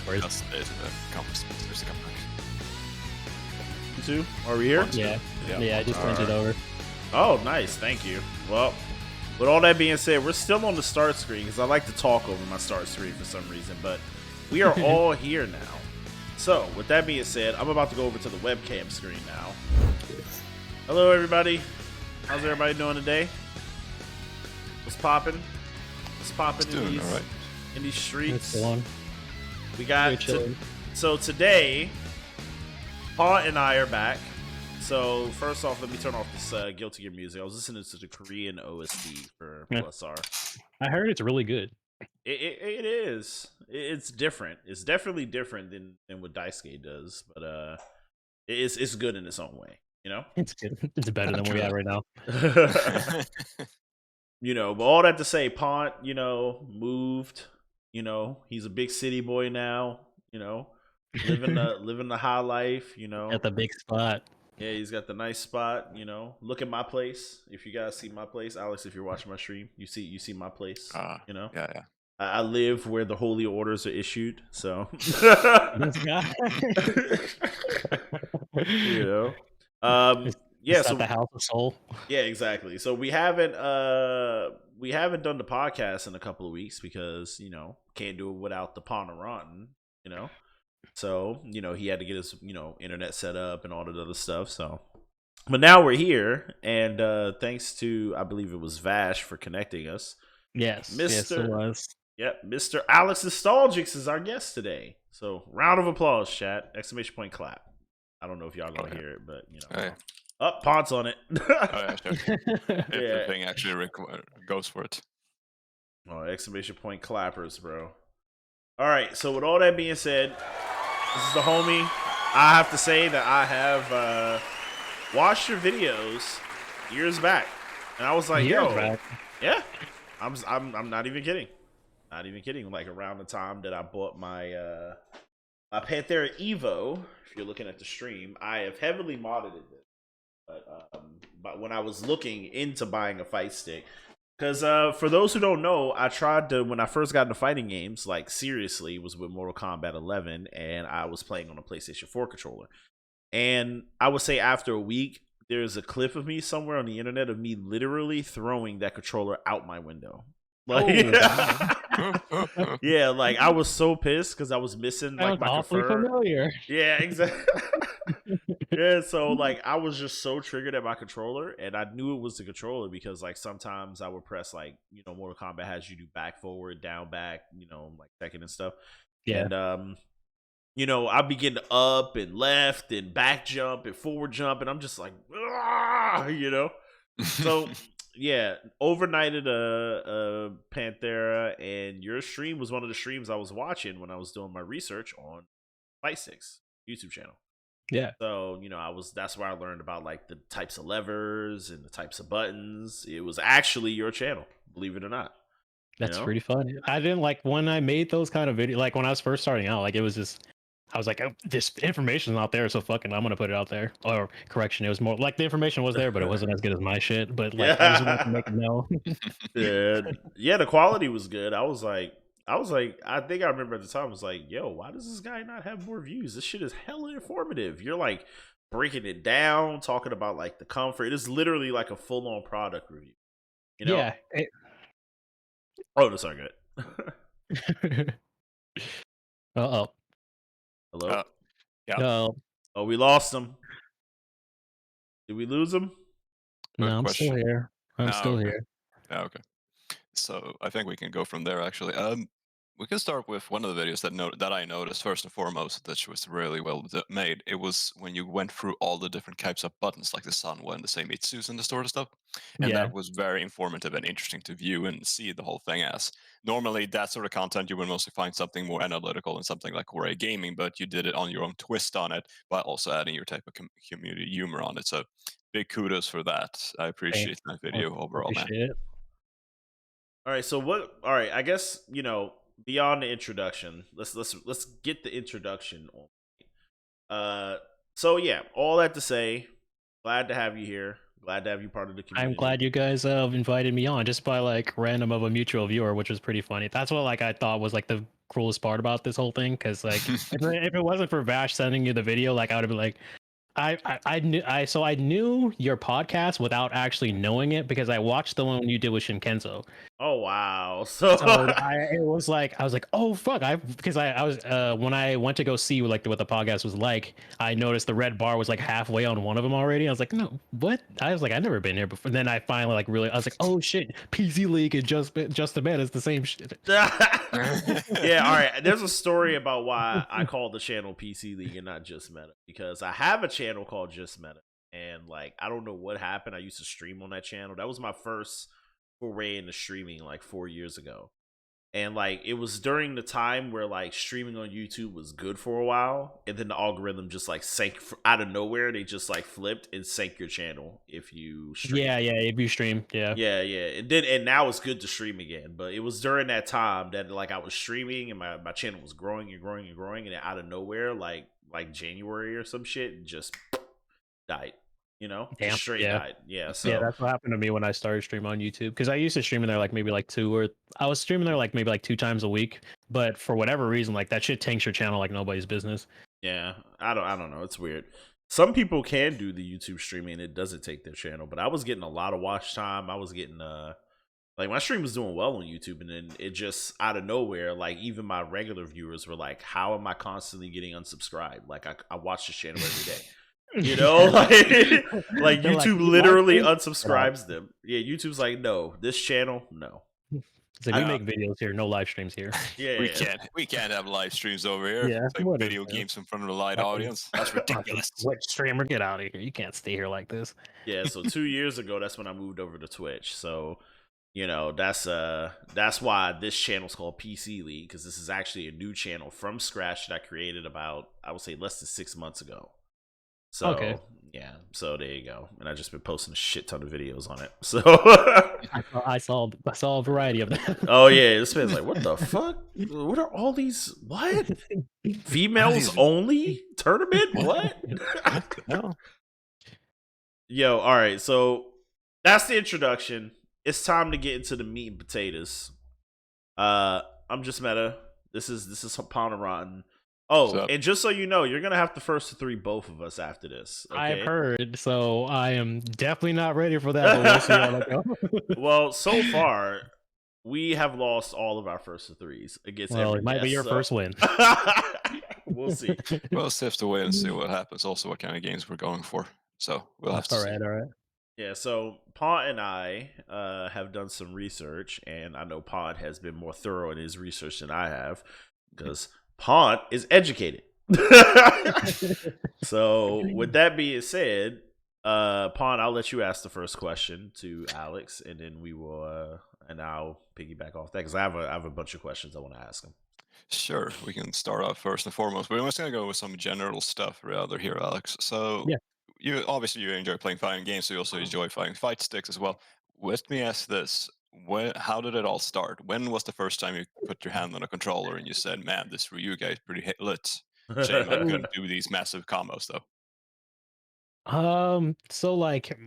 Where's Just to the campus. There's a comeback. You two? Are we here? Yeah, I just sent it over. Oh, nice. Thank you. Well, with all that being said, we're still on the start screen because I like to talk over my start screen for some reason, but we are all here now. So, with that being said, I'm about to go over to the webcam screen now. Hello, everybody. How's everybody doing today? What's popping? What's popping in these streets? We got so today, Paul and I are back. So first off, let me turn off this Guilty Gear music. I was listening to the Korean OST for Plus R. I heard it's really good. It is. It's different. It's definitely different than what Daisuke does, but it's good in its own way. You know, it's good. It's better than we have right now. You know, but all that to say, Pont, you know, moved. You know, he's a big city boy now. You know, living the high life. You know, at the big spot. Yeah, he's got the nice spot. You know, look at my place. If you guys see my place, Alex, if you're watching my stream, you see my place. You know, yeah. I live where the holy orders are issued. So, This guy. you know, yeah. So the House of Soul. Yeah, exactly. So we haven't done the podcast in a couple of weeks because, you know, can't do it without the Ponteronten, you know. So, you know, he had to get his, you know, internet set up and all that other stuff. So, but now we're here, and thanks to, I believe it was Vash for connecting us. Yes, yes, it was. Yep, Mr. Alex Nostalgix is our guest today. So, round of applause, chat! Exclamation point clap. I don't know if y'all gonna hear it, but you know. Up, Pont's on it. Yeah, sure. If the thing actually goes for it. Oh, exclamation point clappers, bro. All right, so with all that being said, this is the homie. I have to say that I have watched your videos years back, and I was like, yo, yeah, I'm not even kidding. Not even kidding. Like around the time that I bought my my Panthera Evo, if you're looking at the stream, I have heavily modded it. But when I was looking into buying a fight stick, because for those who don't know, I tried to, when I first got into fighting games, like seriously, was with Mortal Kombat 11, and I was playing on a PlayStation 4 controller. And I would say after a week, there's a clip of me somewhere on the internet of me literally throwing that controller out my window. Like, yeah, like I was so pissed because I was missing like my awfully familiar. Yeah, exactly. Yeah, so like I was just so triggered at my controller, and I knew it was the controller because like sometimes I would press like, you know, Mortal Kombat has you do back, forward, down, back, you know, like second and stuff. Yeah. And you know, I begin to up and left and back jump and forward jump, and I'm just like, you know. So yeah, overnighted a Panthera, and your stream was one of the streams I was watching when I was doing my research on Fight Six YouTube channel. Yeah. So, you know, that's where I learned about like the types of levers and the types of buttons. It was actually your channel, believe it or not. That's pretty fun. I didn't like when I made those kind of videos, like when I was first starting out, like it was just, I was like, oh, this information's not there, so fucking I'm gonna put it out there. Or correction, it was more like the information was there, but it wasn't as good as my shit. But like I just wanted to make it know. Yeah, the quality was good. I think I remember at the time, I was like, yo, why does this guy not have more views? This shit is hella informative. You're like breaking it down, talking about like the comfort. It is literally like a full on product review. You know? Yeah. Oh, that's not good. Uh-oh. Hello? Yeah. No. Oh, we lost him. Did we lose him? No, I'm still here. I'm still here. Yeah, okay. So I think we can go from there, actually. We can start with one of the videos that I noticed first and foremost that was really well made. It was when you went through all the different types of buttons, like the Sanwa and the Seimitsus and the sort of stuff, and that was very informative and interesting to view and see the whole thing as. Normally, that sort of content you would mostly find something more analytical and something like Core Gaming, but you did it on your own twist on it by also adding your type of community humor on it. So big kudos for that. I appreciate that video overall, man. All right, so all right, I guess, you know, beyond the introduction, let's get the introduction on. So yeah, all that to say, glad to have you here. Glad to have you part of the I'm community. glad you guys invited me on just by like random of a mutual viewer, which was pretty funny. That's what like I thought was like the cruelest part about this whole thing, because like if it wasn't for Vash sending you the video, like I would have been like, I knew your podcast without actually knowing it because I watched the one you did with Shinkenzo. Oh wow! So So it was like I was like, oh fuck! Because I was when I went to go see like what the podcast was like, I noticed the red bar was like halfway on one of them already. I was like, no, what? I was like, I've never been here before. And then I finally like really, I was like, oh shit, PC League and Juste Meta is the same shit. yeah, all right. There's a story about why I called the channel PC League and not Just Meta, because I have a channel called Just Meta, and like I don't know what happened. I used to stream on that channel. That was my first foray into streaming like 4 years ago. And like it was during the time where like streaming on YouTube was good for a while, and then the algorithm just like sank out of nowhere. They just like flipped and sank your channel if you stream. Yeah, if you stream, yeah. And now it's good to stream again. But it was during that time that like I was streaming and my channel was growing and growing and growing, and then out of nowhere, like January or some shit, just died. You know, Damn, just straight yeah. died. Yeah, so Yeah, that's what happened to me when I started streaming on YouTube, because I used to stream in there like maybe like I was streaming there like maybe like 2 times a week, but for whatever reason, like that shit tanks your channel like nobody's business. yeah, I don't know. It's weird. Some people can do the YouTube streaming and it doesn't take their channel, but I was getting a lot of watch time. I was getting like my stream was doing well on YouTube, and then it just out of nowhere, like even my regular viewers were like, how am I constantly getting unsubscribed? Like I watch this channel every day. You know, like They're YouTube "You literally like this?" unsubscribes them. Yeah, YouTube's like, no, this channel, no. It's like, we make videos here, no live streams here. Yeah, we can't have live streams over here. Yeah, Play what is video that? games in front of a live Fucking- audience. That's ridiculous. What streamer, get out of here! You can't stay here like this. yeah. So 2 years ago, that's when I moved over to Twitch. So you know, that's why this channel's called PC League, because this is actually a new channel from scratch that I created about, I would say, less than 6 months ago. So Okay. yeah, so there you go. And I just been posting a shit ton of videos on it. So I saw a variety of them. oh yeah, this man's like, what the fuck? What are all these? What? Females only tournament? What? No. Yo, all right. So that's the introduction. It's time to get into the meat and potatoes. I'm Juste Meta. This is Ponteronten. Oh, and just so you know, you're gonna have to first to three both of us after this. Okay? I've heard, so I am definitely not ready for that. But we'll see how that goes. Well, so far we have lost all of our first to threes against. Well, every it might be guest, your so- first win. We'll see. We'll sift away and see what happens. Also, what kind of games we're going for. So we'll have to. All right. Yeah, so Pod and I have done some research, and I know Pod has been more thorough in his research than I have, because Pod is educated. So, with that being said, Pod, I'll let you ask the first question to Alex, and then we will, and I'll piggyback off that, because I have a bunch of questions I want to ask him. Sure, we can start off first and foremost. We're just gonna go with some general stuff rather here, Alex. So Yeah. you enjoy playing fighting games, so you also enjoy fighting fight sticks as well. Let me ask this: how did it all start? When was the first time you put your hand on a controller and you said, "Man, this Ryu guy is pretty lit"? Shame I couldn't do these massive combos though. So like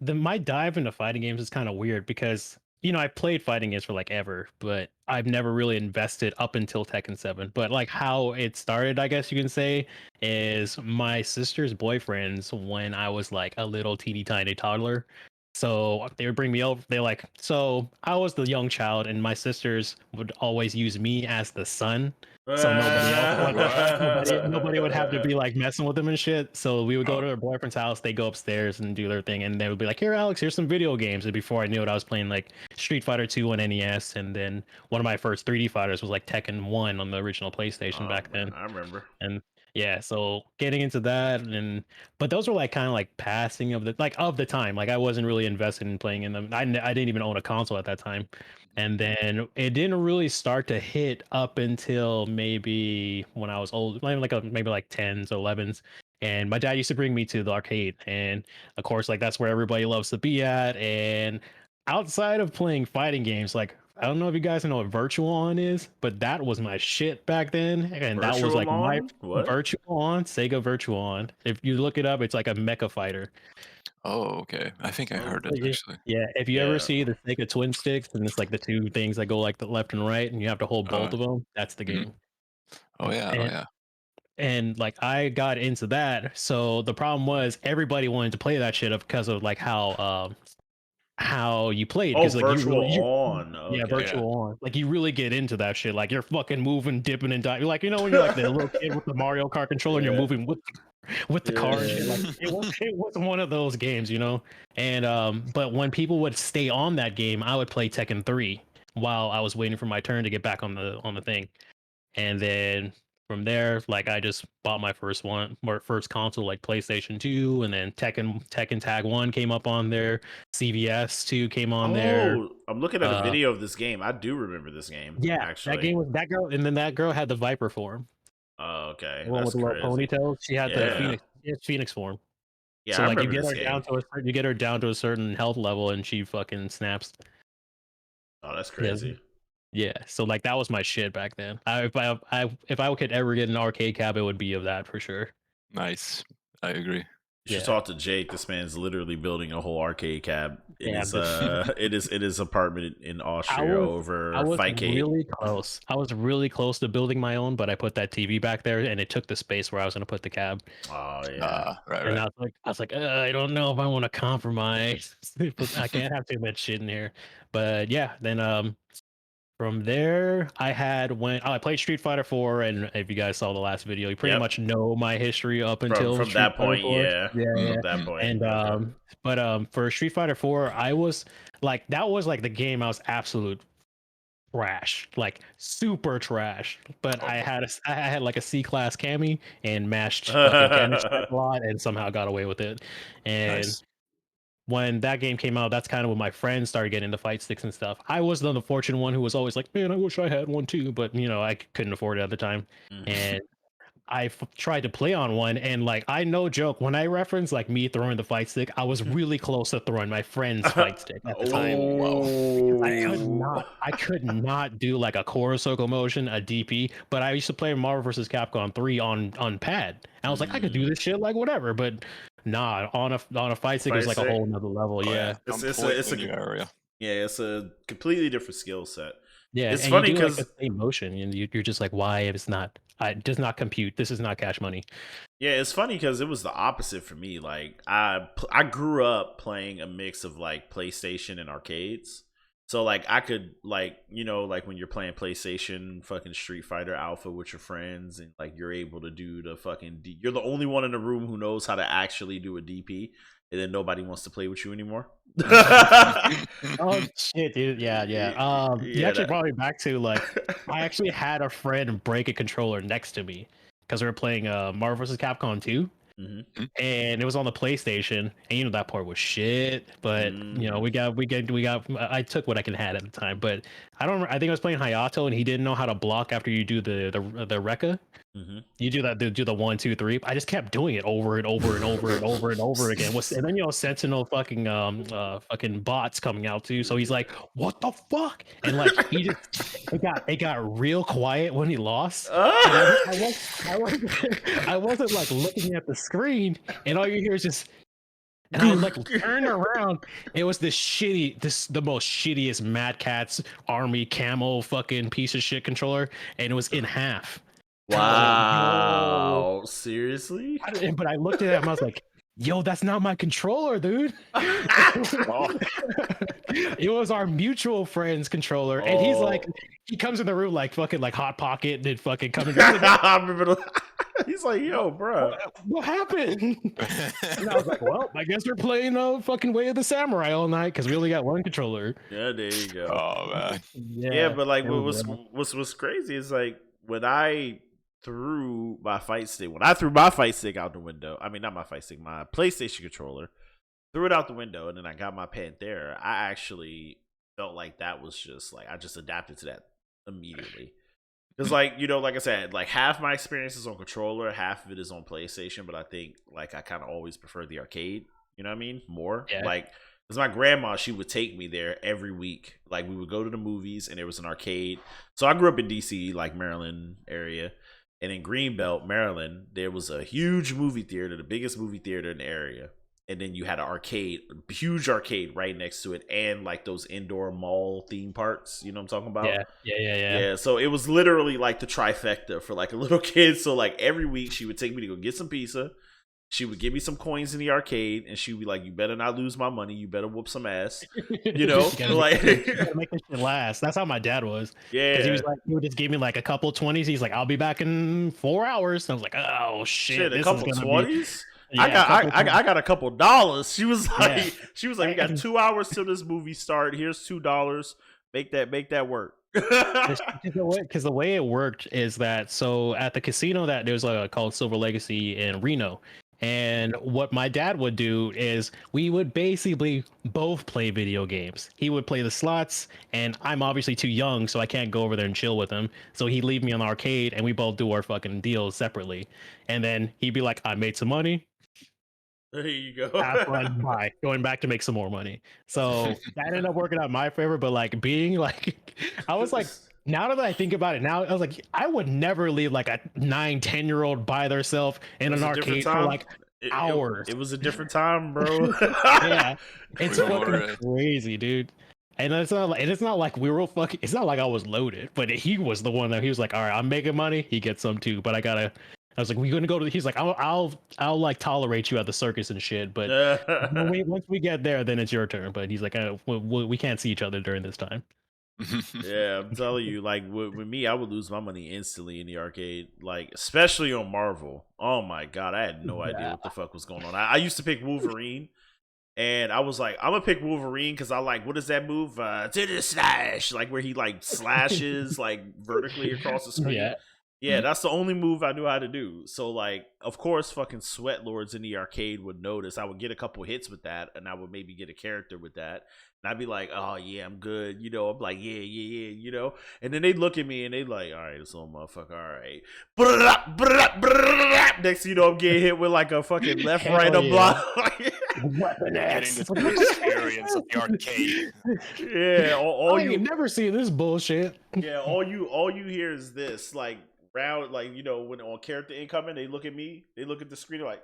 my dive into fighting games is kind of weird because I played fighting games for like ever, but I've never really invested up until Tekken 7. But like how it started, I guess you can say, is my sister's boyfriends when I was like a little teeny tiny toddler. So they would bring me over. So I was the young child, and my sisters would always use me as the son. So nobody would have to be like messing with them and shit. So we would go to their boyfriend's house. They go upstairs and do their thing, and they would be like, "Here, Alex, here's some video games." And before I knew it, I was playing like Street Fighter 2 on NES, and then one of my first 3D fighters was like Tekken 1 on the original PlayStation back then. I remember. And yeah, so getting into that, but those were like kind of like passing of the time. Like I wasn't really invested in playing in them. I didn't even own a console at that time. And then it didn't really start to hit up until maybe when I was old, maybe like 10s, 11s. And my dad used to bring me to the arcade, and of course, like that's where everybody loves to be at. And outside of playing fighting games, like I don't know if you guys know what Virtual On is, but that was my shit back then, and that was like my What? Virtual On, Sega Virtual On. If you look it up, it's like a mecha fighter. Oh, okay. I think I heard it Yeah, actually. yeah, if you ever Yeah. see the Sega twin sticks and it's like the two things that go like the left and right, and you have to hold both Uh, of them, that's the mhm. game. Oh yeah, oh And yeah. like I got into that, so the problem was everybody wanted to play that shit up because of like how you played, Oh, because like virtual you on. yeah, Okay. Yeah. virtual on, like you really get into that shit, like you're fucking moving, dipping and diving, like when you're like the little kid with the Mario Kart controller and you're Yeah. moving with the car and shit, Yeah. like it was one of those games, and but when people would stay on that game, I would play Tekken 3 while I was waiting for my turn to get back on the thing. And then from there, like I just bought my first console, like PlayStation 2, and then Tekken Tag 1 came up on there, CVS 2 came on there. Oh, I'm looking at a Uh video of this game. I do remember this game, yeah, that actually. game was that girl, and then that girl had the Viper form. Oh, okay. The one with That's the little crazy. ponytail. She had the Yeah. Phoenix form. Yeah, So I like remember this game. you get her down to a certain health level and she fucking snaps. Oh, that's Yeah. crazy. Yeah. So like that was my shit back then. If I could ever get an arcade cab, it would be of that for sure. Nice. I agree. You should Yeah. talk to Jake. This man's literally building a whole arcade cab in Yeah. his in his apartment in I Austria was I over was Fightcade. really close. I was really close to building my own, but I put that TV back there and it took the space where I was gonna put the cab. Oh yeah. Right, And right. I was like, I don't know if I want to compromise. I can't have too much shit in here. But yeah, then from there, I played Street Fighter 4, and if you guys saw the last video, you pretty Yep. much know my history up until From Street that Fighter point, 4. yeah. Yeah, Mm, yeah. From that mm. point. And Okay. but for Street Fighter 4, I was like that was like the game I was absolute trash, like super trash. But Oh, I had like a C class cami and mashed fucking Counter Strike a lot, and somehow got away with it. And nice. when that game came out, that's kind of when my friends started getting into fight sticks and stuff. I was the unfortunate one who was always like, man, I wish I had one too, but I couldn't afford it at the time. Mhm. And tried to play on one, and like I no joke, when I reference like me throwing the fight stick, I was really close to throwing my friend's fight stick at the time. Oh, wow. Because Oh. I could not do like a quarter circle motion, a DP. But I used to play Marvel vs. Capcom 3 on pad. And I was like, I could do this shit like whatever. But nah, on a fight stick, it was Fight like a stick. whole nother level. Oh, Yeah, yeah. It's Completely a new area. yeah, it's a completely different skill set. yeah, It's and you funny do like the because same motion, and you're just like, why it's not? It does not compute. This is not cash money. yeah, it's funny because it was the opposite for me. Like I grew up playing a mix of like PlayStation and arcades. So like I could like like when you're playing PlayStation fucking Street Fighter Alpha with your friends and like you're able to do the fucking you're the only one in the room who knows how to actually do a DP, and then nobody wants to play with you anymore. Oh shit, dude. Yeah, yeah. You Yeah, actually that. brought me back to like I actually had a friend break a controller next to me because we were playing Marvel vs. Capcom 2, Mhm. and it was on the PlayStation, and that part was shit. But Mhm. we got. I took what I can had at the time, but I don't. I think I was playing Hayato, and he didn't know how to block after you do the Rekka. Mhm. You do the 1 2 3. I just kept doing it over and over and over and over and over again. And then Sentinel fucking bots coming out too. So he's like, "What the fuck?" And like he just it got real quiet when he lost. And I wasn't like looking at the screen, and all you hear is just. And I like turned around. It was the most shittiest Mad Catz Army camo fucking piece of shit controller, and it was in half. And I was like, yo. Wow. Seriously? But I looked at it and I was like, yo, that's not my controller, dude. Oh, It was our mutual friend's controller. And he's like, he comes in the room like fucking like Hot Pocket and fucking coming. He's like, I remember he's like, yo, bro. what happened? And I was like, well, I guess we're playing fucking Way of the Samurai all night because we only got one controller. Yeah, there you go. oh man. Yeah, but like it was rough. what's crazy is like when I threw my fight stick, when I threw my fight stick out the window, I mean not my fight stick, my PlayStation controller, threw it out the window, and then I got my Panthera. I actually felt like that was just like I just adapted to that immediately. Because like like I said, like half my experience is on controller, half of it is on PlayStation. But I think like I kind of always prefer the arcade. You know what I mean? More Yeah. like because my grandma, she would take me there every week. Like we would go to the movies, and there was an arcade. So I grew up in DC, like Maryland area, and in Greenbelt, Maryland, there was a huge movie theater, the biggest movie theater in the area. and then you had an arcade, huge arcade right next to it, and like those indoor mall theme parks. You know what I'm talking about? Yeah. So it was literally like the trifecta for like a little kid. So like every week she would take me to go get some pizza. She would give me some coins in the arcade, and she'd be like, "You better not lose my money. You better whoop some ass." You know, like you gotta make this shit last. That's how my dad was. Because he was like, he would just give me like a couple 20s. He's like, "I'll be back in 4 hours." And I was like, "Oh shit, a this couple is gonna 20s. Be, I got a couple dollars. She was like, we got And- 2 hours till this movie start. Here's $2. Make that work. Because the way it worked is that, so at the casino that there's called Silver Legacy in Reno, and what my dad would do is we would basically both play video games. He would play the slots, and I'm obviously too young, so I can't go over there and chill with him. So he'd leave me on the arcade, and we both do our fucking deals separately. And then he'd be like, "I made some money. There you go. Bye. Going back to make some more money." So that ended up working out in my favor. But like being like, I was like, now that I think about it, now I was like, I would never leave like a 9-10-year-old by themselves in an arcade for like hours. It was a different time, bro. Yeah, it's fucking crazy, dude. And it's not like we were fucking. It's not like I was loaded, but he was the one that he was like, "All right, I'm making money. He gets some too, but I was like, "We gonna go to?" He's like, "I'll like tolerate you at the circus and shit, but once we get there, then it's your turn." But he's like, "We can't see each other during this time." Yeah, I'm telling you, like with me, I would lose my money instantly in the arcade, like especially on Marvel. Oh my god, I had no idea what the fuck was going on. I used to pick Wolverine, and I was like, I'm gonna pick Wolverine because I like, what is that move? To the slash, like where he like slashes like vertically across the screen. Yeah, that's the only move I knew how to do. So like, of course, fucking sweat lords in the arcade would notice. I would get a couple hits with that, and I would maybe get a character with that. And I'd be like, "Oh yeah, I'm good." You know, I'm like, "Yeah, you know." And then they'd look at me and they'd like, "All right, this little motherfucker, all right." Next thing you know, I'm getting hit with like a fucking left, right, or block. Getting the experience of the arcade. Yeah, all you never seen this bullshit. Yeah, all you hear is this, like round, like you know, when on character incoming, they look at me, they look at the screen, they're like,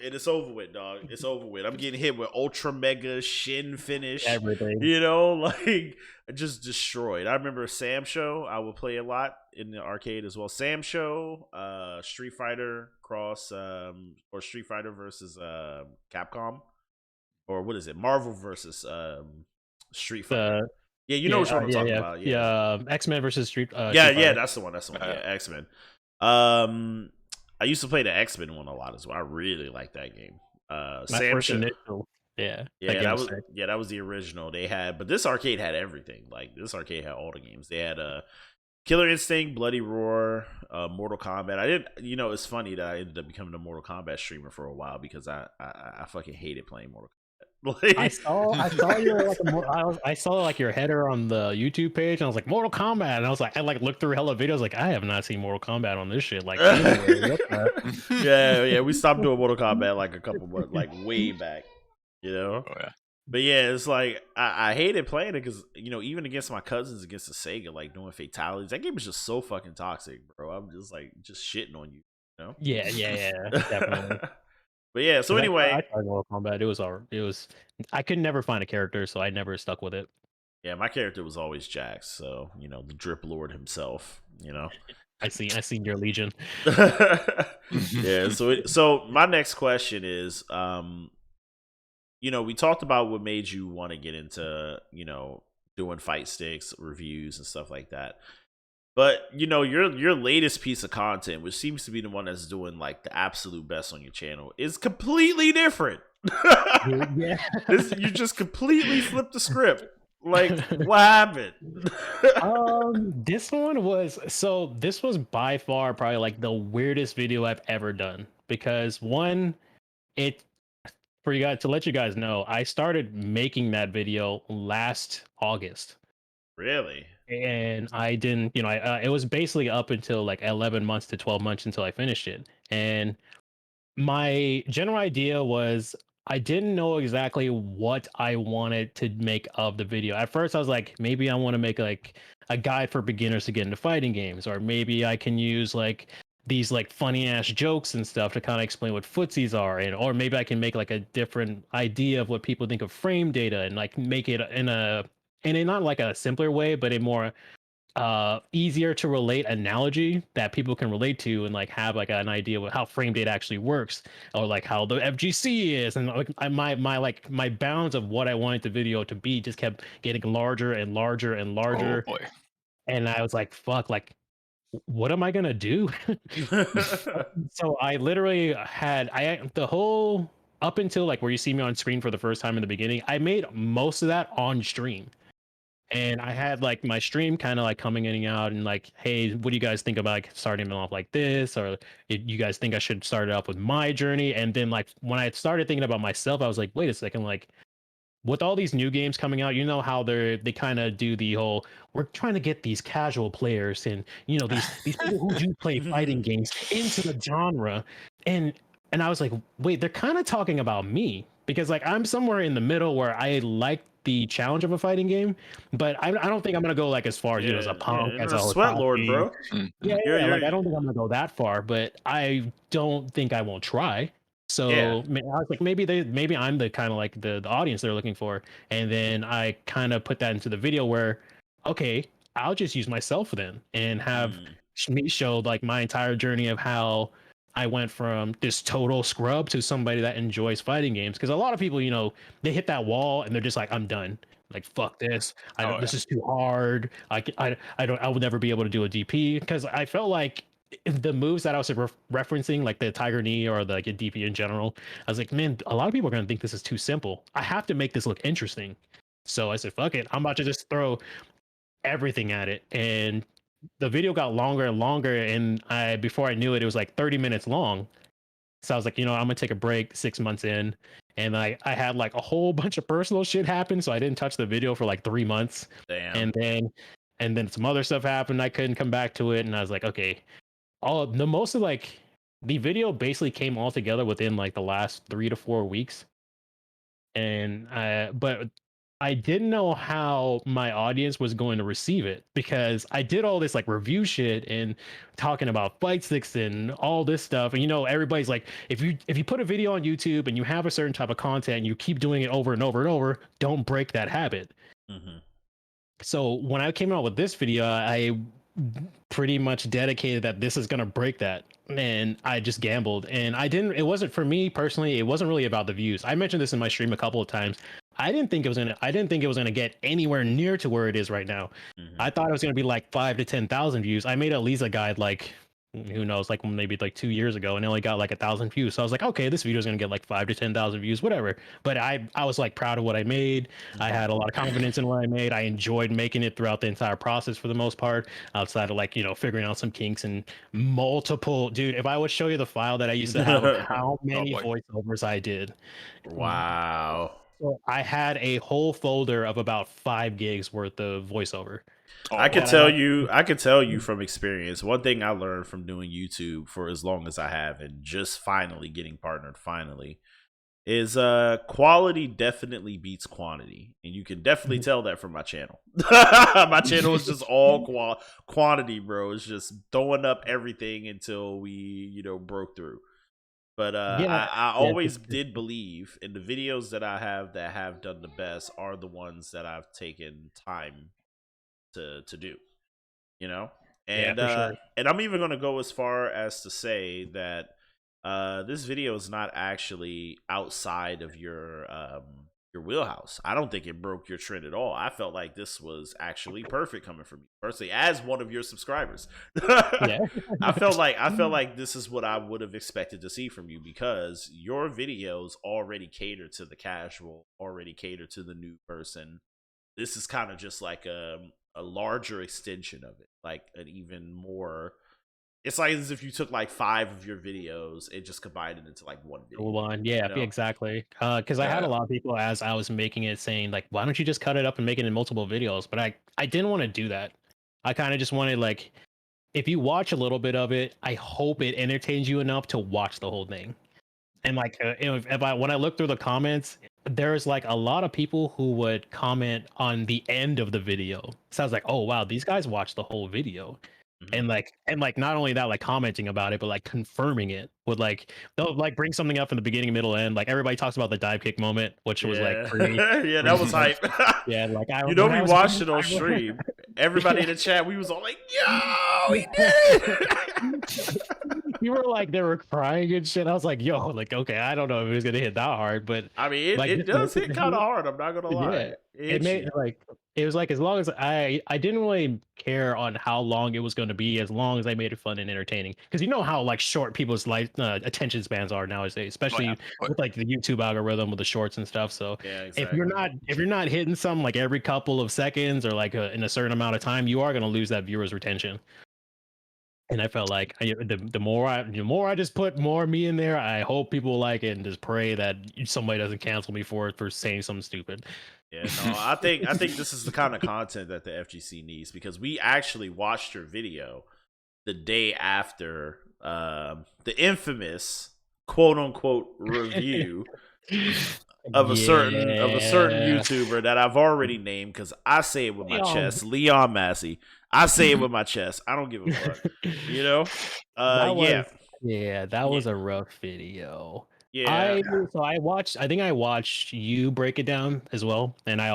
and it's over with, dog. It's over with. I'm getting hit with ultra mega shin finish, everything. You know, like just destroyed. I remember Sam Show. I would play a lot in the arcade as well. Sam Show, Street Fighter Cross, or Street Fighter versus Capcom, or what is it? Marvel versus Street Fighter. Yeah, you know what I'm talking about. Yeah, X-Men versus Street. Yeah, that's the one. Yeah, X-Men. I used to play the X-Men one a lot as well. I really like that game. Sam Show. That was the original. They had, but this arcade had everything. Like this arcade had all the games. They had Killer Instinct, Bloody Roar, Mortal Kombat. I didn't, you know, it's funny that I ended up becoming a Mortal Kombat streamer for a while because I fucking hated playing Mortal Kombat. Like, I saw your I saw like your header on the YouTube page, and I was like, Mortal Kombat, and I was like, I like looked through hella videos, like I have not seen Mortal Kombat on this shit. Like, yeah, we stopped doing Mortal Kombat like a couple months, like way back, you know. Oh yeah. But yeah, it's like I hated playing it because, you know, even against my cousins against the Sega, like doing fatalities, that game is just so fucking toxic, bro. I'm just like shitting on you, you know? Yeah, definitely. But yeah, so anyway, I tried Mortal Kombat. It was I could never find a character, so I never stuck with it. Yeah, my character was always Jax, so you know, the Drip Lord himself, you know. I seen your Legion. Yeah, so my next question is, you know, we talked about what made you want to get into, you know, doing fight sticks reviews and stuff like that. But you know, your latest piece of content, which seems to be the one that's doing like the absolute best on your channel, is completely different. Yeah. You just completely flipped the script. Like, what happened? This was by far probably like the weirdest video I've ever done, because one, for you guys, to let you guys know, I started making that video last August. Really? And I didn't, you know, it was basically up until like 11 months to 12 months until I finished it. And my general idea was I didn't know exactly what I wanted to make of the video. At first, I was like, maybe I want to make like a guide for beginners to get into fighting games, or maybe I can use like these like funny ass jokes and stuff to kind of explain what footsies are, and or maybe I can make like a different idea of what people think of frame data and like make it in a not like a simpler way, but a more easier to relate analogy that people can relate to and like have like an idea of how frame data actually works, or like how the FGC is, and like my bounds of what I wanted the video to be just kept getting larger and larger and Oh larger, boy. and I was like, fuck, like what am I gonna do? So I literally had the whole up until like where you see me on screen for the first time in the beginning, I made most of that on stream. And I had like my stream kind of like coming in and out and like, hey, what do you guys think about like starting it off like this? Or you guys think I should start it off with my journey? And then like when I started thinking about myself, I was like, wait a second, like with all these new games coming out, you know how they kind of do the whole we're trying to get these casual players and these people who do play fighting games into the genre, and I was like, wait, they're kind of talking about me because like I'm somewhere in the middle where I like the challenge of a fighting game, but I don't think I'm gonna go like as far as as a punk as You're a a sweat lord, Hitachi. bro. Yeah, You're, yeah, you're, like I don't think I'm gonna go that far, but I don't think I won't try. yeah. So I was like, maybe I'm the kind of like the audience they're looking for. And then I kind of put that into the video where, okay, I'll just use myself then and have me show like my entire journey of how I went from this total scrub to somebody that enjoys fighting games. Because a lot of people, they hit that wall and they're just like, I'm done. Like fuck this. I Oh don't. yeah. This is too hard. I don't. I would never be able to do a DP because I felt like the moves that I was referencing, like the Tiger Knee or the like a DP in general, I was like, man, a lot of people are gonna think this is too simple. I have to make this look interesting. So I said, fuck it, I'm about to just throw everything at it. And the video got longer and longer, and before I knew it, it was like 30 minutes long. So I was like, I'm gonna take a break 6 months in. And I had like a whole bunch of personal shit happen, so I didn't touch the video for like 3 months. Damn. And then some other stuff happened. I couldn't come back to it, and I was like, okay, most of like the video basically came all together within like the last 3 to 4 weeks. And but I didn't know how my audience was going to receive it because I did all this like review shit and talking about fight sticks and all this stuff. And everybody's like, if you put a video on YouTube and you have a certain type of content and you keep doing it over and over and over, don't break that habit. So when I came out with this video, I pretty much dedicated that this is going to break that, and I just gambled. And it wasn't, for me personally, it wasn't really about the views. I mentioned this in my stream a couple of times. I didn't think it was gonna get anywhere near to where it is right now. I thought it was gonna be like 5 to 10,000 views. I made a Lisa guide like, who knows, like maybe like 2 years ago, and it only got like 1,000 views. So I was like, okay, this video is gonna get like 5 to 10,000 views, whatever. But I was like proud of what I made. I had a lot of confidence in what I made. I enjoyed making it throughout the entire process for the most part, outside of like figuring out some kinks and multiple. Dude, if I would show you the file that I used to have of how many voiceovers I did. Wow. So I had a whole folder of about 5 gigs worth of voiceover. I could tell you from experience. One thing I learned from doing YouTube for as long as I have, and just finally getting partnered is quality definitely beats quantity, and you can definitely tell that from my channel. My channel is just all quantity, bro. It's just throwing up everything until we broke through. But I always did believe in the videos that I have that have done the best are the ones that I've taken time to do, and for sure. And I'm even going to go as far as to say that this video is not actually outside of your wheelhouse. I don't think it broke your trend at all. I felt like this was actually perfect coming from you personally as one of your subscribers. I felt like this is what I would have expected to see from you, because your videos already cater to the casual, already cater to the new person. This is kind of just like a larger extension of it, like an even more. It's like as if you took like 5 of your videos and just combined it into like one video. Exactly. Because I had a lot of people as I was making it saying like, why don't you just cut it up and make it in multiple videos? But I didn't want to do that. I kind of just wanted, like, if you watch a little bit of it, I hope it entertains you enough to watch the whole thing. And like, when I look through the comments, there's like a lot of people who would comment on the end of the video. So I was like, oh wow, these guys watched the whole video. and not only that, like commenting about it, but like confirming it with like they'll like bring something up in the beginning, middle, end. Like everybody talks about the dive kick moment, which was like pretty, Yeah, that pretty was hype. yeah. Like You know, when we I was a watched kid, it on I remember- stream. Everybody in the chat, we was all like, "Yo, he did it!" you were like they were crying and shit. I was like, yo, like okay, I don't know if it was gonna hit that hard, but I mean, like it does hit kind of hard. I'm not gonna lie. yeah, It it hits made you. like it was like as long as I didn't really care on how long it was going to be, as long as I made it fun and entertaining. Because you know how like short people's like attention spans are nowadays, especially with like the YouTube algorithm with the shorts and stuff. So Yeah, if exactly. you're not hitting some like every couple of seconds or like in a certain amount of time, you are going to lose that viewer's retention. And I felt like the more I just put more me in there, I hope people like it and just pray that somebody doesn't cancel me for saying something stupid. Yeah, no, I think this is the kind of content that the FGC needs, because we actually watched your video the day after the infamous quote unquote review of a certain YouTuber that I've already named, because I say it with my chest, Leon Massey. I say it with my chest. I don't give a fuck. You know? That was a rough video. Yeah. I think I watched you break it down as well, and I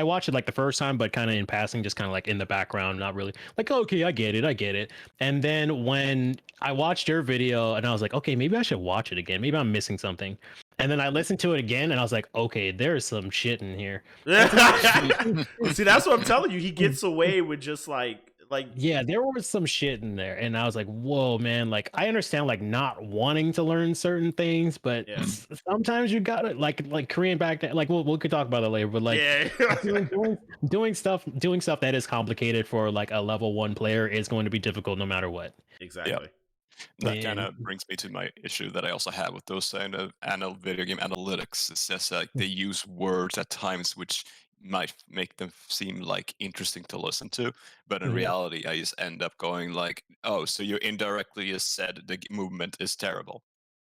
watched it like the first time, but kind of in passing, just kind of like in the background, not really like okay, I get it. And then when I watched your video, and I was like, okay, maybe I should watch it again. Maybe I'm missing something. And then I listened to it again, and I was like, okay, there's some shit in here. See, that's what I'm telling you. He gets away with just like yeah, there was some shit in there, and I was like, whoa, man. Like I understand like not wanting to learn certain things, but sometimes you gotta like Korean back then. Like we could talk about that later, but like doing stuff that is complicated for like a level 1 player is going to be difficult no matter what. Exactly. Yep. That kind of brings me to my issue that I also have with those kind of video game analytics. It's just like they use words at times which might make them seem like interesting to listen to, but in reality, I just end up going like, "Oh, so you indirectly just said the movement is terrible.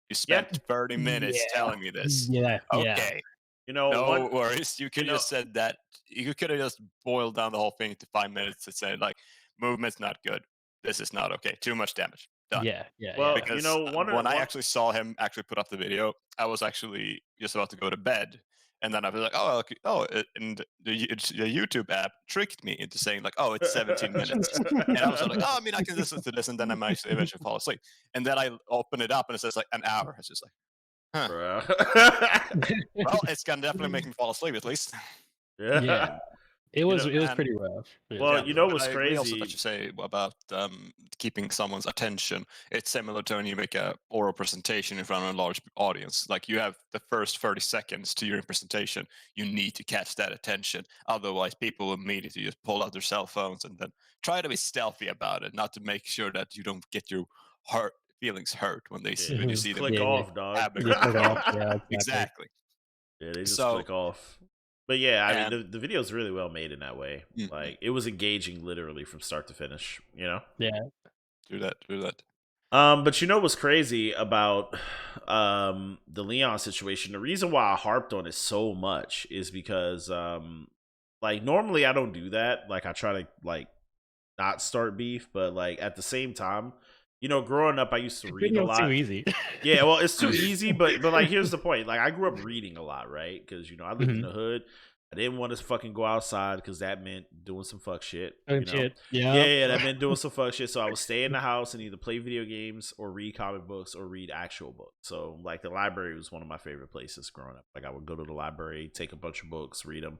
You spent 30 minutes telling me this. Okay, you know, no worries. You could have just said that. You could have just boiled down the whole thing to 5 minutes and said like, movement's not good. This is not okay. Too much damage." Done. Well, Because you know, when I actually saw him actually put up the video, I was actually just about to go to bed, and then I was like, "Oh, okay. And the YouTube app tricked me into saying like, oh, it's 17 minutes," and I was like, "Oh, I mean, I can listen to this, and then I might eventually fall asleep." And then I open it up, and it says like an hour. It's just like, huh. Well, it's gonna definitely make me fall asleep at least. Yeah. It was pretty rough. Well, you know what's crazy? Also, that you say about keeping someone's attention. It's similar to when you make a oral presentation in front of a large audience. Like you have the first 30 seconds to your presentation, you need to catch that attention. Otherwise, people immediately just pull out their cell phones and then try to be stealthy about it, not to make sure that you don't get your feelings hurt when they when you see them click off, dog. Exactly. Yeah, they just click off. But yeah, I mean, the video is really well made in that way. Like it was engaging literally from start to finish, you know? Yeah. Do that. But you know what's crazy about the Leon situation? The reason why I harped on it so much is because like normally I don't do that. Like I try to like not start beef, but like at the same time, you know, growing up I used to read a lot. Too easy. Yeah, well, it's too easy, but like here's the point. Like I grew up reading a lot, right? Because you know, I lived in the hood. I didn't want to fucking go outside because that meant doing some fuck shit. You know? Yeah, that meant doing some fuck shit. So I would stay in the house and either play video games or read comic books or read actual books. So like the library was one of my favorite places growing up. Like I would go to the library, take a bunch of books, read them.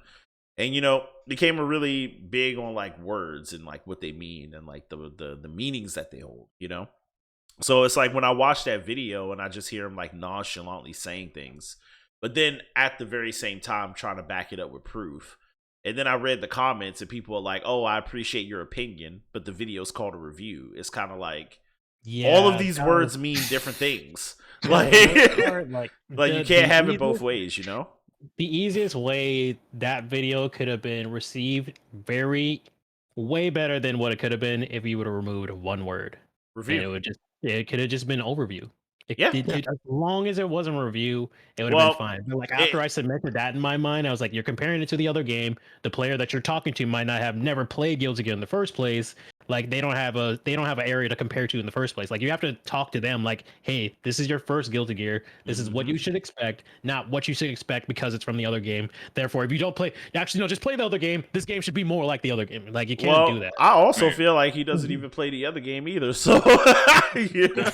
And you know, became a really big on like words and like what they mean and like the meanings that they hold, you know? So it's like when I watch that video and I just hear him like nonchalantly saying things, but then at the very same time trying to back it up with proof. And then I read the comments and people are like, "Oh, I appreciate your opinion, but the video's called a review." It's kind of like all of these words mean different things. Like you can't have it both ways, you know? The easiest way that video could have been received way better than what it could have been if you would have removed one word. Review. And it could have just been overview. As long as it wasn't a review, it would have been fine. But like after I cemented that in my mind, I was like, you're comparing it to the other game. The player that you're talking to might not have never played Guilty Gear in the first place. Like they don't have an area to compare to in the first place. Like you have to talk to them like, hey, this is your first Guilty Gear. This is what you should expect, not what you should expect because it's from the other game. Therefore, if you don't play, actually no, just play the other game. This game should be more like the other game. Like you can't do that. I also Man. feel like he doesn't even play the other game either. So you know,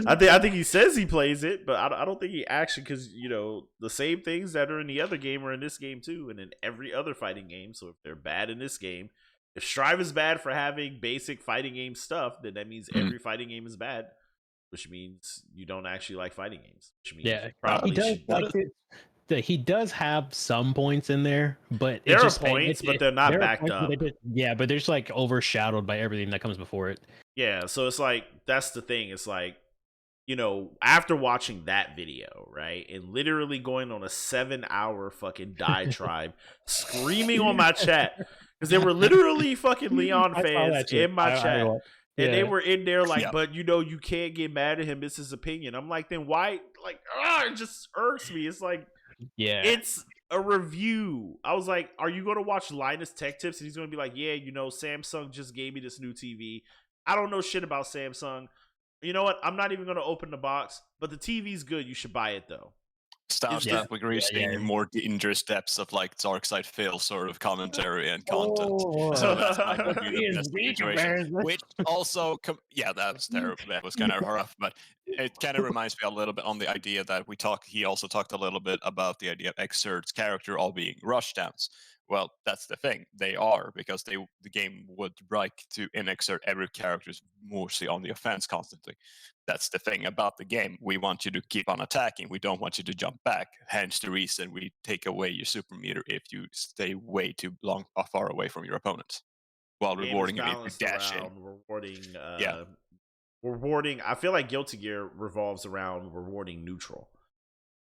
I think he says he plays it, but I don't think he actually, because the same things that are in the other game are in this game too, and in every other fighting game. So if they're bad in this game, if Strive is bad for having basic fighting game stuff, then that means every fighting game is bad, which means you don't actually like fighting games. Which means you probably he does should. like he does have some points in there, but There it's are just points, but they're not backed up. But they're just like overshadowed by everything that comes before it. Yeah, so it's like that's the thing. It's like, after watching that video, right, and literally going on a 7-hour fucking diatribe, screaming on my chat because there were literally fucking Leon fans in my chat, and they were in there like, but you can't get mad at him. It's his opinion. I'm like, then why? Like, it just irks me. It's like, it's a review. I was like, are you going to watch Linus Tech Tips? And he's going to be like, yeah, Samsung just gave me this new TV. I don't know shit about Samsung. You know what? I'm not even going to open the box, but the TV's good. You should buy it, though. Sounds like we're reaching more dangerous depths of like Darkside Phil sort of commentary and content. So that's my view of the situation. Which also, that was terrible. That was kind of rough, but it kind of reminds me a little bit on the idea that he also talked a little bit about the idea of Exert's character all being rushdowns. Well, that's the thing. They are, because the game would like to inexert every character's mostly on the offense constantly. That's the thing about the game. We want you to keep on attacking. We don't want you to jump back. Hence the reason we take away your super meter if you stay way too far away from your opponents, while rewarding you if you dash in. Rewarding. I feel like Guilty Gear revolves around rewarding neutral.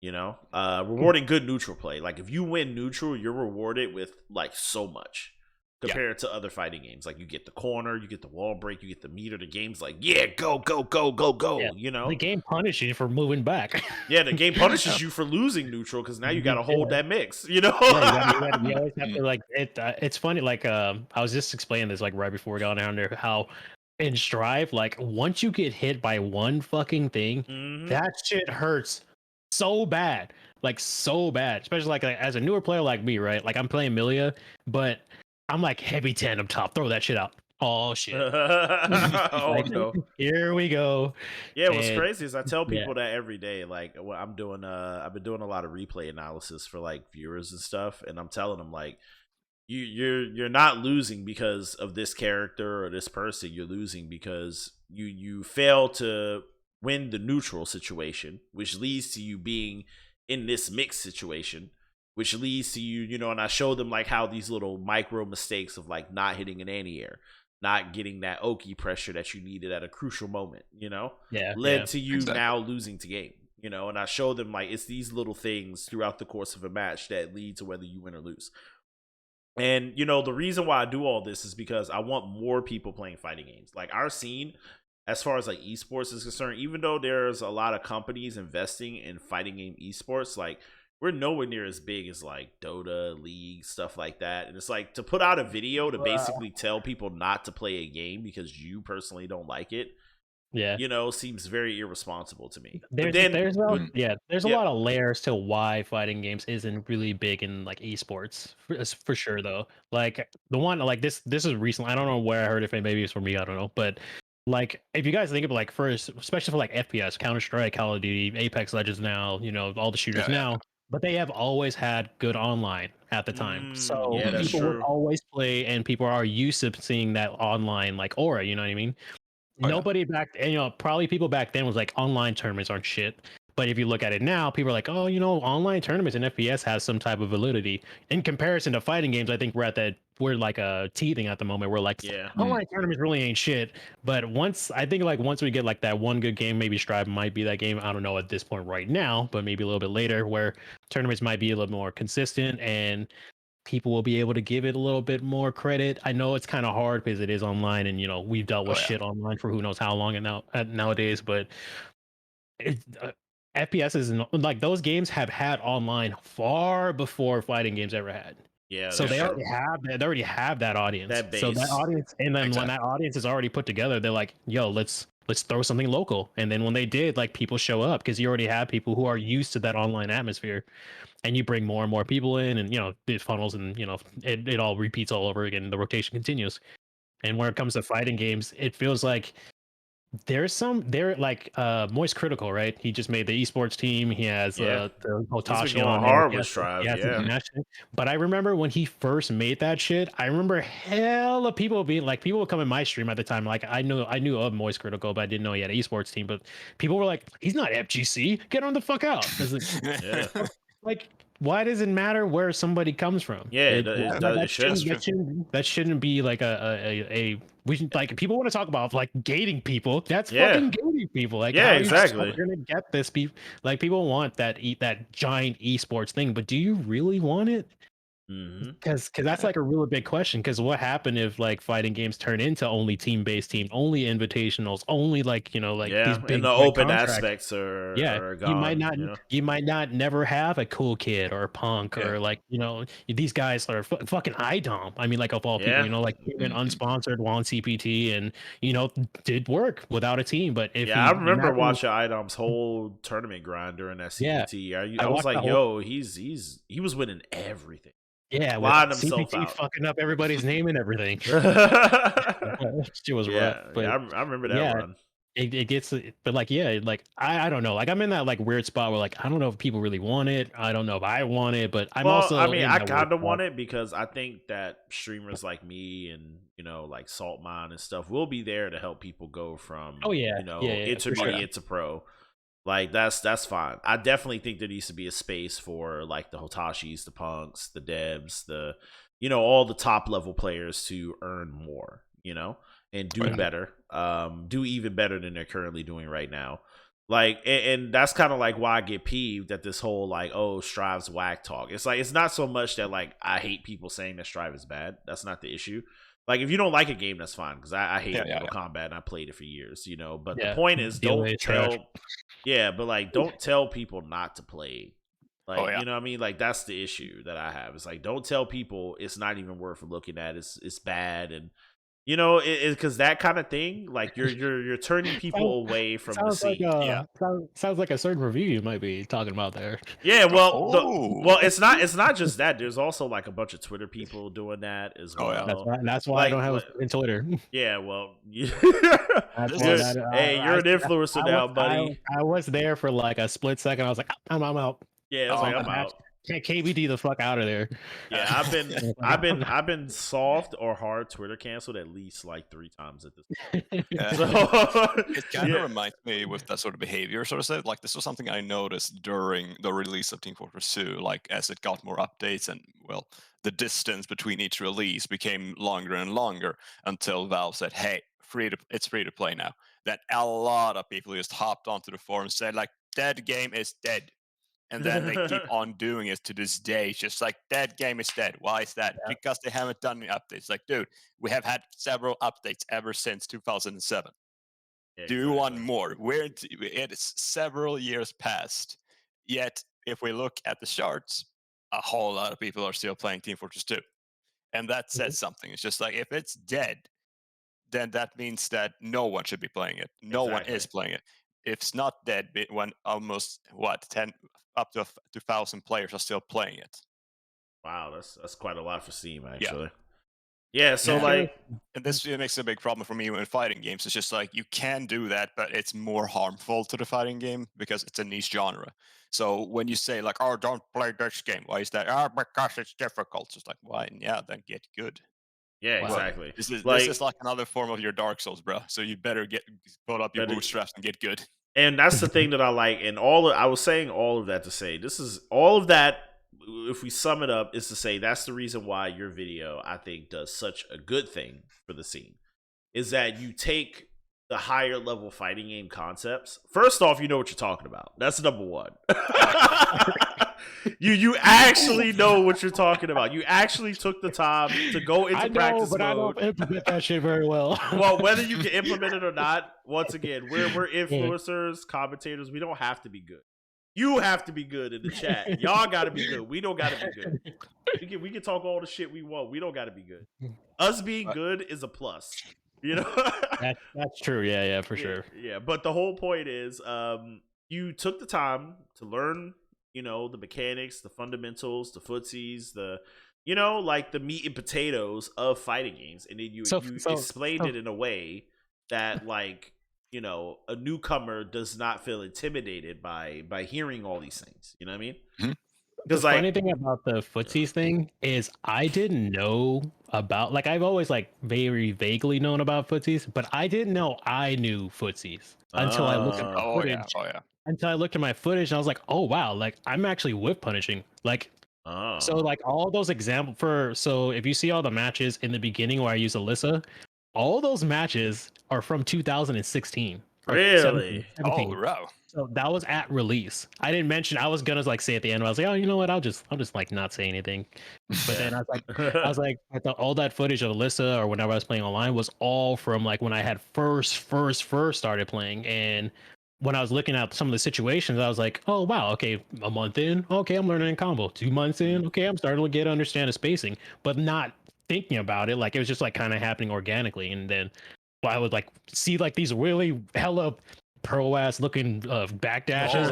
Rewarding good neutral play. Like if you win neutral, you're rewarded with like so much compared to other fighting games. Like you get the corner, you get the wall break, you get the meter. The game's like, go. The game punishes you for moving back. The game punishes you for losing neutral because now you got to hold that mix. You always have to like it. It's funny. Like I was just explaining this like right before we got down there how in Strive, like once you get hit by one fucking thing, that shit hurts so bad, especially like as a newer player like me, right? Like I'm playing Milia, but I'm like heavy 10 up top, throw that shit out. Oh shit. No, here we go. What's crazy is I tell people that every day. Like I've been doing a lot of replay analysis for like viewers and stuff, and I'm telling them like you're not losing because of this character or this person. You're losing because you fail to win the neutral situation, which leads to you being in this mixed situation, which leads to you, and I show them like how these little micro mistakes of like not hitting an anti-air, not getting that Oki pressure that you needed at a crucial moment, led to you now losing the game, and I show them like it's these little things throughout the course of a match that lead to whether you win or lose. And, the reason why I do all this is because I want more people playing fighting games. Like our scene, as far as like esports is concerned, even though there's a lot of companies investing in fighting game esports, like we're nowhere near as big as like Dota, League, stuff like that. And it's like to put out a video to basically tell people not to play a game because you personally don't like it. Seems very irresponsible to me. There's a lot of layers to why fighting games isn't really big in like esports for sure though. Like the one like this is recent. I don't know where I heard it. Maybe it's from me. I don't know, but. Like, if you guys think of like first, especially for like FPS, Counter-Strike, Call of Duty, Apex Legends now, all the shooters now, but they have always had good online at the time. So people would always play, and people are used to seeing that online like aura. You know what I mean? Nobody back, and probably people back then was like online tournaments aren't shit. But if you look at it now, people are like, oh, online tournaments and FPS has some type of validity. In comparison to fighting games, I think we're like teething at the moment. We're like, online tournaments really ain't shit. But once we get like that one good game, maybe Strive might be that game. I don't know at this point right now, but maybe a little bit later where tournaments might be a little more consistent and people will be able to give it a little bit more credit. I know it's kind of hard because it is online and, we've dealt with shit online for who knows how long and nowadays, but FPS is like those games have had online far before fighting games ever had. Yeah, So that's they true. already have that audience. That So that base. audience, and then when Exactly. that audience is already put together, they're like, "Yo, let's throw something local." And then when they did, like people show up because you already have people who are used to that online atmosphere, and you bring more and more people in, and it funnels, and it all repeats all over again. The rotation continues. And when it comes to fighting games, it feels like they're like Moist Critical, right? He just made the esports team. He has Yeah. the He's been Hotashi going on there. hard He with has, Strive. he has Yeah. international. But I remember when he first made that shit, I remember hella people being like, people would come in my stream at the time. Like I knew of Moist Critical, but I didn't know he had an esports team. But people were like, he's not FGC. Get on the fuck out. It's Yeah. like, why does it matter where somebody comes from? Yeah, That it should. that shouldn't be like a we should, like, people want to talk about like gating people. That's Yeah. fucking gating people. Like, Yeah, how are you exactly. gonna get this people? Like, people want that giant esports thing, but do you really want it? Mm-hmm. Because that's like a really big question. Because what happened if like fighting games turn into only team-based team, only invitationals, only like like Yeah, these and big the like open contracts? aspects Yeah, are gone. You know. you might not never have a cool kid or a punk Yeah. or like these guys are fucking IDOM. I mean, like, of all people, Yeah. like even unsponsored, won CPT, and did work without a team. But if Yeah, I he remember imagine, watching Idom's whole tournament grind during that yeah, CPT. I I was watched the like, whole, yo, he was winning everything, yeah, with flying himself CPT out. fucking up everybody's name and everything. Shit was rough, Yeah, but I remember that yeah. run. It gets, but like, yeah, like I don't know, like I'm in that like weird spot where like I don't know if people really want it, I don't know if I want it, but I'm Well, I also mean, in I that weird kind of spot. want it because I think that streamers like me and like Saltmine and stuff will be there to help people go from Oh yeah, yeah, for sure. intermediate to pro. Like that's fine. I definitely think there needs to be a space for like the Hotashis, the Punks, the Debs, the all the top level players to earn more, and do yeah. better. Do even better than they're currently doing right now. Like, and that's kind of like why I get peeved at this whole like, oh, Strive's whack talk. It's like, it's not so much that like I hate people saying that Strive is bad. That's not the issue. Like, if you don't like a game, that's fine, because I hate Mortal Kombat and I played it for years, But the point is, don't tell, but like, don't tell people not to play. Like, you know what I mean? Like, that's the issue that I have. It's like, don't tell people it's not even worth looking at. It's bad, and because that kind of thing, like you're turning people away from the scene. Sounds like a certain review you might be talking about there. Yeah, well, it's not just that. There's also like a bunch of Twitter people doing that as well. That's why I don't have in Twitter. Yeah, well, hey, you're an influencer now, buddy. I was there for like a split second. I was like, I'm out. Yeah, I was like, I'm out. KBD the fuck out of there. Yeah, I've been soft or hard Twitter canceled at least like 3 times at this point. So, it kind of reminds me with that sort of behavior, sort of said. Like, this was something I noticed during the release of Team Fortress 2. Like, as it got more updates and the distance between each release became longer and longer until Valve said, "Hey, it's free to play now." Then a lot of people just hopped onto the forum and said, like, "That game is dead." And then they keep on doing it to this day. It's just like, that game is dead. Why is that? Yeah. Because they haven't done any updates. Like, dude, we have had several updates ever since 2007. Yeah, do you want more? It's several years past. Yet, if we look at the charts, a whole lot of people are still playing Team Fortress 2. And that says something. It's just like, if it's dead, then that means that no one should be playing it. No one is playing it. If it's not dead, when almost 10 up to 2,000 players are still playing it. Wow, that's quite a lot for Steam, actually. Yeah, so like, and this makes a big problem for me in fighting games. It's just like, you can do that, but it's more harmful to the fighting game because it's a niche genre. So when you say like, "Oh, don't play this game," why is that? "Oh, because it's difficult." It's just like, why? Yeah, then get good. Yeah, exactly. This is like another form of your Dark Souls, bro. So you better put up your bootstraps and get good. And that's the thing that I like. And I was saying all of that to say, this is all of that. If we sum it up, is to say that's the reason why your video, I think, does such a good thing for the scene. Is that you take the higher level fighting game concepts. First off, you know what you're talking about. That's number one. You actually know what you're talking about. You actually took the time to go into practice mode. I don't implement that shit very well. Well, whether you can implement it or not, once again, we're influencers, commentators. We don't have to be good. You have to be good in the chat. Y'all got to be good. We don't got to be good. We can talk all the shit we want. We don't got to be good. Us being good is a plus. You know. That's true. Yeah, for sure. Yeah, but the whole point is, you took the time to learn, the mechanics, the fundamentals, the footsies, like the meat and potatoes of fighting games, and then you explained it in a way that, like, a newcomer does not feel intimidated by hearing all these things. You know what I mean? Mm-hmm. The funny thing about the footsies thing is I didn't know about, like, I've always like very vaguely known about footsies, but I didn't know I knew footsies until I looked at my footage. Until I looked at my footage and I was like, oh wow, like I'm actually whip punishing. Like, so like all those examples so if you see all the matches in the beginning where I use Alyssa, all those matches are from 2016. Really? 17. Oh, wow. So that was at release. I didn't mention. I was gonna like say at the end. I was like, oh, you know what? I'll just like not say anything. But then I was like, I thought all that footage of Alyssa or whenever I was playing online was all from like when I had first started playing. And when I was looking at some of the situations, I was like, oh wow, okay, a month in, okay, I'm learning combo. 2 months in, okay, I'm starting to understand the spacing, but not thinking about it. Like it was just like kind of happening organically. And then I would like see like these really hella pro ass looking backdashes.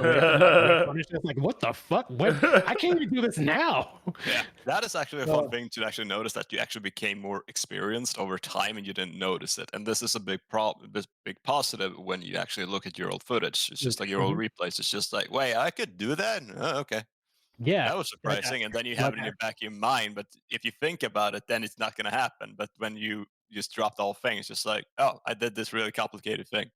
Like, what the fuck? What? I can't even do this now. Yeah, that is actually a fun thing to actually notice, that you actually became more experienced over time and you didn't notice it. And this is a big problem, big positive when you actually look at your old footage. It's just like your old replays. It's just like, wait, I could do that? Oh, okay. Yeah, that was surprising. And then you have it in your back of your mind. But if you think about it, then it's not going to happen. But when you just drop the whole thing, it's just like, oh, I did this really complicated thing.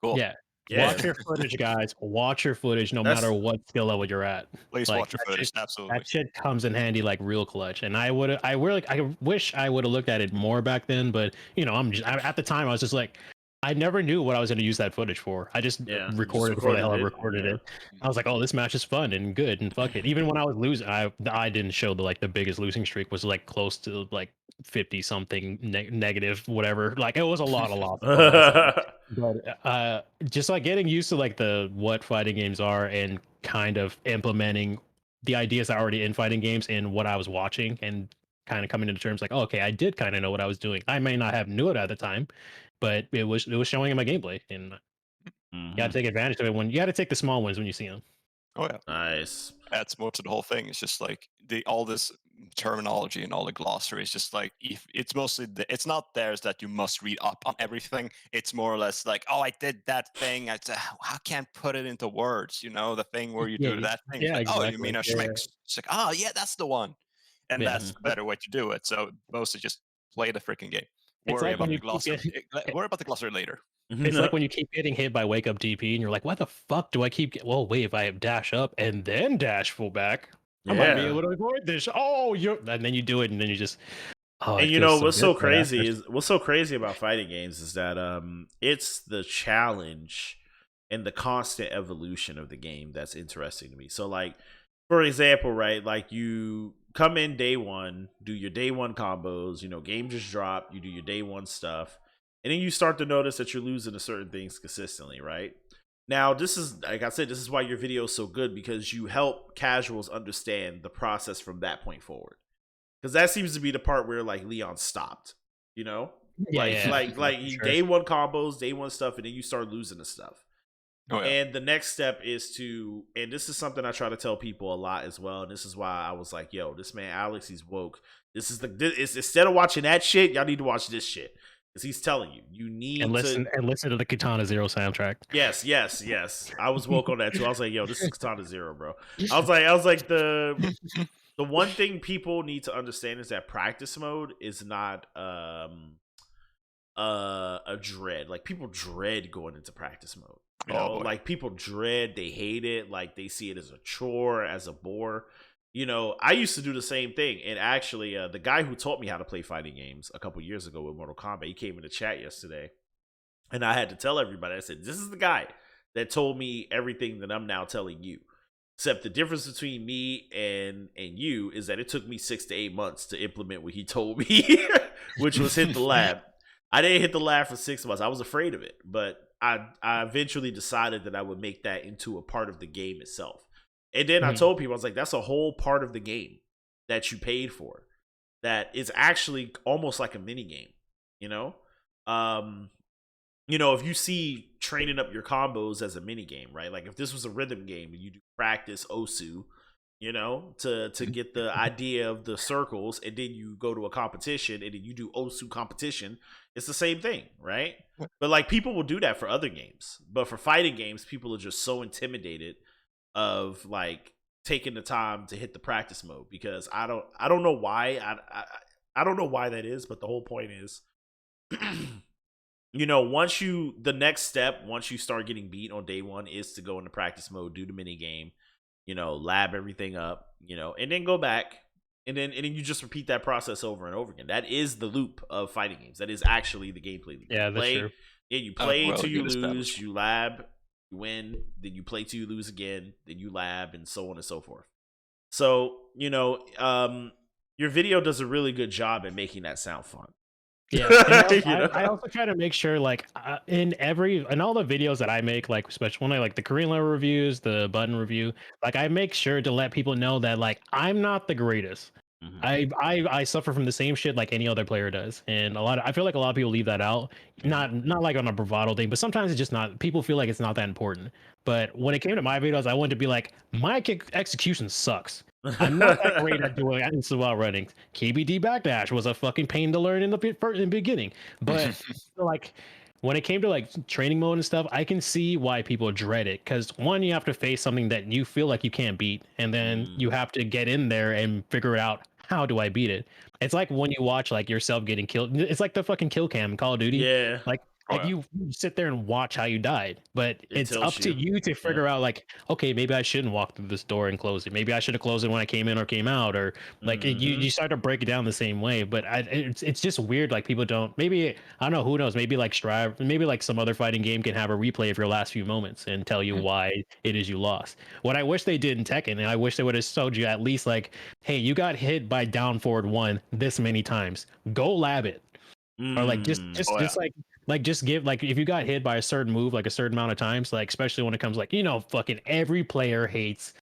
Cool. Yeah. Watch your footage, guys. Watch your footage, no matter what skill level you're at. Please watch your footage. Absolutely. That shit comes in handy like real clutch. And I wish I would have looked at it more back then. But at the time I was just like, I never knew what I was going to use that footage for. I just recorded for the hell I recorded it. I was like, oh, this match is fun and good and fuck it. Even when I was losing, I didn't show the biggest losing streak was like close to like 50 something negative whatever. Like it was a lot of losses. But just like getting used to like what fighting games are and kind of implementing the ideas that are already in fighting games in what I was watching and kind of coming into terms like, oh, okay, I did kind of know what I was doing. I may not have knew it at the time, but it was showing in my gameplay, and you got to take advantage of it. When you got to take the small ones when you see them. Oh yeah, nice. That's more to the whole thing. It's just like all this terminology and all the glossary is just like, if it's mostly it's not theirs that you must read up on everything. It's more or less like, oh, I did that thing. I can't put it into words. The thing where you do that thing. Yeah, like, exactly. Oh, you mean a schmix? It's like, oh yeah, that's the one. And that's the better way to do it. So mostly just play the freaking game. Worry about the glossary. Worry about the glossary later. It's like when you keep getting hit by wake up DP and you're like, why the fuck do I keep well, wait, if I dash up and then dash full back, I might be able to avoid this. Oh, and then you do it and then you just and what's so crazy about fighting games is that it's the challenge and the constant evolution of the game that's interesting to me. So like, for example, right, like you come in day one, do your day one combos, game just dropped, you do your day one stuff. And then you start to notice that you're losing to certain things consistently, right? Now, this is, like I said, this is why your video is so good, because you help casuals understand the process from that point forward. Because that seems to be the part where, like, Leon stopped, Yeah, day one combos, day one stuff, and then you start losing the stuff. Oh, yeah. And the next step is to, and this is something I try to tell people a lot as well, and this is why I was like, yo, this man Alex, he's woke. Instead of watching that shit, y'all need to watch this shit. Because he's telling you need to listen to the Katana Zero soundtrack. Yes. I was woke on that too. I was like, yo, this is Katana Zero, bro. I was like the one thing people need to understand is that practice mode is not a dread. Like, people dread going into practice mode. Like, people dread, they hate it, like they see it as a chore, as a bore. I used to do the same thing. And actually, the guy who taught me how to play fighting games a couple years ago with Mortal Kombat, he came in the chat yesterday. And I had to tell everybody, I said, this is the guy that told me everything that I'm now telling you. Except the difference between me and you is that it took me 6 to 8 months to implement what he told me, which was hit the lab. I didn't hit the lab for 6 months. I was afraid of it. But I eventually decided that I would make that into a part of the game itself. And then I told people, I was like, that's a whole part of the game. that you paid for that is actually almost like a mini game, you know? If you see training up your combos as a mini game, right? Like if this was a rhythm game and you do practice Osu, to get the idea of the circles, and then you go to a competition and then you do Osu competition, it's the same thing, right? But like people will do that for other games, but for fighting games, people are just so intimidated of like taking the time to hit the practice mode, because I don't know why I don't know why that is, but the whole point is the next step, once you start getting beat on day one, is to go into practice mode, do the mini game, lab everything up, and then go back, and then you just repeat that process over and over again. That is the loop of fighting games. That is actually the gameplay loop. Yeah, that's true. Yeah, you play till you lose, you lab, you win, then you play till you lose again, then you lab, and so on and so forth. So, your video does a really good job at making that sound fun. Yeah, I also try to make sure, like, in all the videos that I make, like especially when I like the Korean level reviews, the button review, like I make sure to let people know that like I'm not the greatest. I suffer from the same shit like any other player does, and I feel like a lot of people leave that out. Not like on a bravado thing, but sometimes it's just not. People feel like it's not that important. But when it came to my videos, I wanted to be like, my execution sucks. I'm not that great at doing instant while running. KBD backdash was a fucking pain to learn in the beginning, but like when it came to like training mode and stuff, I can see why people dread it. Because one, you have to face something that you feel like you can't beat, and then you have to get in there and figure out, how do I beat it? It's like when you watch like yourself getting killed. It's like the fucking kill cam in Call of Duty. Yeah. Like you sit there and watch how you died, but it's up to you to figure out like, okay, maybe I shouldn't walk through this door and close it. Maybe I should have closed it when I came in or came out, or like you start to break it down the same way. But it's just weird. Like people don't. Maybe I don't know. Who knows? Maybe like Strive. Maybe like some other fighting game can have a replay of your last few moments and tell you why it is you lost. What I wish they did in Tekken, and I wish they would have told you at least like, hey, you got hit by down forward 1 this many times. Go lab it. Or like just give, like, if you got hit by a certain move like a certain amount of times, like especially when it comes like fucking every player hates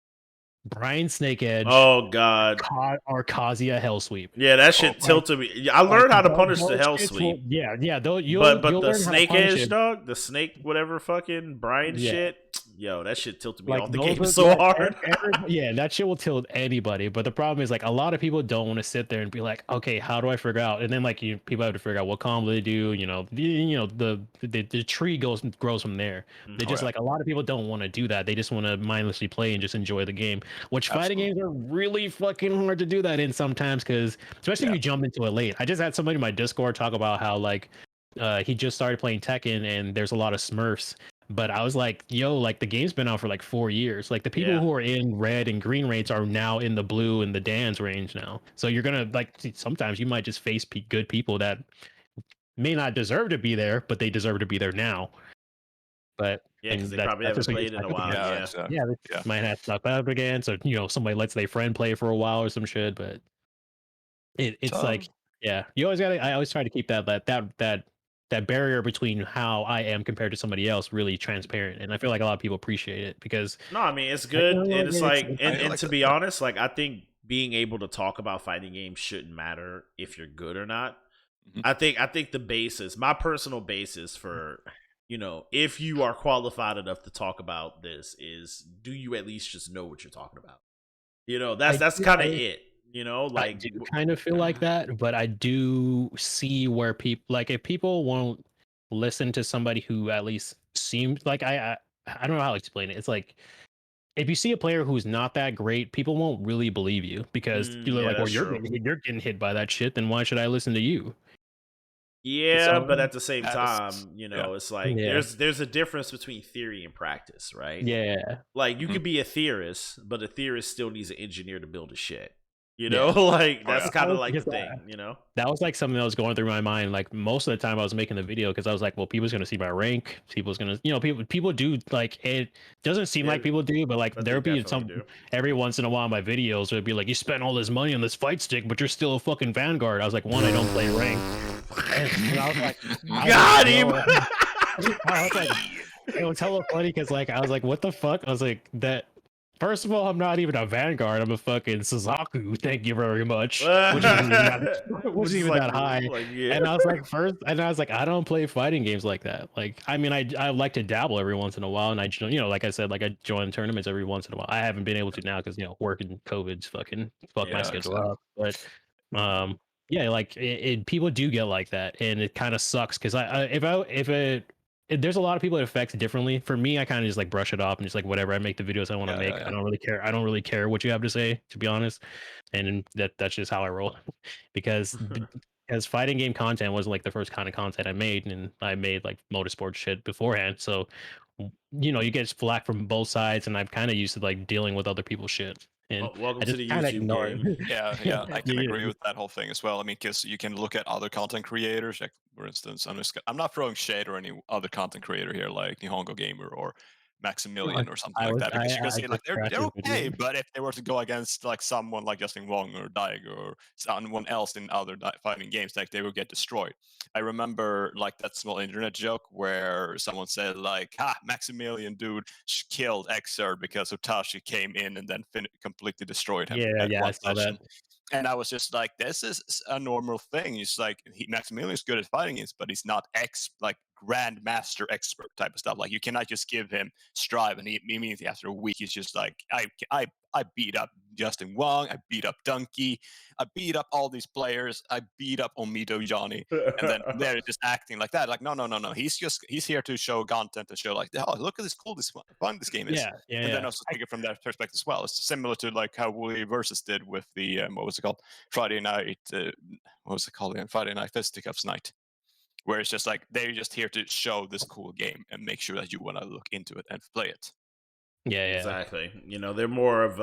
Brian Snakeedge. Oh god. Or Kazuya Hell Sweep. Yeah, that shit tilted me. I learned how to punish the Hell Sweep. Yeah. But the Snake Edge, dog, the Snake whatever fucking Brian shit. Yo, that shit tilted me off the game so hard. That shit will tilt anybody. But the problem is like a lot of people don't want to sit there and be like, okay, how do I figure out? And then like people have to figure out what combo they do. The tree grows from there. They just like a lot of people don't want to do that. They just want to mindlessly play and just enjoy the game. Which fighting games are really fucking hard to do that in sometimes, because especially if you jump into it late. I just had somebody in my Discord talk about how like he just started playing Tekken and there's a lot of Smurfs. But I was like, yo, like the game's been out for like 4 years. Like the people who are in red and green rates are now in the blue and the Dan's range now. So you're gonna like sometimes you might just face good people that may not deserve to be there, but they deserve to be there now. But because they probably haven't played in a while. They might have stuck up again. So somebody lets their friend play for a while or some shit. But it's like you always gotta. I always try to keep that barrier between how I am compared to somebody else really transparent, and I feel like a lot of people appreciate it because no, I mean it's good, and it's like, and to be honest, like I think being able to talk about fighting games shouldn't matter if you're good or not. I think the basis, my personal basis for if you are qualified enough to talk about this is, do you at least just know what you're talking about? That's kind of it. Like I do kind of feel like that, but I do see where people like if people won't listen to somebody who at least seems like I don't know how to explain it. It's like if you see a player who's not that great, people won't really believe you because you're like, well, you're getting hit by that shit, then why should I listen to you? Yeah, but at the same time, it's like there's a difference between theory and practice, right? Yeah. Like you could be a theorist, but a theorist still needs an engineer to build a shit. Like that's kind of like the thing, That was like something that was going through my mind. Like most of the time I was making the video because I was like, well, people's gonna see my rank. People's gonna, people do like it. Doesn't seem like people do, but like there'll be some every once in a while in my videos. It'd be like, you spent all this money on this fight stick, but you're still a fucking Vanguard. I was like, one, I don't play rank. And I was like, got him. I was like, it was hella funny because like I was like, what the fuck? I was like that. First of all, I'm not even a Vanguard. I'm a fucking Suzaku. Thank you very much. Which isn't even that, which isn't even like, that high. Like, yeah. And I was like, I don't play fighting games like that. Like, I mean, I like to dabble every once in a while, and like I said, like I join tournaments every once in a while. I haven't been able to now because work and COVID's fucking fucked my Yeah, schedule exactly. up. But yeah, like people do get like that, and it kind of sucks because there's a lot of people it affects differently. For me, I kind of just like brush it off and just like whatever. I make the videos I want to Yeah, make. yeah, I don't really care. I don't really care what you have to say, to be honest. And that's just how I roll. because because fighting game content was like the first kind of content I made, and I made like motorsport shit beforehand. So you get flack from both sides, and I'm kind of used to like dealing with other people's shit, and Welcome I to just the kind of YouTube ignore game. it. Yeah, I can agree Yeah. with that whole thing as well. I mean, because you can look at other content creators, like for instance, I'm not throwing shade or any other content creator here, like Nihongo Gamer or Maximilian or something like that, because you can I say like just scratched they're his okay, video. but if they were to go against like someone like Justin Wong or Daigo or someone else in other fighting games, like they would get destroyed. I remember like that small internet joke where someone said like, "Ha, Maximilian dude killed Xer because Otashi came in and then completely destroyed him Yeah, at yeah, I one saw that. session." And I was just like, this is a normal thing. He's like, Maximilian is good at fighting games, but he's not like grandmaster expert type of stuff. Like you cannot just give him Strive and he immediately after a week he's just like, I beat up Justin Wong, I beat up Donkey, I beat up all these players, I beat up Omido Johnny, and then they're just acting like that. Like, no. He's here to show content and show like, oh, look at this cool, this fun this game is. Yeah, And then yeah. also take it from that perspective as well. It's similar to like how we versus did with the what was it called, Friday night? What was it called again? Friday night Fisticuffs night, where it's just like they're just here to show this cool game and make sure that you want to look into it and play it. Yeah, yeah. Exactly. They're more of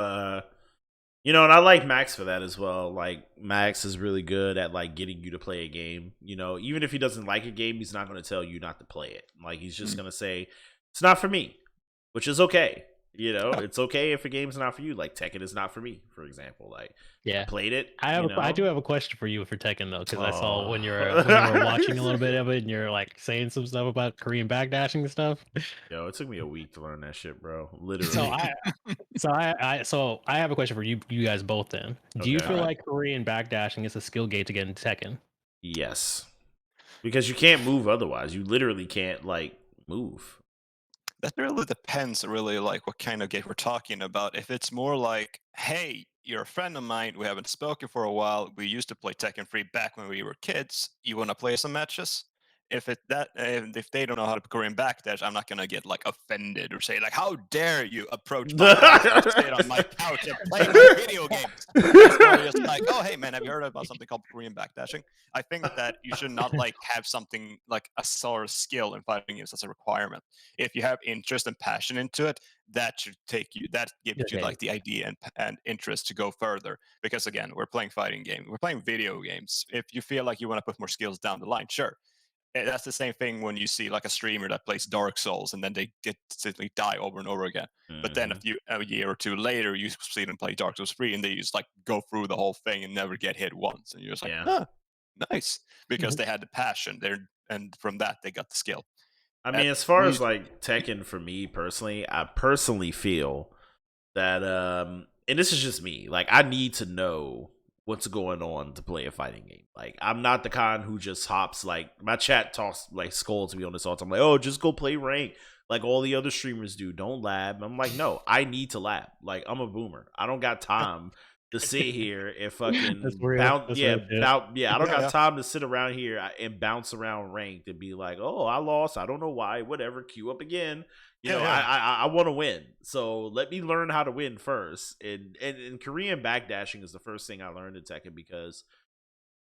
and I like Max for that as well. Like Max is really good at like getting you to play a game. Even if he doesn't like a game, he's not going to tell you not to play it. Like he's just going to say it's not for me, which is okay. It's okay if a game's not for you. Like Tekken is not for me, for example. Like Yeah. I played it. I do have a question for you for Tekken though, because I saw when you were Oh. watching a little bit of it, and you're like saying some stuff about Korean backdashing and stuff. Yo, it took me a week to learn that shit, bro. Literally. So I have a question for you guys both. Then, do you Okay. feel like Korean backdashing is a skill gate to get into Tekken? Yes. Because you can't move otherwise. You literally can't like move. That really depends, really, like what kind of game we're talking about. If it's more like, hey, you're a friend of mine, we haven't spoken for a while, we used to play Tekken 3 back when we were kids, you want to play some matches? If they don't know how to Korean backdash, I'm not gonna get like offended or say like, "How dare you approach my house and sit on my couch and play my video games?" It's more just like, "Oh, hey man, have you heard about something called Korean backdashing?" I think that you should not like have something like a sort of skill in fighting games as a requirement. If you have interest and passion into it, that should that gives you Okay. like the idea and interest to go further. Because again, we're playing fighting games, we're playing video games. If you feel like you want to put more skills down the line, sure. That's the same thing when you see like a streamer that plays Dark Souls and then they get simply die over and over again. But then a year or two later, you see them play Dark Souls 3 and they just like go through the whole thing and never get hit once. And you're just like, nice. Because they had the passion there. And from that, they got the skill. I mean, as far as like Tekken for me personally, I personally feel that, and this is just me, like I need to know what's going on to play a fighting game. Like I'm not the kind who just hops, like my chat talks like scolds me on this all the time. Like, oh, just go play rank like all the other streamers do. Don't lab. I'm like, no, I need to lab. Like I'm a boomer. I don't got time to sit here and fucking bounce. I don't got time to sit around here and bounce around ranked and be like, oh, I lost. I don't know why. Whatever. Queue up again. I want to win. So let me learn how to win first. And Korean backdashing is the first thing I learned in Tekken because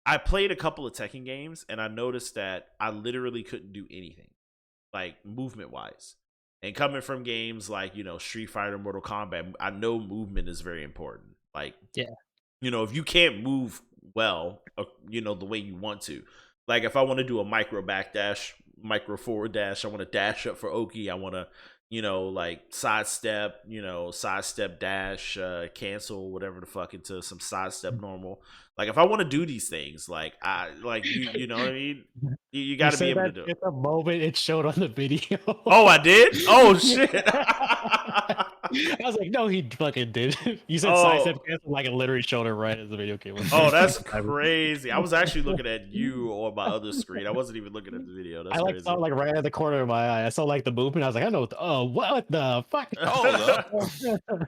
I played a couple of Tekken games and I noticed that I literally couldn't do anything, like movement wise. And coming from games like, Street Fighter, Mortal Kombat, I know movement is very important. Like, if you can't move well, the way you want to, like if I want to do a micro backdash, micro forward dash, I want to dash up for Oki, I want to, like sidestep, dash, cancel, whatever the fuck into some sidestep normal. Like if I want to do these things, like you know what I mean? You got to be able to do it. At the moment it showed on the video. Oh, I did? Oh shit. I was like, no, he fucking did. You said sidestep Oh, cancel, like it literally showed it right as the video came up. oh, that's crazy. I was actually looking at you on my other screen. I wasn't even looking at the video. I That's like saw crazy. like right at the corner of my eye. I saw like the movement. I was like, I know. What the fuck? Hold up.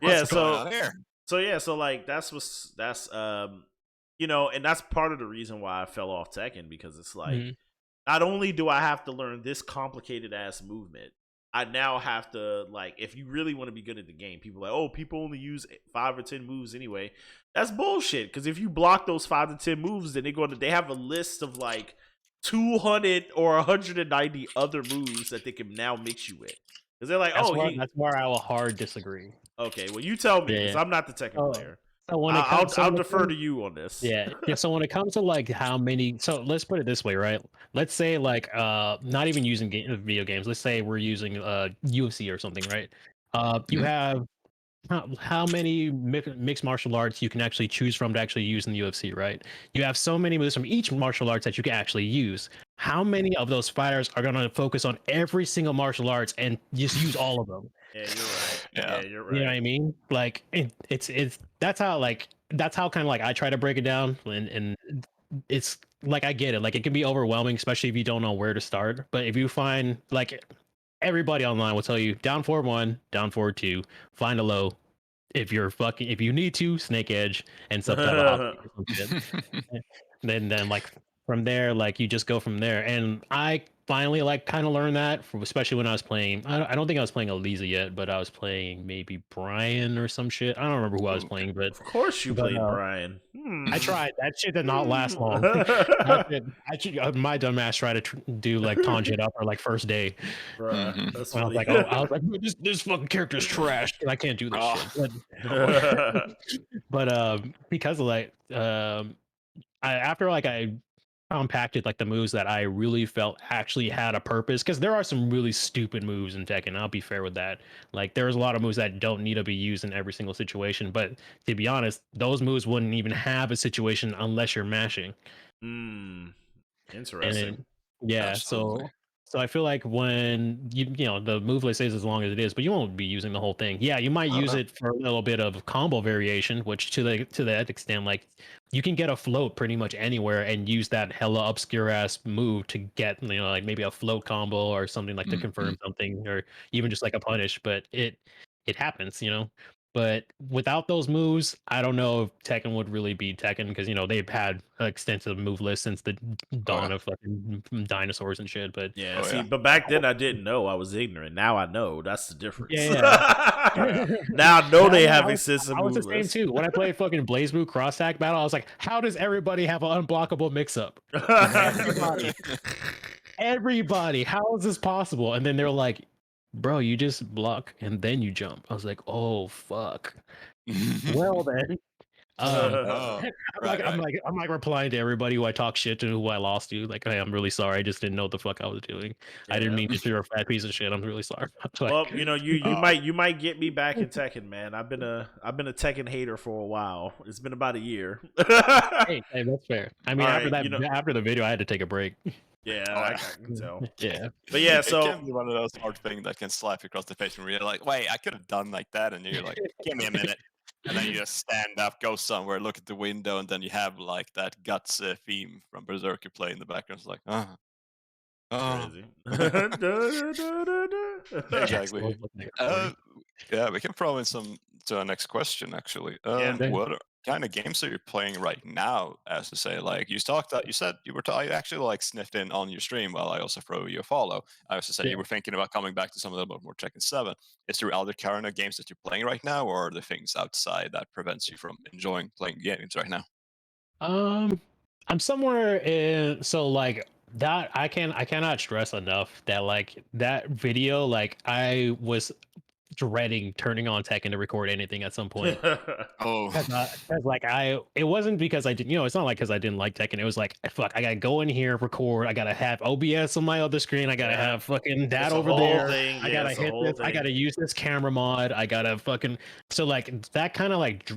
Yeah, What's going on here? so like that's you know, and that's part of the reason why I fell off Tekken, because it's like Mhm. not only do I have to learn this complicated ass movement, I now have to, like, if you really want to be good at the game, people are like, oh, people only use 5 or 10 moves anyway. That's bullshit. Because if you block those 5 to 10 moves, then they have a list of like 200 or 190 other moves that they can now mix you with. Because they're like, That's oh, where he that's where I will hard disagree. okay. Well, you tell me, because Yeah. I'm not the Tekken Oh, player. so when it comes, I'll defer to you on this. yeah. So when it comes to like how many, so let's put it this way, right? Let's say like not even using video games. Let's say we're using UFC or something, right? You Mhm. have how many mixed martial arts you can actually choose from to actually use in the UFC, right? You have so many moves from each martial arts that you can actually use. How many of those fighters are going to focus on every single martial arts and just use all of them? Yeah, you're right. Yeah. Yeah, you're You know what right. I mean? Like it's that's how kind of like I try to break it down, and it's like I get it. Like it can be overwhelming, especially if you don't know where to start. But if you find like everybody online will tell you down forward 1, down forward 2, find a low. If you need to, snake edge and subtitle hop kick or some shit. Then like from there, like you just go from there. And I finally like kind of learned that, especially when I was playing. I don't think I was playing Eliza yet, but I was playing maybe Brian or some shit. I don't remember who I was Ooh. playing, but Of course you but played Brian. I tried. That shit did not last long. That shit, my dumbass tried to do like Tanjit up or like first day. Bruh, Mhm. that's And I was funny. like, oh, I was like, this fucking character is trash. And I can't do this Oh. shit. But because of like after like I compacted like the moves that I really felt actually had a purpose, because there are some really stupid moves in Tekken. I'll be fair with that. Like there's a lot of moves that don't need to be used in every single situation. But to be honest, those moves wouldn't even have a situation unless you're mashing. Mm, And interesting. then, yeah, Absolutely. so I feel like when you know the move list is as long as it is, but you won't be using the whole thing. Yeah, you might use Uh-huh. it for a little bit of combo variation, which to that extent, like you can get a float pretty much anywhere and use that hella obscure ass move to get, you know, like maybe a float combo or something like to Mhm. confirm something, or even just like a punish. But it happens, you know. But without those moves, I don't know if Tekken would really be Tekken, because you know they've had an extensive move list since the Oh dawn yeah. of fucking dinosaurs and shit. But Yeah, Oh see, yeah. but back then I didn't know. I was ignorant. Now I know. That's the difference. yeah, Oh yeah. Now I know but they I have was, extensive I was the move same lists. too. When I played fucking Blaze Blue Cross Tag Battle, I was like, how does everybody have an unblockable mix up? Everybody, how is this possible? And then they're like, bro, you just block and then you jump. I was like, oh fuck. Well then. Oh, right, right. I'm like replying to everybody who I talk shit to, who I lost to. Like, hey, I'm really sorry. I just didn't know what the fuck I was doing. I didn't Yeah. mean that you're a fat piece of shit. I'm really sorry. Well, Like, you know, Oh, you might get me back in Tekken, man. I've been a Tekken hater for a while. It's been about a year. hey, that's fair. I All mean, right, you know, after the video, I had to take a break. yeah, oh I yeah. can tell. Yeah. But yeah, It so can be one of those hard things that can slap you across the face when you're like, wait, I could have done like that, and you're like, give me a minute. And then you just stand up, go somewhere, look at the window, and then you have like that guts theme from Berserker play in the background. It's like, it's oh, crazy. exactly. Excellent looking Uh, story. yeah, we can throw in some to our next question actually. Yeah. Okay. What kind of games are you playing right now? As to say, like you said you were I actually like sniffed in on your stream while I also throw you a follow. I was to say Yeah. you were thinking about coming back to some of the more Tekken 7. Is there other kind of games that you're playing right now, or are there things outside that prevents you from enjoying playing games right now? I'm somewhere in, so like that I cannot stress enough that like that video, like I was dreading turning on Tekken to record anything at some point. Oh, 'Cause, like it wasn't because I didn't, you know, it's not like because I didn't like Tekken. It was like, fuck, I gotta go in here, record. I gotta have OBS on my other screen. I gotta Yeah. have fucking that It's a over whole there. thing. I Yeah, gotta it's a hit whole this. I thing. gotta use this camera mod. I gotta fucking, so like that kind of like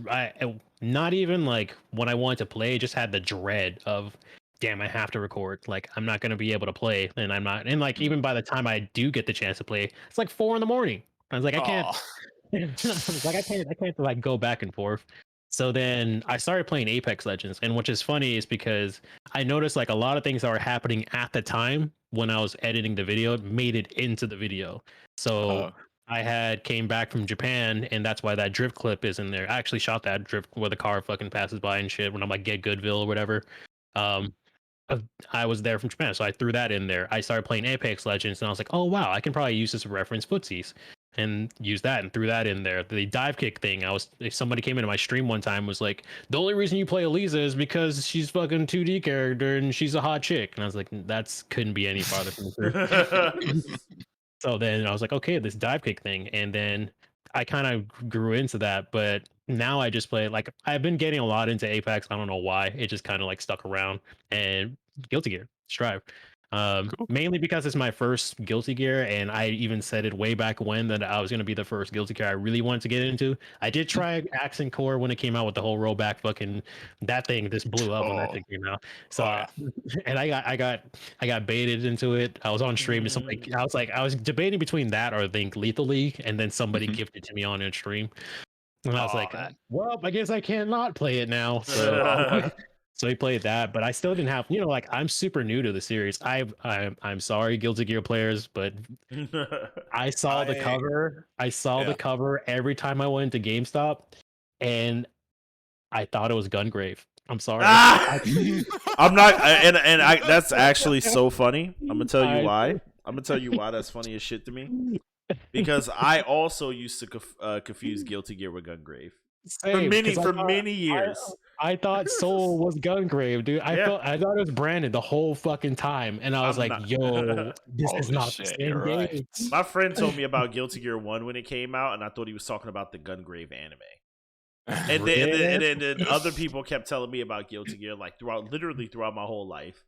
not even like when I wanted to play, just had the dread of, damn, I have to record. Like I'm not gonna be able to play, and I'm not. And like mm. even by the time I do get the chance to play, it's like 4 in the morning. I was like, I can't. Aw. Like I can't like go back and forth. So then I started playing Apex Legends, and which is funny is because I noticed like a lot of things that were happening at the time when I was editing the video made it into the video. So I had came back from Japan, and that's why that drift clip is in there. I actually shot that drift where the car fucking passes by and shit when I'm like get Goodville or whatever. Um, I was there from Japan, so I threw that in there. I started playing Apex Legends, and I was like, "Oh wow, I can probably use this to reference footsies," and use that and threw that in there. The dive kick thing, if somebody came into my stream one time was like, "The only reason you play Elisa is because she's fucking 2D character and she's a hot chick," and I was like, "That's couldn't be any farther from the truth." So then I was like, okay, this dive kick thing. And then I kind of grew into that. But now I just play like I've been getting a lot into Apex. I don't know why. It just kind of like stuck around. And Guilty Gear, Strive. Cool. Mainly because it's my first Guilty Gear, and I even said it way back when that I was going to be the first Guilty Gear I really wanted to get into. I did try Accent Core when it came out with the whole rollback fucking that thing. This blew up when that thing came out. So, and I got baited into it. I was on stream and somebody, I was debating between that or I think Lethal League, and then somebody gifted to me on a stream, and I was like, well, I guess I can't not play it now. So. So he played that, but I still didn't have, like I'm super new to the series. I'm sorry, Guilty Gear players, but I saw the cover. I saw the cover every time I went to GameStop, and I thought it was Gungrave. I'm sorry. I'm not, and I. That's actually so funny. I'm gonna tell you why. I'm gonna tell you why that's funny as shit to me. Because I also used to confuse Guilty Gear with Gungrave. Same, for many years. I thought Soul was Gungrave, dude. I thought it was Brandon the whole fucking time, and I was yo, this is not the same game. My friend told me about Guilty Gear 1 when it came out, and I thought he was talking about the Gungrave anime. And then other people kept telling me about Guilty Gear like throughout my whole life.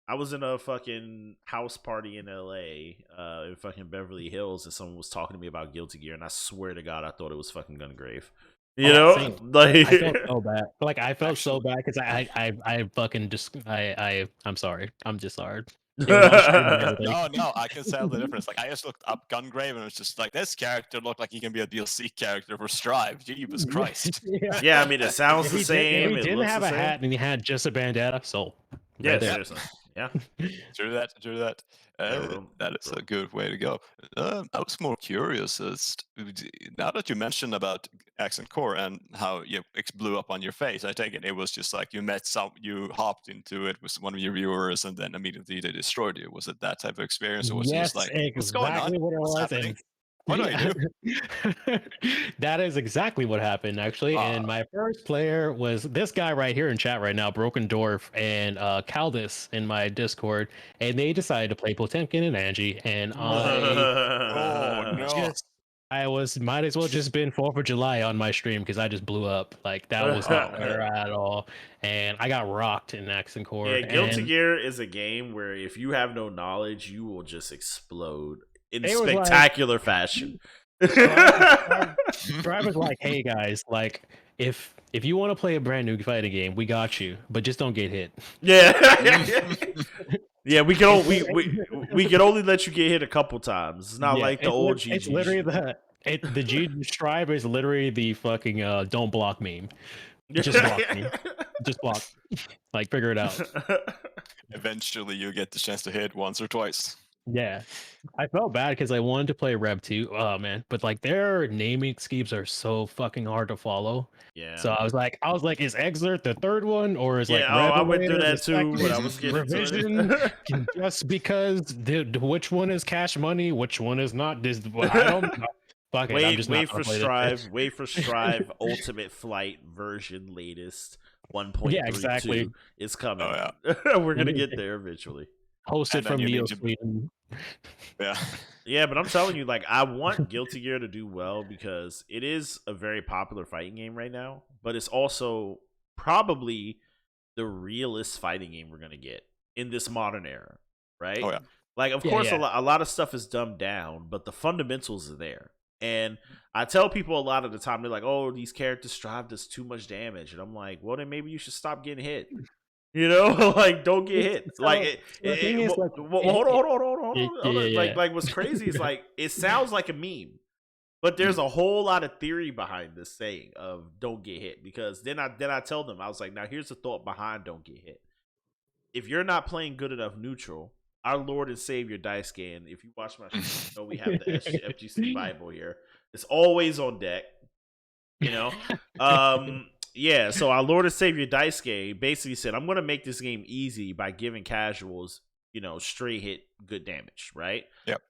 I was in a fucking house party in LA, in fucking Beverly Hills, and someone was talking to me about Guilty Gear, and I swear to God, I thought it was fucking Gungrave. You know, like I felt so bad. Like I felt so bad because I fucking just I'm sorry. I'm just sorry. No, I can tell the difference. Like I just looked up Gungrave and it was just like this character looked like he can be a DLC character for Strive. Jesus Christ. Yeah, I mean it sounds the same. He didn't have a hat and he had just a bandana. So yeah, seriously. Yeah, true that. That is a good way to go. I was more curious as now that you mentioned about Accent Core and how it blew up on your face. I take it was just like you hopped into it with one of your viewers and then immediately they destroyed you. Was it that type of experience, or was it just like what's going on? What's happening? What do I do? That is exactly what happened, actually. And my first player was this guy right here in chat right now, Broken Dwarf, and Caldus in my Discord. And they decided to play Potemkin and Angie. And I might as well just been 4th of July on my stream because I just blew up. Like that was not fair at all. And I got rocked in Accent Core. Yeah, Guilty Gear is a game where if you have no knowledge, you will just explode in spectacular fashion. Strive was like, hey guys, like if you want to play a brand new fighting game, we got you, but just don't get hit. Yeah. Yeah, we can only let you get hit a couple times. It's not like the old GG. It's literally the G Strive is literally the fucking don't block meme. Just block me. Just block. Like figure it out. Eventually you get the chance to hit once or twice. Yeah, I felt bad because I wanted to play Rev 2. Oh man, but like their naming schemes are so fucking hard to follow. Yeah. So I was like, is Exert the third one, or is like Rev I went through that too when I was getting revision? Just because which one is Cash Money, which one is not? This I don't. Fuck it, I'm just wait for Strive. Wait for Strive Ultimate Flight version latest 1.32 exactly. is coming. We're gonna get there eventually. Hosted from Neo Sweden. Yeah, but I'm telling you, like, I want Guilty Gear to do well because it is a very popular fighting game right now, but it's also probably the realest fighting game we're gonna get in this modern era, right? Oh yeah. Like, of course, a lot of stuff is dumbed down, but the fundamentals are there. And I tell people a lot of the time, they're like, "Oh, these characters Strive does too much damage," and I'm like, "Well, then maybe you should stop getting hit." You know, like don't get hit. Like, hold on. Like, what's crazy is like it sounds like a meme, But there's a whole lot of theory behind this saying of "don't get hit," because then I tell them, I was like, now here's the thought behind "don't get hit." If you're not playing good enough neutral, our Lord and Savior Daisuke, and if you watch my stream, you know we have the FGC Bible here. It's always on deck. You know, yeah. So our Lord and Savior Daisuke basically said, "I'm going to make this game easy by giving casuals, straight hit good damage, right?" Yep.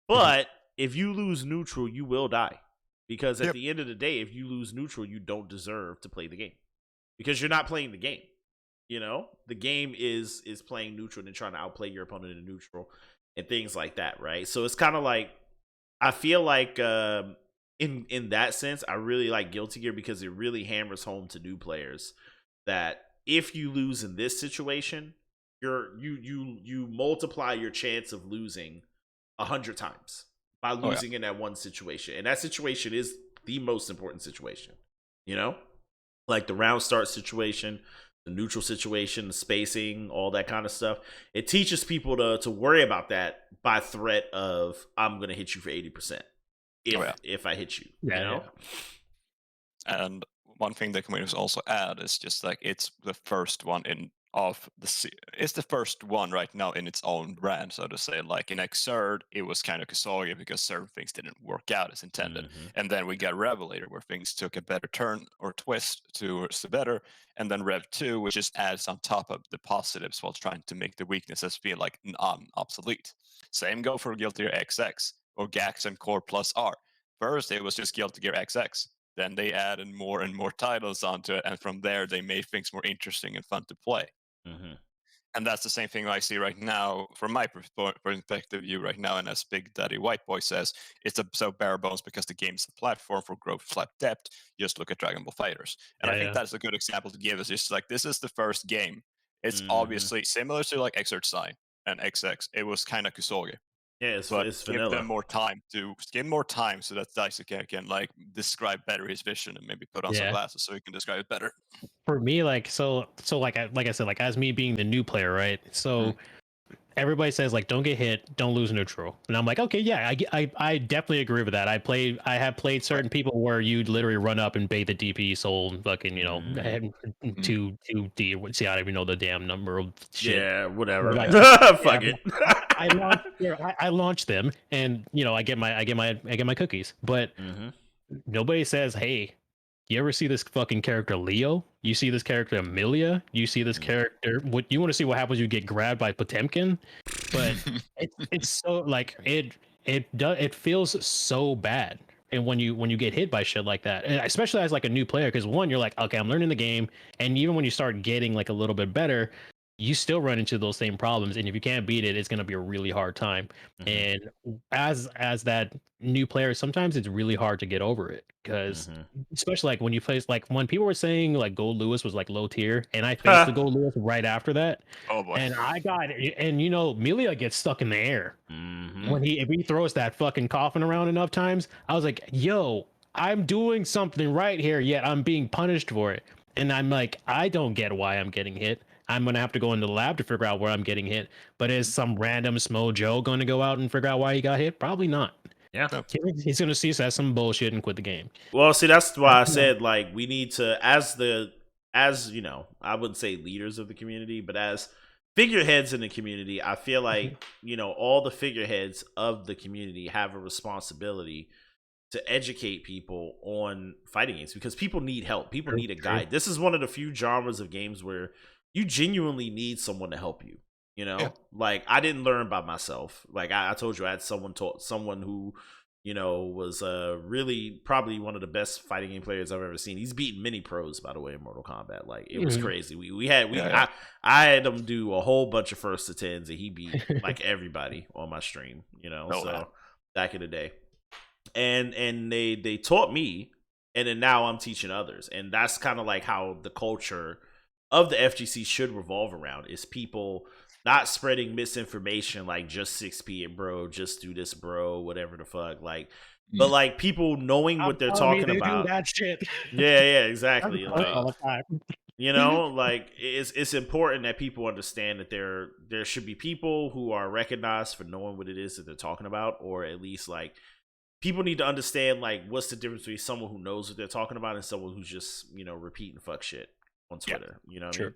But if you lose neutral, you will die, because at Yep. the end of the day, if you lose neutral, you don't deserve to play the game because you're not playing the game. The game is playing neutral and trying to outplay your opponent in neutral and things like that, right? So it's kind of like, I feel like in that sense, I really like Guilty Gear because it really hammers home to new players that if you lose in this situation, you multiply your chance of losing 100 times by losing in that one situation, and that situation is the most important situation. Like the round start situation, the neutral situation, the spacing, all that kind of stuff. It teaches people to worry about that by threat of, I'm going to hit you for 80% if I hit you. Yeah. And one thing the communities also add is just like it's the first one it's the first one right now in its own brand, so to say. Like in Xrd, it was kind of Kasoya because certain things didn't work out as intended. And then we got Revelator, where things took a better turn or twist towards the better. And then Rev 2, which just adds on top of the positives while trying to make the weaknesses feel like obsolete. Same go for Guilty Gear XX or Gax and Core Plus R. First, it was just Guilty Gear XX. Then they added more and more titles onto it, and from there they made things more interesting and fun to play. And that's the same thing I see right now from my perspective view right now. And as Big Daddy White Boy says, it's so bare bones because the game's a platform for growth/depth. Just look at Dragon Ball Fighters, and I think that's a good example to give us. Just like, this is the first game. It's obviously similar to like Xrd Sign and XX. It was kind of Kusoge. Yeah, But it's give vanilla. them more time so that Daisuke can like describe better his vision and maybe put on some glasses so he can describe it better. For me, like like I said, like as me being the new player, right? So everybody says like, don't get hit, don't lose neutral, and I'm like, okay, yeah, I definitely agree with that. I have played certain people where you'd literally run up and bait the DP soul and fucking two D. See, I don't even know the damn number of shit. Yeah, whatever. Like, Fuck it. I launch them, and I get my cookies, but nobody says, hey, you ever see this fucking character Leo? You see this character Amelia? You see this character? What you want to see? What happens? You get grabbed by Potemkin, but it's so like it feels so bad. And when you get hit by shit like that, and especially as like a new player, because one, you're like, okay, I'm learning the game, and even when you start getting like a little bit better, you still run into those same problems, and if you can't beat it, it's going to be a really hard time. And as that new player, sometimes it's really hard to get over it, because especially like when you play, like when people were saying like Gold Lewis was like low tier, and I faced the Gold Lewis right after that. Oh boy. And I got it, and Melia gets stuck in the air when if he throws that fucking coffin around enough times. I was like, yo, I'm doing something right here, yet I'm being punished for it. And I'm like, I don't get why I'm getting hit. I'm gonna have to go into the lab to figure out where I'm getting hit. But is some random Smo Joe going to go out and figure out why he got hit? Probably not. Yeah, he's gonna see that's some bullshit and quit the game. Well, see, that's why I said like we need to, as I wouldn't say leaders of the community, but as figureheads in the community, I feel like all the figureheads of the community have a responsibility to educate people on fighting games, because people need help. People need a guide. This is one of the few genres of games where you genuinely need someone to help you. Like I didn't learn by myself. Like I told you, I had someone who was really probably one of the best fighting game players I've ever seen. He's beaten many pros, by the way, in Mortal Kombat. Like it was crazy. I had him do a whole bunch of first to tens, and he beat like everybody on my stream. Back in the day, and they taught me, and then now I'm teaching others, and that's kind of like how the culture of the FGC should revolve around, is people not spreading misinformation like just 6p it, bro, just do this, bro, whatever the fuck, like, but like people knowing what they're talking about. Do that shit. Yeah, exactly. Like, like it's important that people understand that there should be people who are recognized for knowing what it is that they're talking about, or at least like people need to understand like what's the difference between someone who knows what they're talking about and someone who's just repeating fuck shit on Twitter. You know what I mean?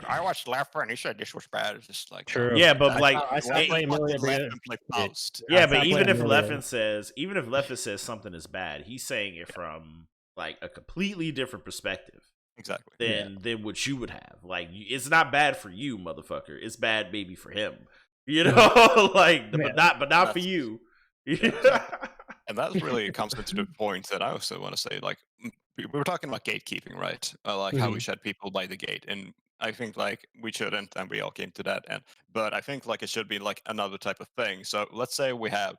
I watched Laughter and he said this was bad. It's just like True. Yeah, but like, I stopped playing let Millie him play Faust. yeah, I but stopped even if playing Millie. Leffen says something is bad, he's saying it from like a completely different perspective Exactly. than what you would have. Like, it's not bad for you, motherfucker. It's bad maybe for him. You know, like, but not for you. And that really comes into the point that I also want to say, like, we were talking about gatekeeping, right? Like how we should people by the gate, and I think like we shouldn't, and we all came to that end. But I think like it should be like another type of thing. So let's say we have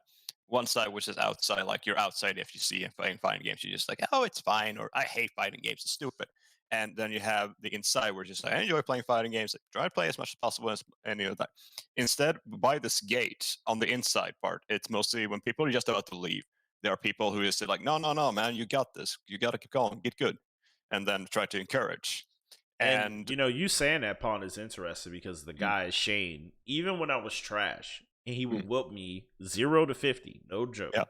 one side which is outside, like you're outside FGC and playing fighting games. You're just like, oh, it's fine, or I hate fighting games, it's stupid. And then you have the inside where just like, I enjoy playing fighting games, like, try to play as much as possible as any of that. Instead, by this gate on the inside part, it's mostly when people are just about to leave. There are people who just say like, no, man, you got this. You got to keep going, get good, and then try to encourage. And you saying that, Pawn, is interesting because the guy Shane, even when I was trash, and he would whoop me 0 to 50, no joke. Yeah.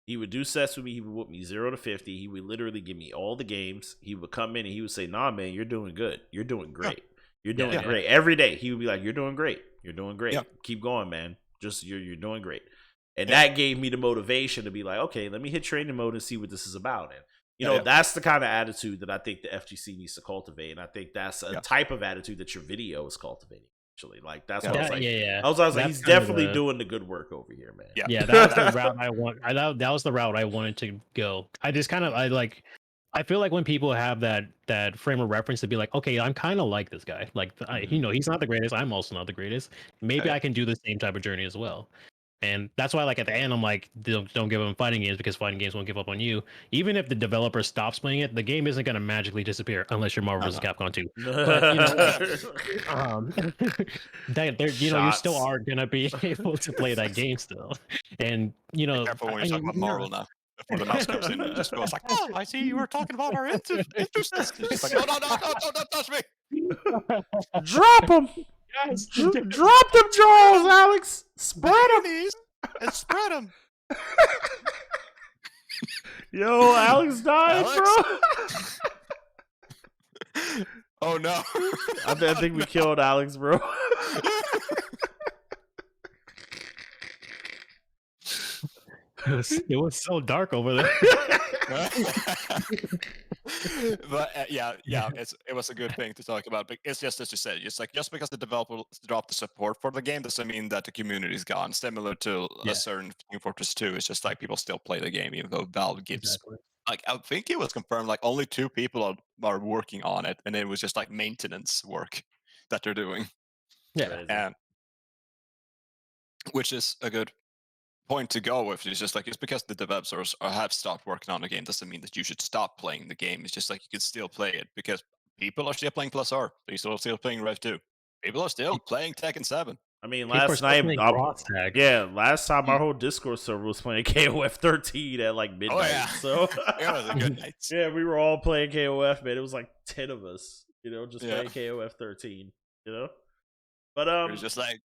He would do sets with me. He would whoop me 0 to 50. He would literally give me all the games. He would come in and he would say, "Nah, man, you're doing good. You're doing great. You're doing great." Every day he would be like, "You're doing great. You're doing great. Keep going, man. Just you're doing great." And that gave me the motivation to be like, "Okay, let me hit training mode and see what this is about." And you know, that's the kind of attitude that I think the FGC needs to cultivate, and I think that's a type of attitude that your video is cultivating. Actually, like that's what I was like. I was like, he's definitely doing the good work over here, man. Yeah, that was the route I want. That was the route I wanted to go. I just kind of I feel like when people have that frame of reference to be like, okay, I'm kind of like this guy. Like, he's not the greatest. I'm also not the greatest. Maybe I can do the same type of journey as well. And that's why, like, at the end, I'm like, don't give up on fighting games because fighting games won't give up on you. Even if the developer stops playing it, the game isn't going to magically disappear unless you're Marvel vs. Capcom 2. But, you still are going to be able to play that game still. And, Be careful when you talk about Marvel now. Before the mouse comes in and just goes like, oh, I see you were talking about our interests. It's like, no, don't touch me. Drop him. Yes. Drop them jaws, Alex. Spread them. And spread them. Yo, Alex died, bro. Oh no. I think we killed Alex, bro. It was so dark over there. But it was a good thing to talk about. But it's just as you said, it's like just because the developer dropped the support for the game doesn't mean that the community is gone. Similar to a certain Team Fortress 2, it's just like people still play the game, even though Valve gives. Like I think it was confirmed, like only 2 people are working on it, and it was just like maintenance work that they're doing. Yeah, and which is a good point to go with. It's just like it's because the developers have stopped working on the game doesn't mean that you should stop playing the game. It's just like you can still play it because people are still playing Plus R. People are still playing Rev 2. People are still playing Tekken 7. I mean, last time our whole Discord server was playing KOF 13 at like midnight. Oh, yeah. So it was a good night. Yeah, we were all playing KOF, man. It was like 10 of us, just playing KOF 13, But it was just like,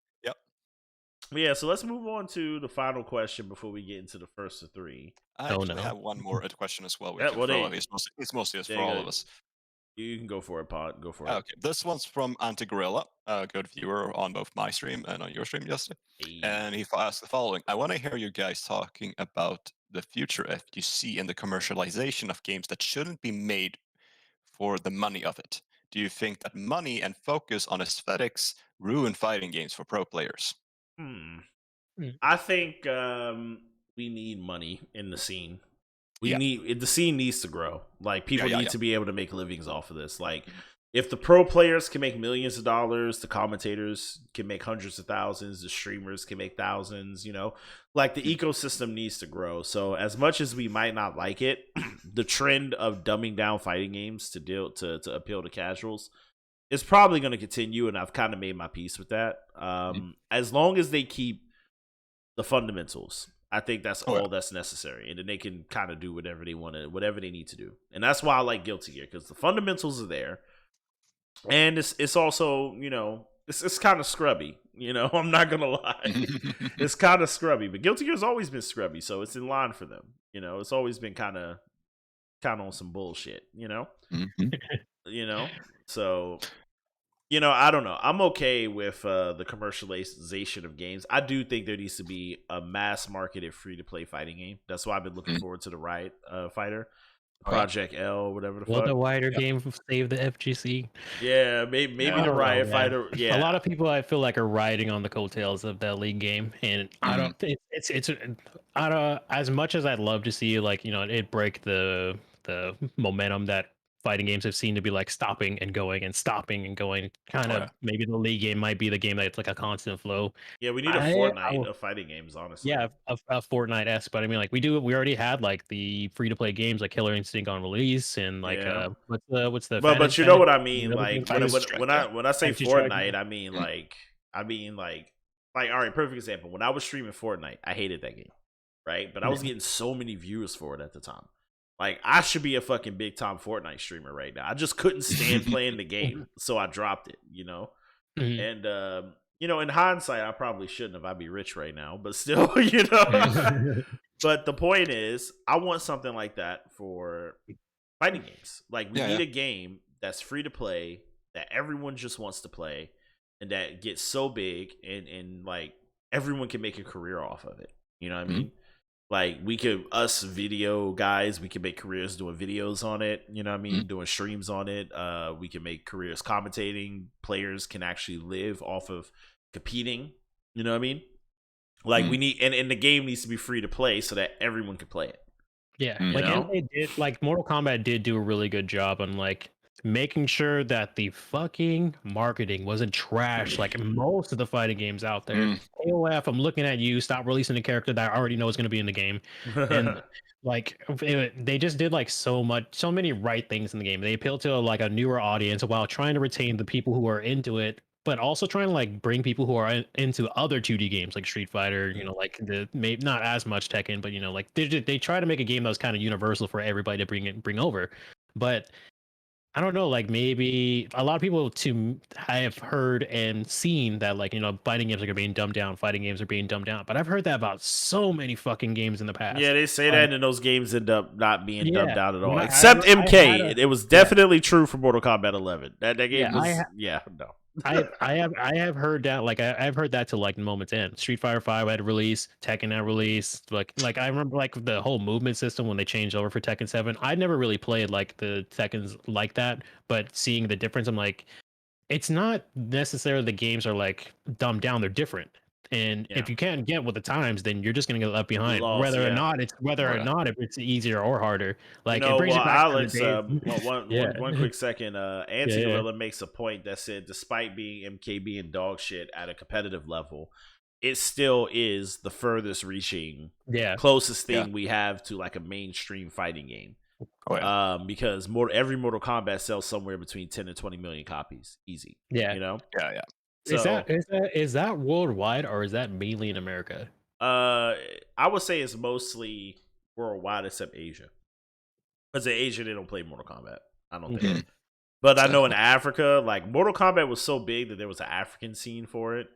yeah, so let's move on to the final question before we get into the first of 3. I actually have one more question as well. It's mostly for all of us. You can go for it, Pod. Go for it. Okay, this one's from Antigorilla, a good viewer on both my stream and on your stream, Juste. And he asked the following: I want to hear you guys talking about the future FGC and the commercialization of games that shouldn't be made for the money of it. Do you think that money and focus on aesthetics ruin fighting games for pro players? I think we need money in the scene. The scene needs to grow. Like people need to be able to make livings off of this. Like if the pro players can make millions of dollars, the commentators can make hundreds of thousands, the streamers can make thousands, like the ecosystem needs to grow. So as much as we might not like it, the trend of dumbing down fighting games to appeal to casuals is probably going to continue, and I've kind of made my peace with that. As long as they keep the fundamentals, I think that's all that's necessary, and then they can kind of do whatever they want to, whatever they need to do. And that's why I like Guilty Gear, because the fundamentals are there, and it's also it's kind of scrubby. You know, I'm not gonna lie. It's kind of scrubby, but Guilty Gear's always been scrubby, so it's in line for them. You know, it's always been kind of on some bullshit. You know, so I don't know. I'm okay with the commercialization of games. I do think there needs to be a mass marketed free to play fighting game. That's why I've been looking forward to the Riot Fighter, Project L, whatever the Well, fuck. the wider game save the FGC. Yeah, maybe Yeah. the I don't Riot know, man. Fighter. Yeah, A lot of people I feel like are riding on the coattails of that league game, and I don't think it's I don't, as much as I'd love to see like it break the momentum that fighting games have seemed to be like stopping and going and stopping and going. Kind of maybe the league game might be the game that's like a constant flow. yeah. We need a Fortnite of fighting games, honestly. Yeah, a Fortnite-esque, but I mean, like we already had like the free to play games like Killer Instinct on release, and like what's the but you know what I mean? Like when I say Fantasy Strike, Fortnite, I mean like all right, perfect example. When I was streaming Fortnite, I hated that game, right? But I was getting so many viewers for it at the time. Like I should be a fucking big time Fortnite streamer right now. I just couldn't stand playing the game, so I dropped it. And in hindsight, I probably shouldn't have. I'd be rich right now, but still, But the point is, I want something like that for fighting games. Like we need a game that's free to play, that everyone just wants to play, and that gets so big and like everyone can make a career off of it. You know what I mean? Like us video guys, we can make careers doing videos on it. You know what I mean? Doing streams on it. We can make careers commentating. Players can actually live off of competing. You know what I mean? Like we need, and the game needs to be free to play so that everyone can play it. Yeah, like Mortal Kombat did do a really good job on like making sure that the fucking marketing wasn't trash like most of the fighting games out there. AOF, I'm looking at you. Stop releasing a character that I already know is going to be in the game, and like they just did like so many right things in the game. They appealed to like a newer audience while trying to retain the people who are into it, but also trying to like bring people who are into other 2D games like Street Fighter, like maybe not as much Tekken, but like they try to make a game that was kind of universal for everybody to bring over. But I don't know, like maybe a lot of people I have heard and seen that like fighting games are being dumbed down, fighting games are being dumbed down. But I've heard that about so many fucking games in the past. Yeah, they say that, and those games end up not being dumbed down at all. When Except MK, it was definitely true for Mortal Kombat 11. That game was no. I have heard that, like I've heard that to like Moment's End. Street Fighter 5 had release, Tekken had release. Like I remember like the whole movement system when they changed over for Tekken 7. I never really played like the Tekkens like that, but seeing the difference, I'm like, it's not necessarily the games are like dumbed down, they're different. And if you can't get with the times, then you're just gonna get left behind. Whether or not if it's easier or harder. Like it brings it back Alex, to the days. one quick second. Anti-Gorilla makes a point that said, despite being MK being dog shit at a competitive level, it still is the furthest reaching, closest thing we have to like a mainstream fighting game. Because every Mortal Kombat sells somewhere between 10 and 20 million copies, easy. Yeah. So, is that worldwide or is that mainly in America? I would say it's mostly worldwide except Asia. Because in Asia they don't play Mortal Kombat. I don't think. But I know in Africa, like Mortal Kombat was so big that there was an African scene for it.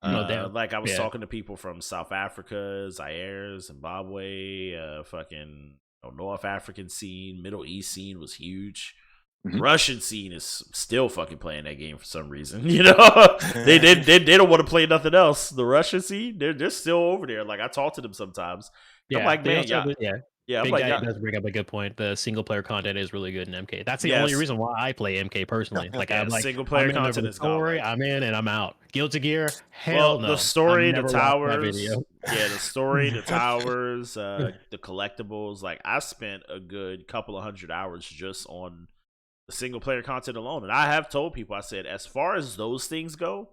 Like I was talking to people from South Africa, Zaire, Zimbabwe, fucking North African scene, Middle East scene was huge. Russian scene is still fucking playing that game for some reason. They don't want to play nothing else. The Russian scene, they're still over there. Like I talk to them sometimes. I'm like, man, I'm Big like, Daddy does bring up a good point. The single player content is really good in MK. That's the only reason why I play MK personally. Like I'm like, single player content is story. I'm in and I'm out. Guilty Gear, hell no. The story, the towers, the story, the towers, the collectibles. Like I spent a good couple of 100 hours just on the single player content alone, and I have told people, I said, as far as those things go,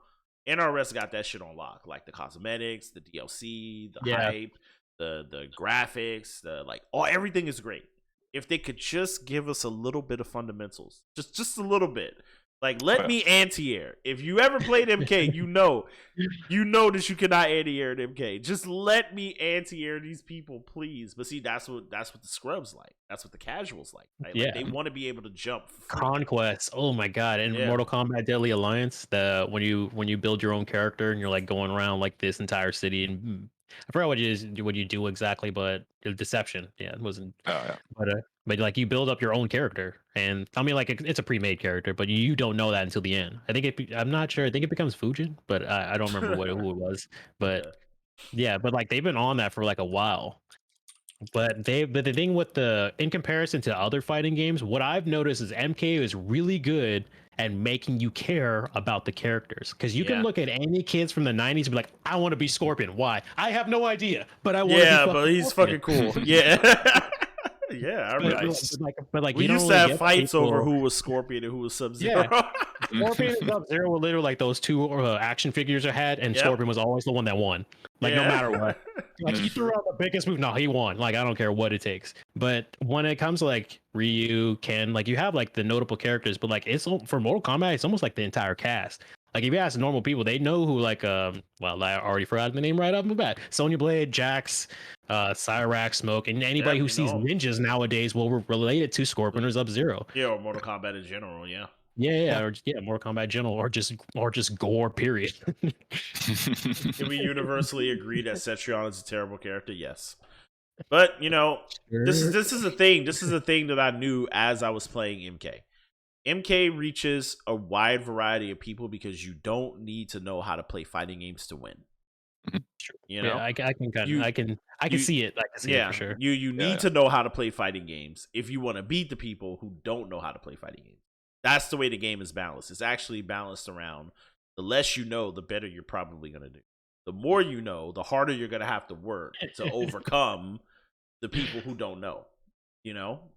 NRS got that shit on lock. Like the cosmetics, the DLC, the hype, the graphics, everything is great. If they could just give us a little bit of fundamentals, just a little bit, Like, let me anti-air. If you ever played MK, you know that you cannot anti-air in MK. Just let me anti-air these people, please. But see, that's what the scrubs like. That's what the casuals like. Right? Yeah. Like, they want to be able to jump. Conquest. Oh my god! In Mortal Kombat Deadly Alliance, when you build your own character and you're like going around like this entire city, and I forgot what you do exactly, but deception. Yeah, it wasn't. Oh, yeah. But like you build up your own character, and I mean like it's a pre-made character, but you don't know that until the end. I'm not sure. I think it becomes Fujin, but I don't remember who it was. But yeah, but like they've been on that for like a while. But the thing with in comparison to other fighting games, what I've noticed is MK is really good at making you care about the characters. Because you can look at any kids from the 90s and be like, I want to be Scorpion. Why? I have no idea, but I want to be fucking but he's Scorpion. fucking cool. Yeah. Yeah, I remember. But like we used to have fights over who was Scorpion and who was Sub-Zero. Scorpion and Sub-Zero were literally like those two action figures I had, and Scorpion was always the one that won. Like no matter what, like he threw out the biggest move. No, he won. Like I don't care what it takes. But when it comes to like Ryu, Ken, like you have like the notable characters, but like it's for Mortal Kombat, it's almost like the entire cast. Like if you ask normal people, they know who like well I already forgot the name right off the bat. Sonya Blade, Jax, Cyrax, Smoke, and anybody who sees ninjas nowadays will relate it to Scorpion or Sub-Zero. Yeah, or Mortal Kombat in general. Yeah. Or Mortal Kombat general, or just gore. Period. Can we universally agree that Cetrion is a terrible character? Yes, but this is a thing. This is a thing that I knew as I was playing MK. MK reaches a wide variety of people because you don't need to know how to play fighting games to win. I can see it. I can see it for sure. You need to know how to play fighting games if you want to beat the people who don't know how to play fighting games. That's the way the game is balanced. It's actually balanced around the less you know, the better you're probably going to do. The more you know, the harder you're going to have to work to overcome the people who don't know.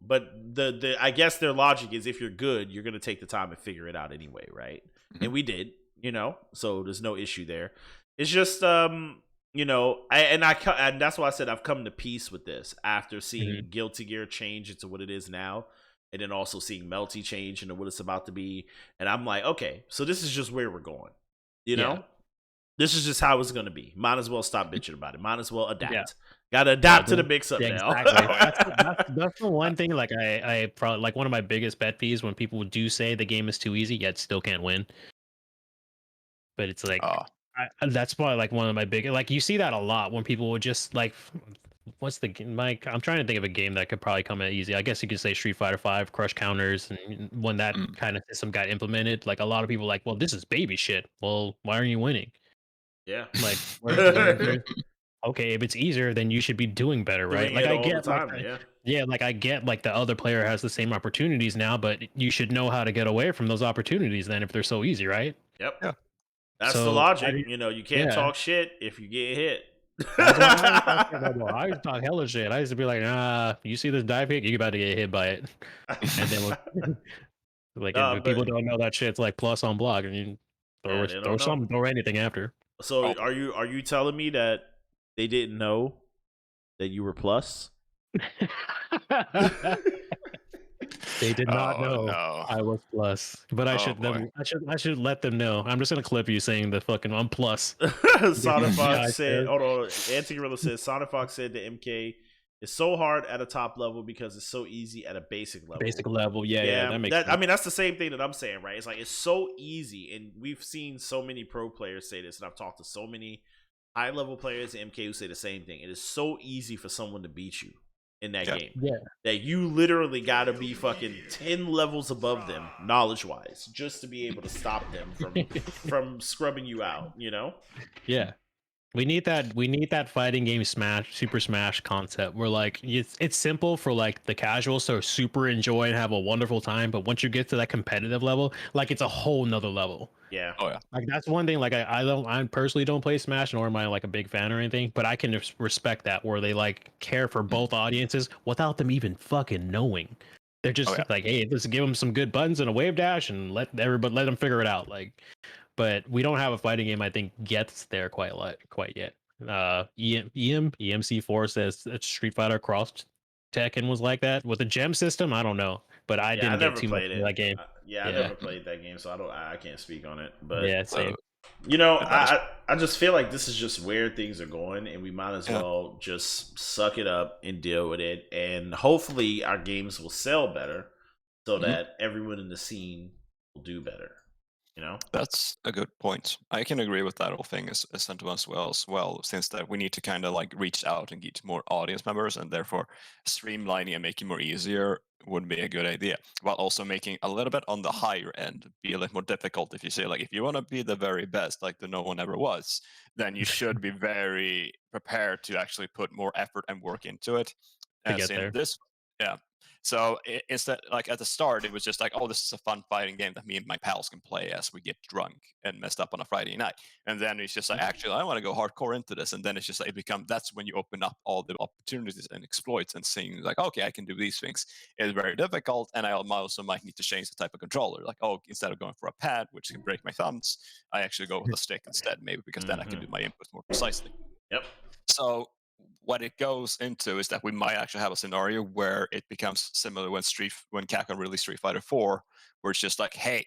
But the I guess their logic is if you're good, you're going to take the time and figure it out anyway, right? Mm-hmm. And we did, so there's no issue there. It's just and that's why I said I've come to peace with this after seeing Guilty Gear change into what it is now. And then also seeing Melty change into what it's about to be. And I'm like, okay, so this is just where we're going. This is just how it's going to be. Might as well stop bitching about it. Might as well adapt. Yeah. Got to adapt to the mix-up now. Exactly. that's the one thing, like, I probably, like, one of my biggest pet peeves when people do say the game is too easy, yet still can't win. But it's like, that's probably, like, one of my big, like, you see that a lot when people would just, like, what's the game? Like, I'm trying to think of a game that could probably come out easy. I guess you could say Street Fighter 5, Crush Counters, and when that kind of system got implemented, like a lot of people were like, well, this is baby shit. Well, why aren't you winning? Yeah. Like, okay, if it's easier, then you should be doing better, right? Like I get, like I get, like the other player has the same opportunities now, but you should know how to get away from those opportunities then if they're so easy, right? Yep. Yeah. That's the logic. You can't talk shit if you get hit. That's why I used to talk hella shit. I used to be like, nah, you see this dive kick, you're about to get hit by it. And then if people don't know that shit's like plus on block, and you throw anything after. So are you telling me that they didn't know that you were plus? They did not know I was plus, but I should let them know. I'm just gonna clip you saying the fucking I'm plus. Sonic Fox said, hold on, Anti-Gorilla said Sonic Fox said the MK is so hard at a top level because it's so easy at a basic level. Basic level, yeah, that makes sense. I mean, that's the same thing that I'm saying, right? It's like it's so easy, and we've seen so many pro players say this, and I've talked to so many high level players in MK who say the same thing. It is so easy for someone to beat you in that game. Yeah. That you literally gotta be fucking 10 levels above them, knowledge wise, just to be able to stop them from scrubbing you out, Yeah. We need that fighting game Super Smash concept where like it's simple for like the casuals to super enjoy and have a wonderful time, but once you get to that competitive level, like it's a whole nother level. Yeah. Oh yeah. Like that's one thing. Like I personally don't play Smash, nor am I like a big fan or anything, but I can respect that where they like care for both audiences without them even fucking knowing. They're just like, hey, let's give them some good buttons and a wave dash and let them figure it out. Like, but we don't have a fighting game I think gets there quite yet. EMC4 says Street Fighter Cross Tekken was like that with the gem system. I don't know. but I Yeah, I didn't get never too much played into it. that game. I never played that game, so I can't speak on it. But Yeah, same. you know, And that is- I just feel like this is just where things are going, and we might as Yeah. well just suck it up and deal with it. And hopefully, our games will sell better, so Mhm. that everyone in the scene will do better. You know? That's a good point. I can agree with that whole thing as sentiment as well, since that we need to kind of like reach out and get more audience members, and therefore streamlining and making more easier would be a good idea. While also making a little bit on the higher end be a little more difficult. If you say like if you want to be the very best, like the no one ever was, then you should be very prepared to actually put more effort and work into it. To As get in there. this, yeah. So instead, like at the start, it was just like, oh, this is a fun fighting game that me and my pals can play as we get drunk and messed up on a Friday night. And then it's just like, actually, I want to go hardcore into this. And then it's just like, that's when you open up all the opportunities and exploits and seeing like, okay, I can do these things. It's very difficult. And I also might need to change the type of controller. Like, oh, instead of going for a pad, which can break my thumbs, I actually go with a stick instead, maybe because then I can do my inputs more precisely. Yep. So what it goes into is that we might actually have a scenario where it becomes similar when Capcom released Street Fighter 4, where it's just like, hey,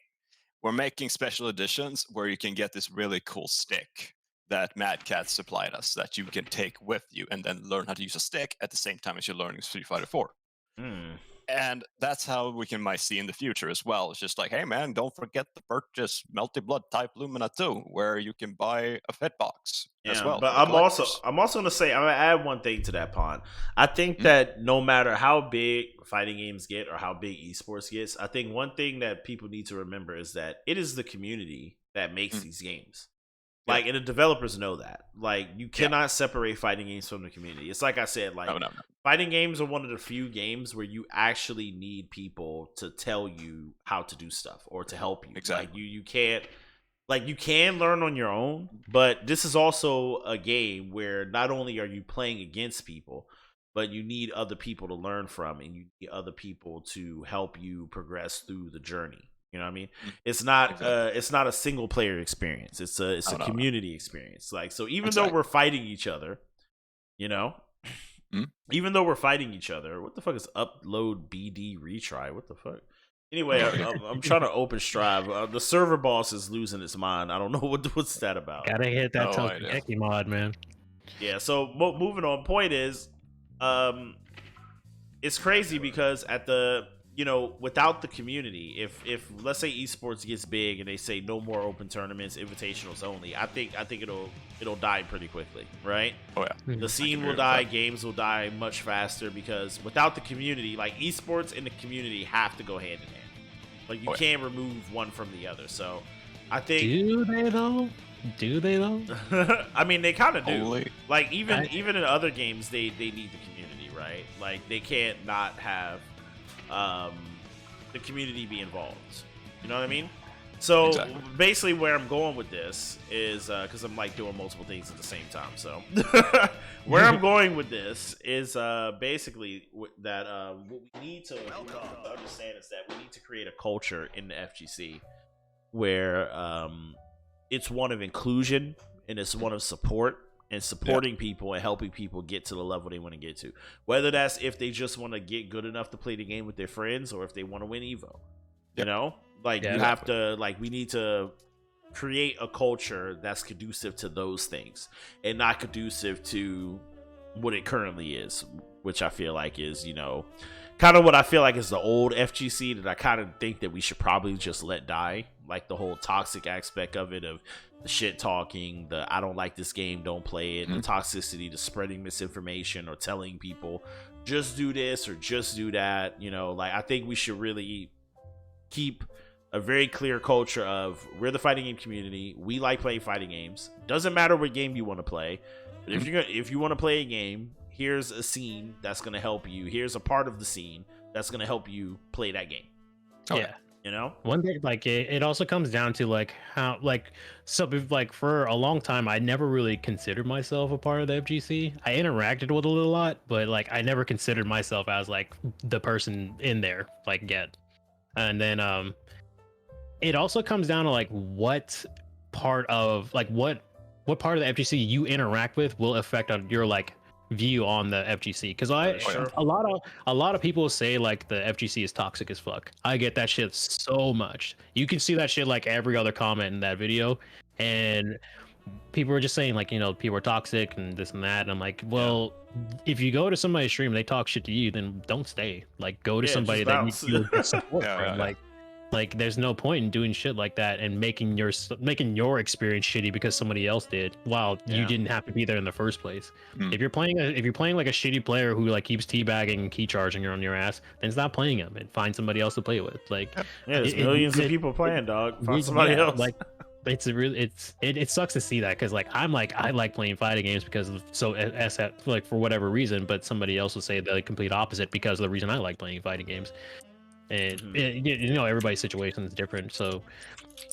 we're making special editions where you can get this really cool stick that Mad Cat supplied us that you can take with you and then learn how to use a stick at the same time as you're learning Street Fighter 4. And that's how we might see in the future as well. It's just like, hey man, don't forget to purchase Melty Blood Type Lumina 2, where you can buy a fit box as well. But for the collectors. I'm also gonna say, I'm gonna add one thing to that, Pond. I think Mhm. that no matter how big fighting games get or how big esports gets, I think one thing that people need to remember is that it is the community that makes these games. Yeah. Like, and the developers know that. Like, you cannot separate fighting games from the community. It's like I said, like, No. fighting games are one of the few games where you actually need people to tell you how to do stuff or to help you. Exactly. Like, you can't, like, you can learn on your own, but this is also a game where not only are you playing against people, but you need other people to learn from, and you need other people to help you progress through the journey. You know what I mean? It's not a single player experience. It's a community experience. Like, so even though we're fighting each other, you know, even though we're fighting each other, what the fuck is upload BD retry? What the fuck? Anyway, I'm trying to open Strive. The server boss is losing his mind. I don't know what's that about. Gotta hit that Tonkeki mod, man. Yeah. So moving on. Point is, it's crazy because at the without the community, if let's say esports gets big and they say no more open tournaments, invitationals only, I think it'll die pretty quickly, right? Oh yeah. The scene will die, games will die much faster because without the community, like esports and the community have to go hand in hand. Like you can't remove one from the other. So I think Do they though? I mean, they kind of do. Holy. Like even in other games, they need the community, right? Like they can't not have the community be involved. You know what I mean? So basically, where I'm going with this is because I'm like doing multiple things at the same time. So where I'm going with this is basically that what we need to understand is that we need to create a culture in the FGC where it's one of inclusion and it's one of support and supporting people and helping people get to the level they want to get to. Whether that's if they just want to get good enough to play the game with their friends or if they want to win Evo. You know? Like, you have to, like, we need to create a culture that's conducive to those things and not conducive to what it currently is, which I feel like is, kind of what I feel like is the old FGC that I kind of think that we should probably just let die. Like the whole toxic aspect of it, of the shit talking, the I don't like this game, don't play it, the toxicity, the spreading misinformation or telling people just do this or just do that. Like I think we should really keep a very clear culture of we're the fighting game community. We like playing fighting games. Doesn't matter what game you want to play, but if you want to play a game, here's a scene that's going to help you. Here's a part of the scene that's going to help you play that game. One thing, like it also comes down to like how for a long time I never really considered myself a part of the FGC. I interacted with it a lot, but like I never considered myself as like the person in there like yet. And then it also comes down to like what part of the FGC you interact with will affect on your like view on the FGC because Sure. a lot of people say like the FGC is toxic as fuck. I get that shit so much. You can see that shit like every other comment in that video, and people are just saying like, people are toxic and this and that, and I'm like, well, if you go to somebody's stream and they talk shit to you, then don't stay. Like, go to somebody that you feel good support from. Like there's no point in doing shit like that and making your experience shitty because somebody else did while you didn't have to be there in the first place. If you're playing like a shitty player who like keeps teabagging and key charging on your ass, then stop playing him and find somebody else to play with. Like, there's millions of people playing, dog. Find somebody else. Like, it sucks to see that because like I like playing fighting games because like for whatever reason, but somebody else will say the complete opposite because of the reason I like playing fighting games. And everybody's situation is different, so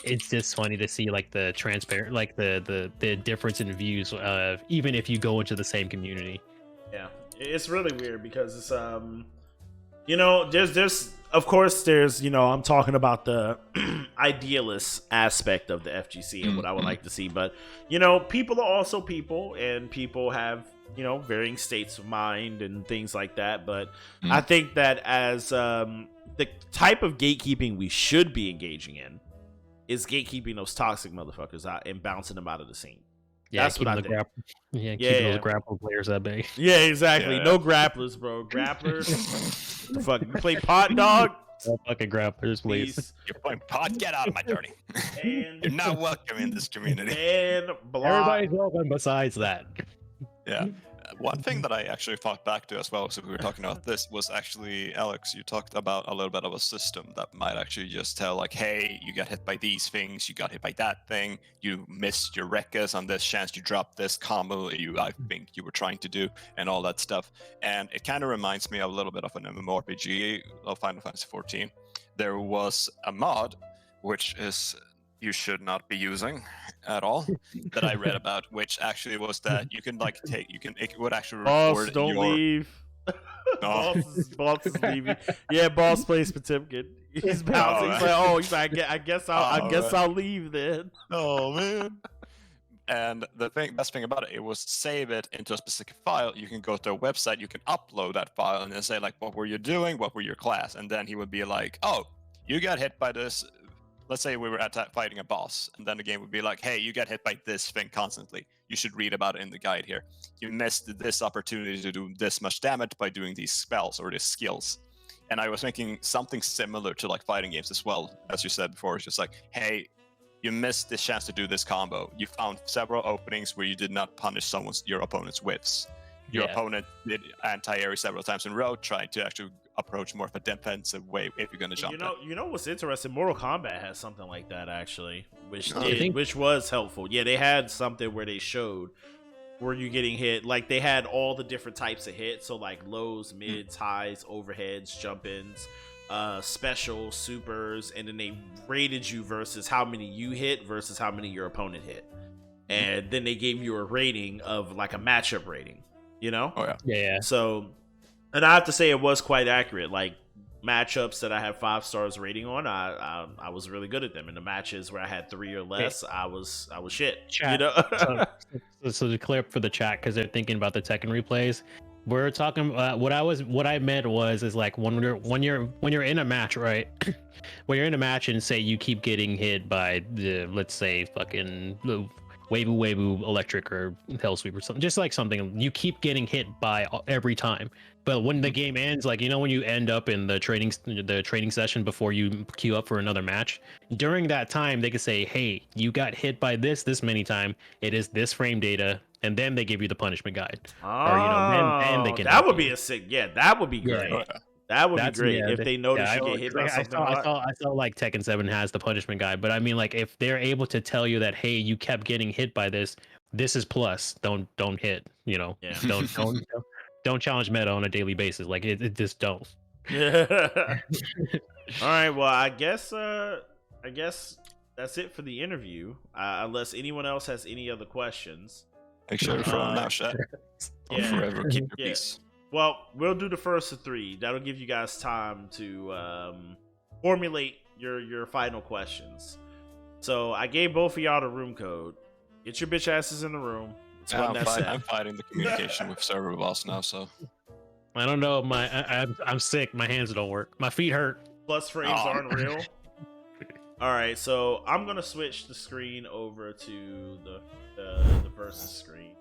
it's just funny to see like the transparent, like the difference in views, even if you go into the same community. Yeah, it's really weird because it's there's of course there's I'm talking about the idealist aspect of the FGC and what I would like to see, but people are also people, and people have varying states of mind and things like that. But I think that as the type of gatekeeping we should be engaging in is gatekeeping those toxic motherfuckers out and bouncing them out of the scene. Yeah, that's what I think. Keeping those grapple players at bay. Yeah, exactly. No grapplers, bro. Grapplers. The fuck, you play pot, dog? No fucking grapplers, please. You're playing pot. Get out of my dirty. And you're not welcome in this community. And everybody's welcome. Besides that. Yeah. One thing that I actually thought back to as well, so we were talking about this, was actually, Alex, you talked about a little bit of a system that might actually just tell, like, hey, you got hit by these things, you got hit by that thing, you missed your Rekkas on this chance, you dropped this combo I think you were trying to do, and all that stuff. And it kind of reminds me a little bit of an MMORPG of Final Fantasy XIV. There was a mod, which is you should not be using at all, that I read about, which actually was that you can it would actually record leave. Boss is leaving. Yeah, boss plays Potemkin. He's bouncing. He's like, I guess I'll leave then. Oh man. And the best thing about it was save it into a specific file. You can go to a website, you can upload that file and then say like, what were you doing? What were your class? And then he would be like, oh, you got hit by this. Let's say we were fighting a boss, and then the game would be like, hey, you get hit by this thing constantly. You should read about it in the guide here. You missed this opportunity to do this much damage by doing these spells or these skills. And I was thinking something similar to like fighting games as well. As you said before, it's just like, hey, you missed this chance to do this combo. You found several openings where you did not punish your opponent's whiffs. Your opponent did anti-air several times in a row, trying to actually approach more of a defensive way if you're going to jump. You know what's interesting? Mortal Kombat has something like that actually, which was helpful. Yeah, they had something where they showed where you getting hit. Like they had all the different types of hits, so like lows, mids, highs, overheads, jump-ins, special, supers, and then they rated you versus how many you hit versus how many your opponent hit, and then they gave you a rating of like a matchup rating. Oh yeah. So, and I have to say it was quite accurate. Like matchups that I have 5 stars rating on, I was really good at them. In the matches where I had 3 or less, I was shit. Chat. So to clear up for the chat, because they're thinking about the Tekken replays. We're talking what I meant is like when you're in a match, right? When you're in a match and say you keep getting hit by the, let's say, fucking Wavu electric or Hellsweep or something, just like something you keep getting hit by every time. But when the game ends, like when you end up in the training session before you queue up for another match, during that time they could say, hey, you got hit by this many times, it is this frame data, and then they give you the punishment guide. Then they can that would be a sick. Yeah, that would be great. Yeah. That would be great if they notice you get hit by something. I saw like Tekken 7 has the punishment guide, but I mean, like, if they're able to tell you that, hey, you kept getting hit by this is plus. Don't hit. Yeah. Don't challenge meta on a daily basis. Like it just don't. Yeah. All right. Well, I guess that's it for the interview. Unless anyone else has any other questions. Make sure you're from now, chat. Forever keep your peace. Well, we'll do the first of 3. That'll give you guys time to formulate your final questions. So I gave both of y'all the room code. Get your bitch asses in the room. It's one that's sad. I'm fighting the communication with server boss now, so. I don't know. I'm sick. My hands don't work. My feet hurt. Plus frames aren't real. All right, so I'm gonna switch the screen over to the versus screen.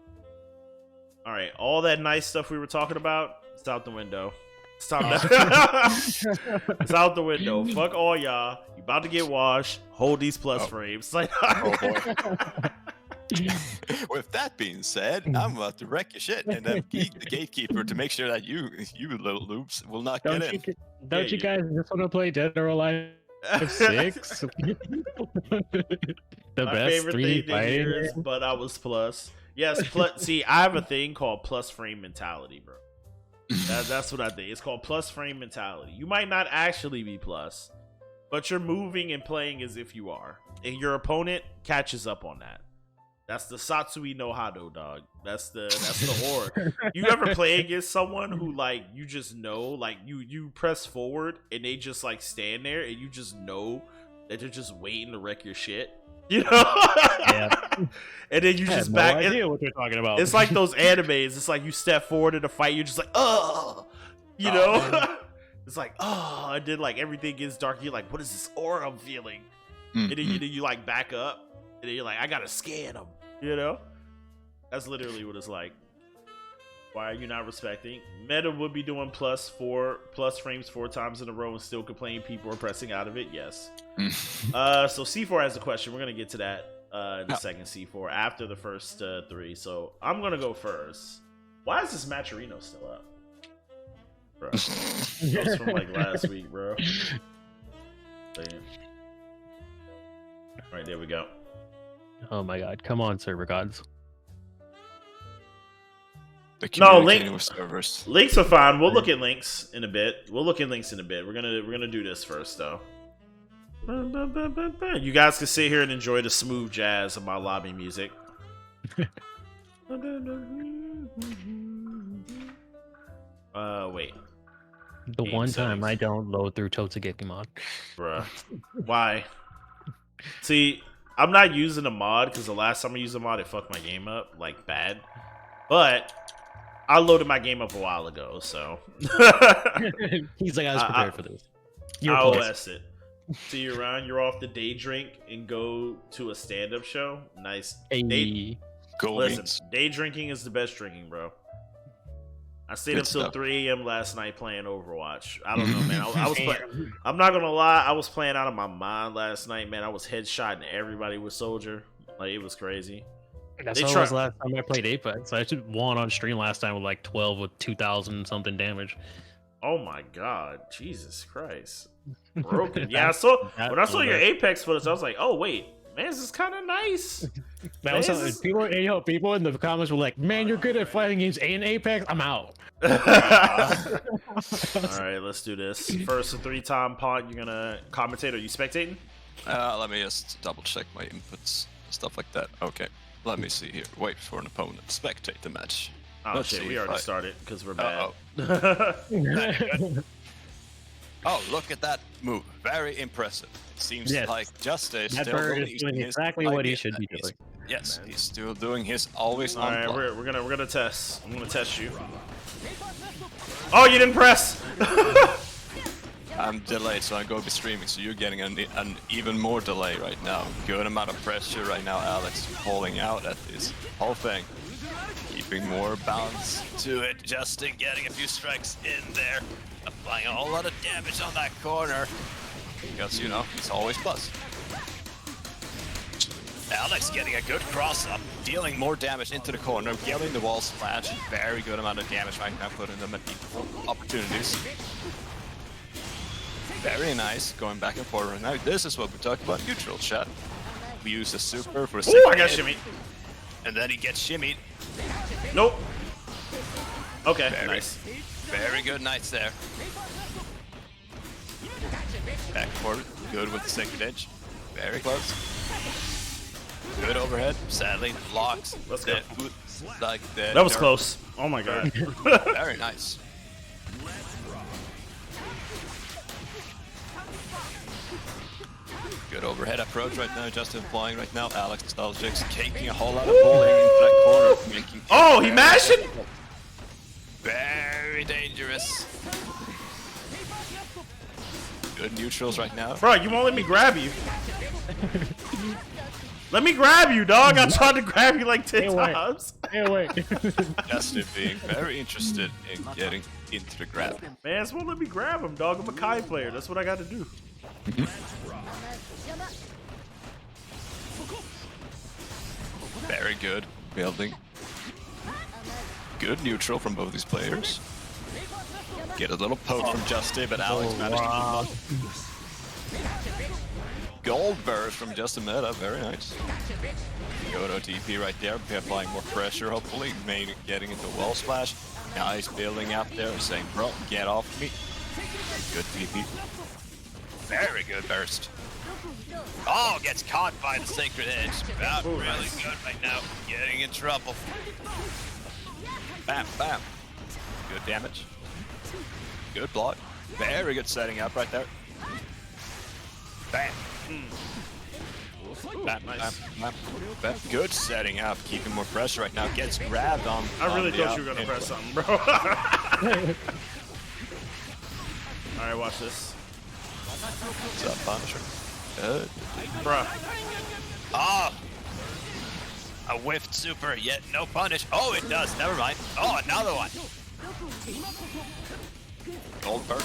All right, all that nice stuff we were talking about, it's out the window. It's time to it's out the window. Fuck all y'all. You about to get washed. Hold these plus frames. Like, Oh boy. With that being said, I'm about to wreck your shit and then geek the gatekeeper to make sure that you little loops will not get in. Don't you guys just want to play Dead or Alive 6? The My best favorite 3D thing to fighting hear is, game? but I was plus. Yes, plus. See, I have a thing called plus frame mentality, bro. That's what I think. It's called plus frame mentality. You might not actually be plus, but you're moving and playing as if you are, and your opponent catches up on that. That's the Satsui no Hado, dog. That's the horror. You ever play against someone who, like, you just know, like, you press forward and they just like stand there and you just know that they're just waiting to wreck your shit, you know? Yeah. And then you I just have back. no idea what they're talking about. It's like those animes. It's like you step forward in a fight, you're just like, oh, you know? It's like, oh, and then like everything gets dark. You're like, what is this aura I'm feeling? And then you like back up, and then you're like, I gotta scan them. You know, that's literally what it's like. Why are you not respecting? Meta would be doing plus frames 4 times in a row and still complaining people are pressing out of it. Yes. So C4 has a question. We're gonna get to that in the second C4 after the first 3. So I'm gonna go first. Why is this Maturino still up, bro? That was from like last week, bro. Damn. All right, there we go. Oh my god, come on, server gods. No, with servers. links are fine. We'll look at links in a bit. We're gonna do this first though. You guys can sit here and enjoy the smooth jazz of my lobby music. Wait. The Game one settings. time I don't load through Totsugeki mod. Bruh. Why? See, I'm not using a mod because the last time I used a mod, it fucked my game up, like, bad. But I loaded my game up a while ago, so. He's like, I was prepared for this. I OS it. See you around. You're off the day drink and go to a stand-up show. Nice. Hey. Listen, day drinking is the best drinking, bro. I stayed up till 3 a.m. last night playing Overwatch. I don't know, man. I was playing. I'm not gonna lie. I was playing out of my mind last night, man. I was headshotting everybody with Soldier. Like, it was crazy. That's how it was last time I played Apex. I actually won on stream last time with like 12 with 2,000 something damage. Oh my god, Jesus Christ! Broken. Yeah, when I saw your Apex footage, I was like, oh wait, man, this is kind of nice. That was people in the comments were like, man, you're good at fighting games in Apex. I'm out. All right, let's do this. First, a 3-time pot. You're gonna commentate, or you spectating? Let me just double check my inputs, stuff like that. Okay, let me see here. Wait for an opponent. Spectate the match. Oh Let's shit, see we if already started because we're bad. Oh, look at that move. Very impressive. It seems like Juste is that still bird is doing exactly what he should be doing. Yes, he's still doing his always on. All right, we're gonna test. I'm gonna test you. Oh, you didn't press. I'm delayed, so I'm going to be streaming, so you're getting an even more delay right now. Good amount of pressure right now, Alex, pulling out at this whole thing. Keeping more balance to it, Juste getting a few strikes in there. Applying a whole lot of damage on that corner. Because, you know, he's always plus. Alex getting a good cross-up, dealing more damage into the corner, getting the wall splash. Very good amount of damage right now, putting them at equal opportunities. Very nice, going back and forth right now. This is what we talk about, neutral shot. We use the super for a second. Ooh, I got shimmy. And then he gets shimmied. Nope. Okay, nice. Very good nights there. Back and forth, good with the second edge. Very close. Good overhead. Sadly, locks. Let's go. Like that. That was close. Oh my god. Very nice. Good overhead approach right now, just applying right now. Alex Nostalgix taking a whole lot of bowling into that corner, making. Oh, he mashing? Very dangerous. Good neutrals right now. Bro, you won't let me grab you. Let me grab you, dog. I tried to grab you like 10 times. Hey, wait. Justin being very interested in getting into the grab. Man, just won't let me grab him, dog. I'm a Kai player. That's what I got to do. Very good building. Good neutral from both these players. Get a little poke from Juste, but Alex managed to keep up. Gold burst from Juste Meta, very nice. Go to TP right there, applying more pressure, hopefully. Getting into wall splash. Nice building out there, saying, bro, get off me. Good TP. Very good burst. Oh, gets caught by the Sacred Edge. Not really good right now. Getting in trouble. Bam, bam. Good damage. Good block. Very good setting up right there. Bam. Bam, bam, bam, bam. Good setting up. Keeping more pressure right now. Gets grabbed on. I really thought you were going to press something, bro. Alright, watch this. What's up, Punisher? Good. Bruh. Oh! A whiffed super, yet no punish. Oh, it does. Never mind. Oh, another one. Goldberg.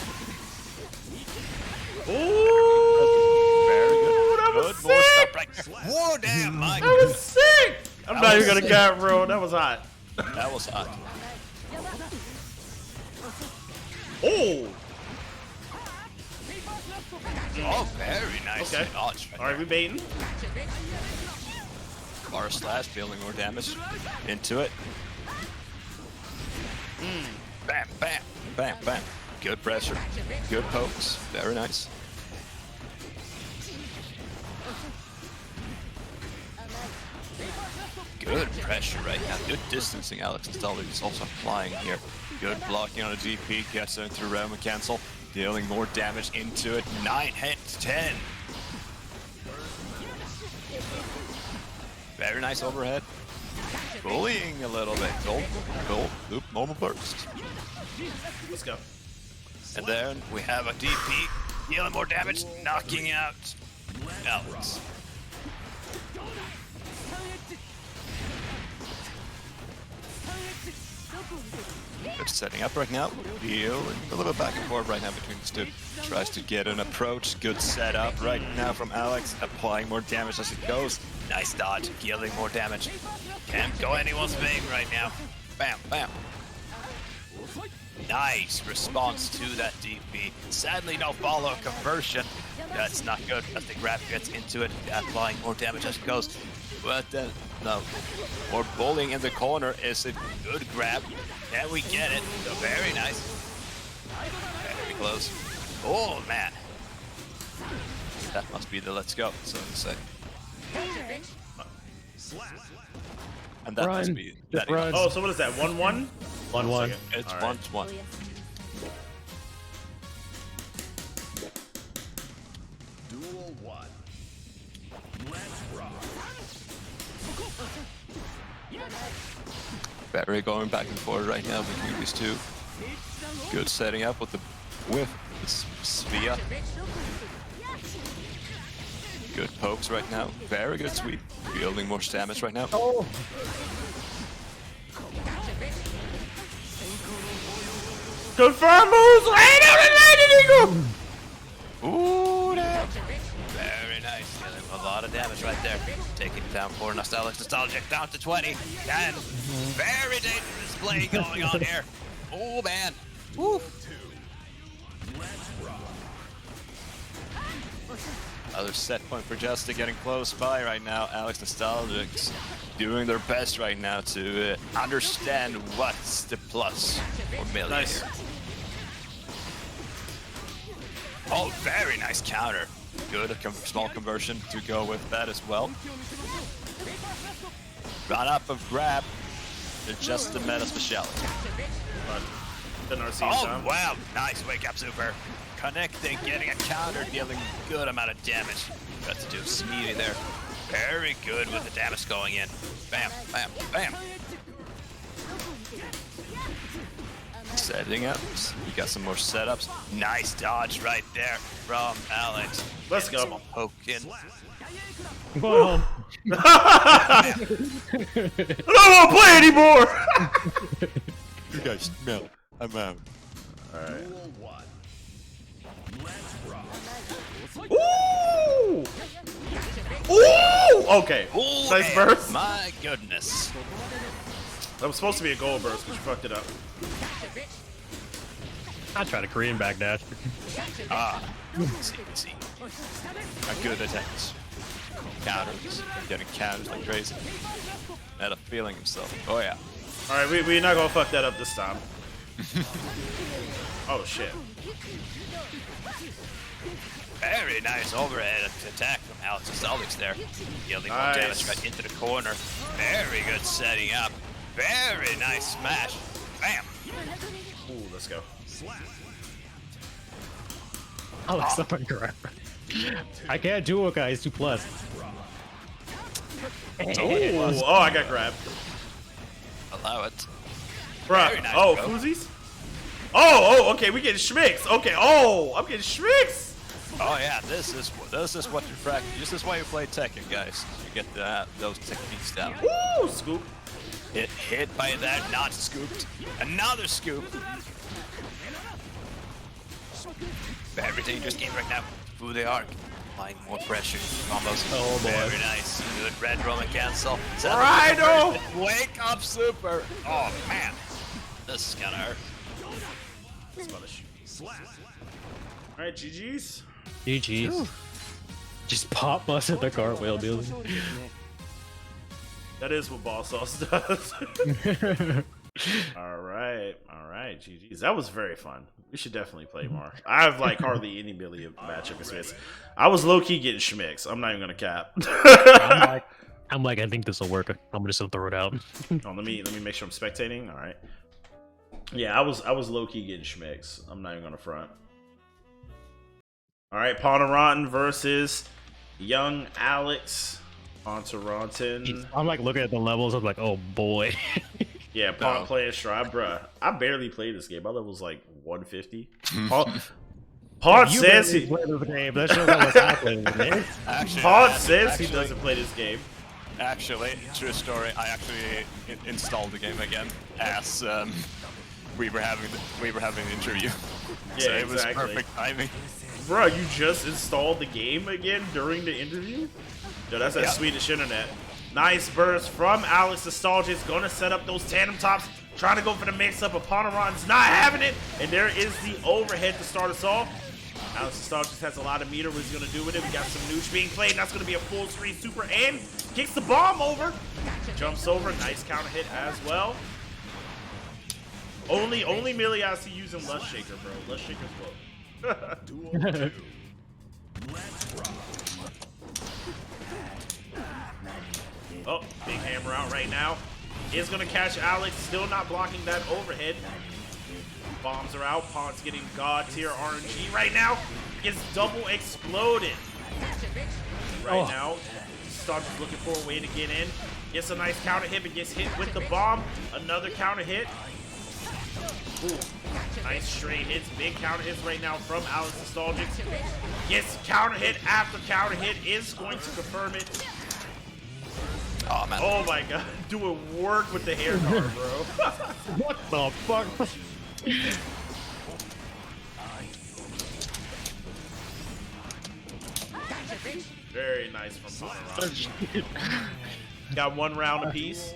Ooh! Very good. That was Good. More sick! stuff right there. Whoa, damn, Mike. That was sick! I'm not even going to sick. cap, bro. That was hot. That was hot. Oh! Oh, very nice. Okay. Dodge right Alright, we baiting. there. Bar slash, dealing more damage into it. Bam, bam, bam, bam. Good pressure. Good pokes. Very nice. Good pressure right now. Good distancing. Alex Nostalgix is also applying here. Good blocking on a DP. Gets it through realm and cancel. Dealing more damage into it. 9 hits, 10. Very nice overhead. Bullying a little bit. Gold, loop, normal burst. Let's go. And then we have a DP. Dealing more damage. Knocking out Alex. Good setting up right now. Deal a little bit back and forth right now between these two. Tries to get an approach. Good setup right now from Alex. Applying more damage as it goes. Nice dodge. Dealing more damage. Can't go anyone's way right now. Bam, bam. Nice response to that DP. Sadly, no follow conversion. That's not good as the grab gets into it. Applying more damage as it goes. But then, no. More bowling in the corner is a good grab. Can we get it? So very nice. Very close. Oh, man. That must be the let's go, so to say. And that must be that. Oh, so what is that? 1-1? 1-1. It's All right. 1-1. Duel 1. Let's rock. Barry going back and forth right now between these two. Good setting up with the Svea. Good pokes right now. Very good sweep. Building more damage right now. Oh. Confirm moves! Right out and Lightning Eagle! Ooh, damn. Very nice. Dealing a lot of damage right there. Taking it down for Nostalgix down to 20. And very dangerous play going on here. Oh, man. Woo. Another set point for Juste getting close by right now. Alex Nostalgix doing their best right now to understand what's the plus for million. Nice. Here. Oh, very nice counter. Good small conversion to go with that as well. Run up of grab. It's just the meta speciality. The Narcisse Oh, time. wow. Nice wake up super. Connecting, getting a counter, dealing good amount of damage. Got to do Smeedy there. Very good with the damage going in. Bam, bam, bam. Setting up. You got some more setups. Nice dodge right there from Alex. Let's Getting go. some poke in. I'm going home. I don't want to play anymore. You guys smell. I'm out. Alright. Duel 1. Let's rock. Ooh! Ooh! Okay. Ooh, Nice man, burst. my goodness. That was supposed to be a gold burst, but you fucked it up. I tried a Korean backdash. See. A good attacks. Counters. Getting counters like crazy. Had a feeling himself. Oh yeah. Alright, we're not gonna fuck that up this time. Oh shit. Very nice overhead attack from Alex Nostalgix there. Yielding more Nice. damage right into the corner. Very good setting up. Very nice smash. Bam. Ooh, let's go. Oh, that's not correct. I can't do it, guys. 2+. Ooh, oh, I got grabbed. Allow it. Bruh. Very nice, Oh, bro. Foozies? Oh, okay, we getting schmicks. Okay, oh, I'm getting schmicks. Oh yeah, this is what you practice. This is why you play Tekken, guys. You get those techniques down. Ooh, scoop. Hit by that, not scooped. Another scoop. Very dangerous game right now. Through the arc. Applying more pressure. Combos. Oh, boy. Very nice. Good red Roman cancel. Rhino! Wake up super. Oh man. This is gonna hurt. It's about to shoot. Alright, GG's. GG's. Just pop busted the cartwheel, dude. That is what Ball Sauce does. Alright, GG's. That was very fun. We should definitely play more. I have like hardly any Billy matchup experience. I was low-key getting schmicks. I'm not even gonna cap. I'm like, I think this will work. I'm just gonna throw it out. Oh, let me make sure I'm spectating. Alright. Yeah, I was low-key getting schmicks. I'm not even gonna front. Alright, Ponteronten versus young Alex Ponteronten. I'm like looking at the levels. I'm like, oh boy. Yeah, Pont playing Stride, bruh. I barely played this game. My level's like 150. Pont You says barely he. play this game. That shows what's happening, man. Actually, Pont says he actually- doesn't play this game. Actually, true story. I actually installed the game again as we were having an interview. Yeah, So it was exactly. perfect timing. Bro, you just installed the game again during the interview? Yo, that's that Yeah. Swedish internet. Nice burst from Alex Nostalgix. Gonna set up those tandem tops. Trying to go for the mix-up, but Ponteronten's not having it. And there is the overhead to start us off. Alex Nostalgix has a lot of meter. What's he gonna do with it? We got some nooch being played. And that's gonna be a full screen super and kicks the bomb over. Jumps over. Nice counter hit as well. Only Millie I see using Lust Shaker, bro. Lust Shaker's broke. Duel 2. Let's rock. Oh, big hammer out right now. Is gonna catch Alex, still not blocking that overhead. Bombs are out. Pont's getting god tier RNG right now. Gets double exploded. Right now, Stark's looking for a way to get in. Gets a nice counter hit, but gets hit with the bomb. Another counter hit. Ooh, nice straight hits. Big counter hits right now from Alex Nostalgix. Gets counter hit after counter hit. Is going to confirm it. Oh man. Oh my god, doing work with the hair card, bro. What the fuck? Very nice from Ponteronten. Got one round apiece.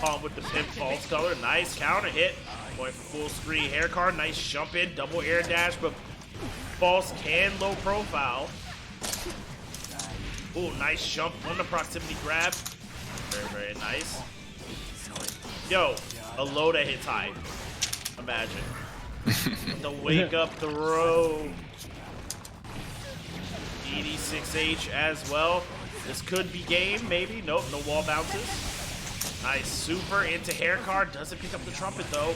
Pont with the pimp false color. Nice counter hit. Going for full screen hair card. Nice jump in. Double air dash, but false can low profile. Ooh, nice jump on the proximity grab. Very, very nice. Yo, a low that hits high. Imagine. The wake up throw. ED6H as well. This could be game, maybe. Nope, no wall bounces. Nice super into hair card. Doesn't pick up the trumpet though.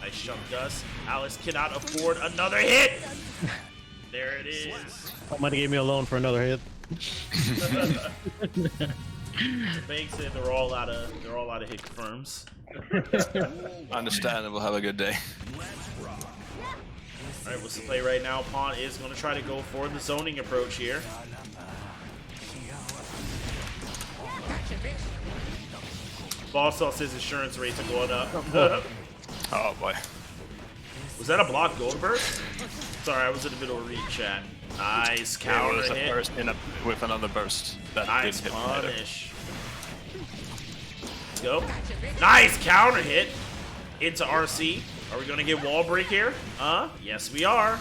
Nice jump dust. Alex cannot afford another hit. There it is. Somebody gave me a loan for another hit. Bank said they're all out of hit confirms. Understandable. Have a good day. All right, what's the play right now? Pawn is going to try to go for the zoning approach here. Boss says insurance rates are going up. Oh boy. Was that a block gold burst? Sorry, I was in the middle of reading chat. Nice It counter was a hit. burst with another burst. That Nice did hit later. punish. Let's go. Nice counter hit into RC. Are we going to get wall break here? Yes, we are.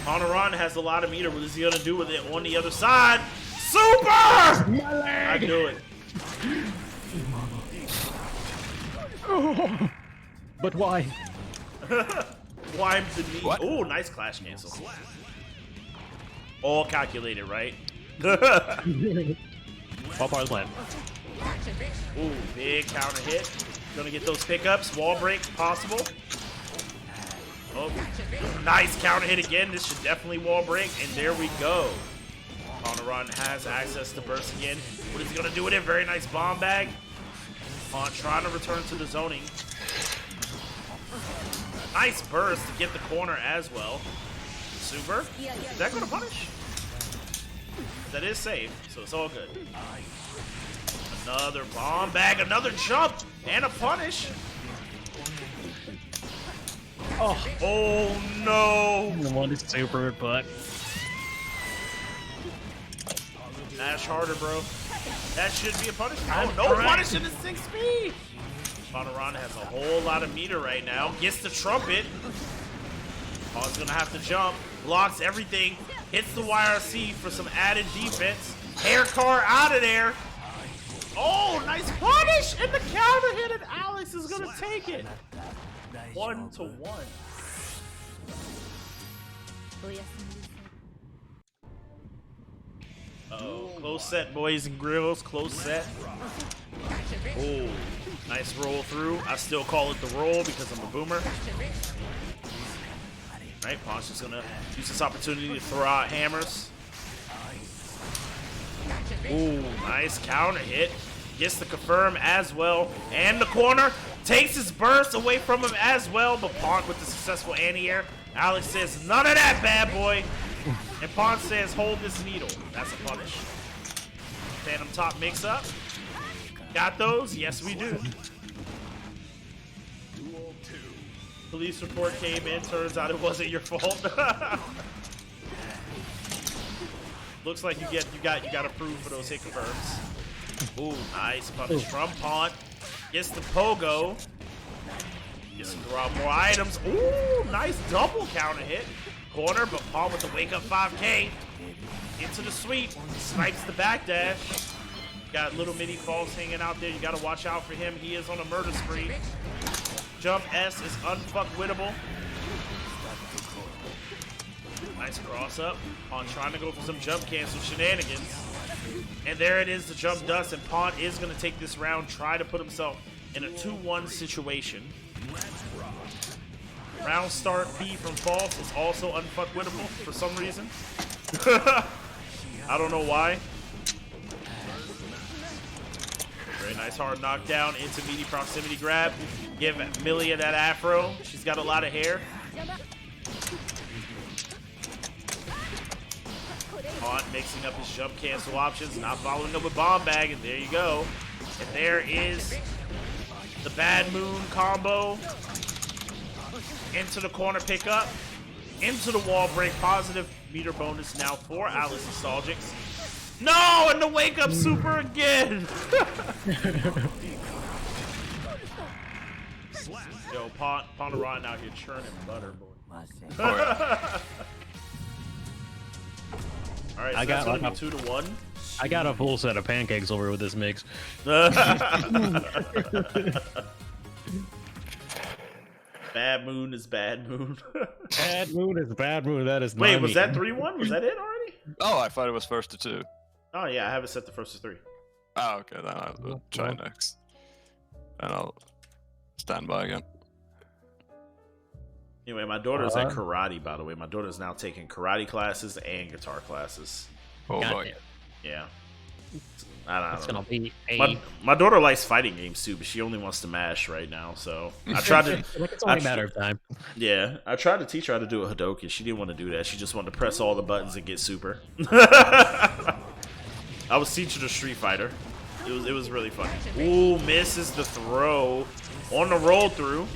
Ponteronten has a lot of meter. What is he going to do with it on the other side? Super! I knew it. But why? Why the knee? What? Oh, nice clash cancel. All calculated, right? All part of the plan. Ooh, big counter hit. Gonna get those pickups. Wall break possible. Oh, nice counter hit again. This should definitely wall break. And there we go. Ponteronten has access to burst again. What is he gonna do with it? Very nice bomb bag. Trying to return to the zoning. Nice burst to get the corner as well. Super. Is that gonna punish? That is safe, so it's all good. Another bomb bag, another jump, and a punish. Oh no! The one is super, but Dash harder, bro. That should be a punish. Oh, no punish in the 6B! Ponteronten has a whole lot of meter right now. Gets the trumpet. Pawn's gonna have to jump. Blocks everything. Hits the YRC for some added defense. Hair car out of there. Oh, nice punish! And the counter hit, and Alex is gonna take it. 1-1. Oh, close set, boys and grills. Close set. Oh, nice roll through. I still call it the roll because I'm a boomer. Right, Pawn's just gonna use this opportunity to throw out hammers. Ooh, nice counter hit. Gets the confirm as well. And the corner takes his burst away from him as well. But Pawn with the successful anti-air. Alex says, none of that, bad boy. And Pawn says, hold this needle. That's a punish. Phantom top mix up. Got those? Yes, we do. Police report came in. Turns out it wasn't your fault. Looks like you got approved for those hit confirms. Ooh, nice punish from Pawn. Gets the pogo. Gets to throw out more items. Ooh, nice double counter hit. Corner, but Pawn with the wake up 5K. Into the sweep. Snipes the backdash. Got little mini falls hanging out there. You got to watch out for him. He is on a murder spree. Jump S is unfuckwittable. Nice cross up. Pawn trying to go for some jump cancel shenanigans. And there it is, the jump dust. And Pawn is going to take this round, try to put himself in a 2-1 situation. Round start B from false is also unfuckwittable for some reason. I don't know why. Very nice hard knockdown into meaty proximity grab. Give Millia that afro. She's got a lot of hair. Pawn mixing up his jump cancel options, not following up with bomb bag, and there you go. And there is the Bad Moon combo. Into the corner pickup. Into the wall break. Positive meter bonus now for Alex Nostalgix. No! And the wake up super again! Yo, Ponteronten out here churning butter, boy. Alright, so I got that's gonna like be 2-1. I got a full set of pancakes over with this mix. Bad Moon is Bad Moon. Bad moon is bad moon. That is Wait, not was me. that 3-1? Was that it already? Oh, I thought it was first to 2. Oh yeah, I have it set the first to 3. Oh, okay, then I'll try next. And I'll stand by again. Anyway, my daughter's at karate, by the way. My daughter's now taking karate classes and guitar classes. Oh God boy. damn. Yeah. I don't It's know. gonna be a My daughter likes fighting games too, but she only wants to mash right now. So I tried to, like it's only a matter of time. yeah, I tried to teach her how to do a Hadoken. She didn't want to do that. She just wanted to press all the buttons and get super. I was teaching her Street Fighter. It was really funny. Ooh, misses the throw on the roll through.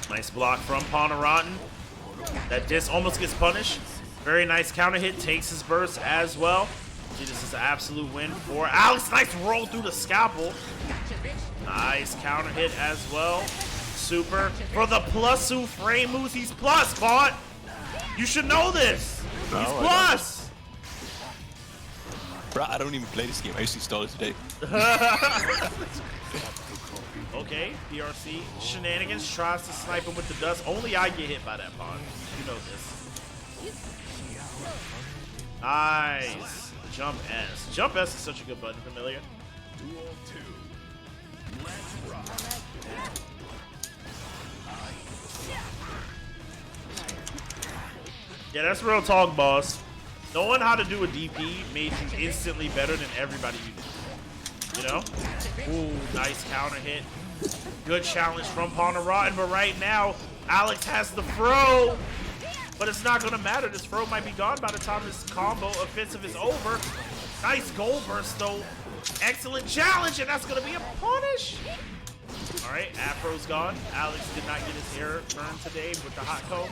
Nice block from Ponteronten. That disc almost gets punished. Very nice counter hit. Takes his burst as well. See, this is an absolute win for Alex. Nice roll through the scalpel. Nice counter hit as well. Super for the plus who frame moves. He's plus, Bot. You should know this. He's plus. Bro, I don't even play this game. I just installed it today. Okay, PRC shenanigans. Tries to snipe him with the dust. Only I get hit by that pawn. You know this. Nice. Jump S. Jump S is such a good button, familiar. Duel 2. Let's rock. Yeah, that's real talk, boss. Knowing how to do a DP made you instantly better than everybody you knew. You know? Ooh, nice counter hit. Good challenge from Ponteronten, but right now, Alex has the throw. But it's not going to matter. This throw might be gone by the time this combo offensive is over. Nice goal burst, though. Excellent challenge, and that's going to be a punish. All right, Afro's gone. Alex did not get his hair turned today with the hot comb.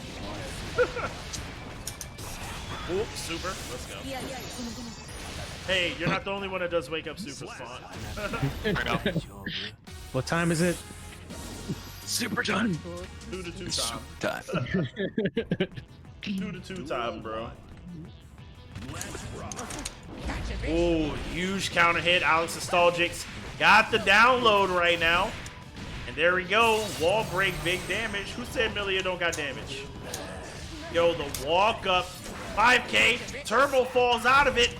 Ooh, super. Let's go. Hey, you're not the only one that does wake up super spawn. What time is it? Super time. 2 to 2 time. Time. 2 to 2 time, bro. Ooh, huge counter hit. Alex Nostalgix got the download right now. And there we go. Wall break, big damage. Who said Milia don't got damage? Yo, the walk up. 5K. Turbo falls out of it.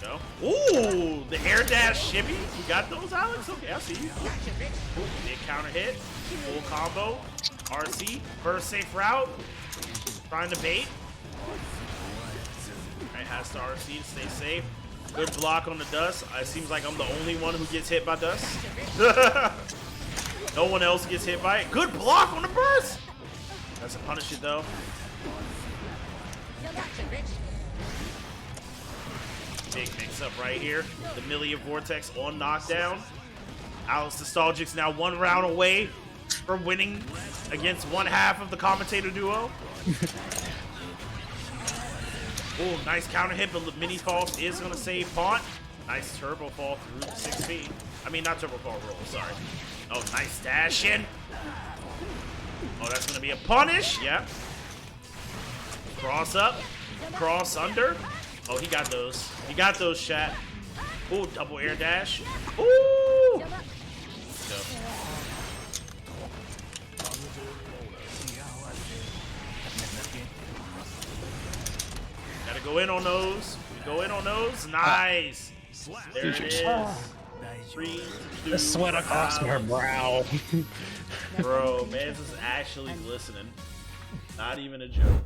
Go. Ooh, the air dash shimmy. You got those, Alex? Okay, I see you. Ooh, big counter hit. Full combo. RC. First safe route. Trying to bait. Alright, has to RC to stay safe. Good block on the dust. It seems like I'm the only one who gets hit by dust. No one else gets hit by it. Good block on the burst. That's a punish it though. Big mix up right here. The Milia Vortex on knockdown. Alex Nostalgix now 1 round away from winning against one half of the commentator duo. Oh, nice counter hit, but mini falls is gonna save Pont. Nice turbo fall through 6 feet. I mean, not turbo fall roll, sorry. Oh, nice dash in. Oh, that's gonna be a punish. Yep. Cross up, cross under. Oh, he got those. He got those, chat. Ooh, double air dash. Ooh. Go. Gotta go in on those. We go in on those. Nice. There it is. 3, 2, The sweat across my brow. Bro, Mans is actually listening. Not even a joke.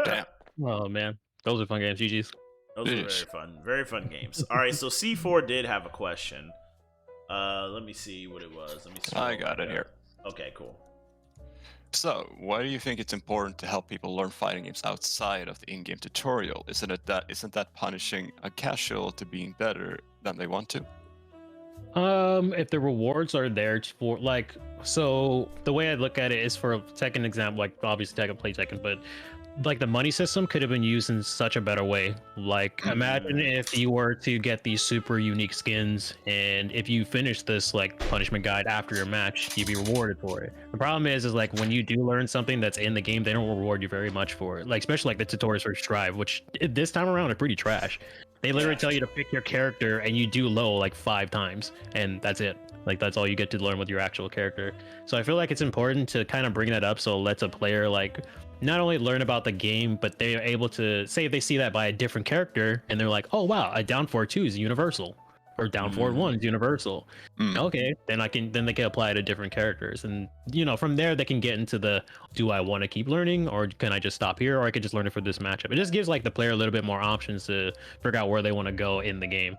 Damn. Oh man, those are fun games. GG's. Those were very fun. Very fun games. All right, so C4 did have a question. Let me see what it was. Let me see. I got it here. Okay, cool. So, why do you think it's important to help people learn fighting games outside of the in-game tutorial? Isn't that punishing a casual to being better than they want to? If the rewards are there for like, so the way I look at it is for a Tekken example, like obviously Tekken play Tekken, but like the money system could have been used in such a better way. Like imagine if you were to get these super unique skins, and if you finish this like punishment guide after your match, you'd be rewarded for it. The problem is like when you do learn something that's in the game, they don't reward you very much for it. Like especially like the tutorials for Strive, which this time around are pretty trash. They literally tell you to pick your character and you do low like 5 times and that's it. Like that's all you get to learn with your actual character. So I feel like it's important to kind of bring that up so it lets a player like not only learn about the game, but they're able to say if they see that by a different character and they're like, oh wow, a down forward 2 is universal, or down forward 1 is universal. Okay, then they can apply it to different characters, and from there they can get into the, do I want to keep learning, or can I just stop here, or I could just learn it for this matchup. It just gives like the player a little bit more options to figure out where they want to go in the game.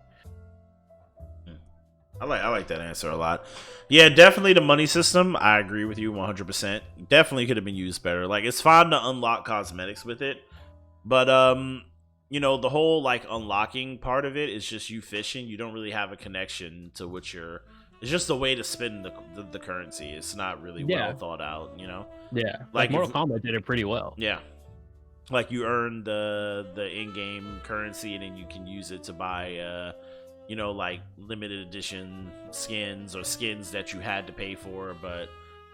I like that answer a lot. Yeah, definitely the money system. I agree with you 100%. Definitely could have been used better. Like, it's fine to unlock cosmetics with it, but the whole like unlocking part of it is just you fishing. You don't really have a connection to what you're. It's just a way to spend the currency. It's not really well thought out. Yeah, like Mortal Kombat did it pretty well. Yeah, like you earn the in-game currency and then you can use it to buy like limited edition skins or skins that you had to pay for, but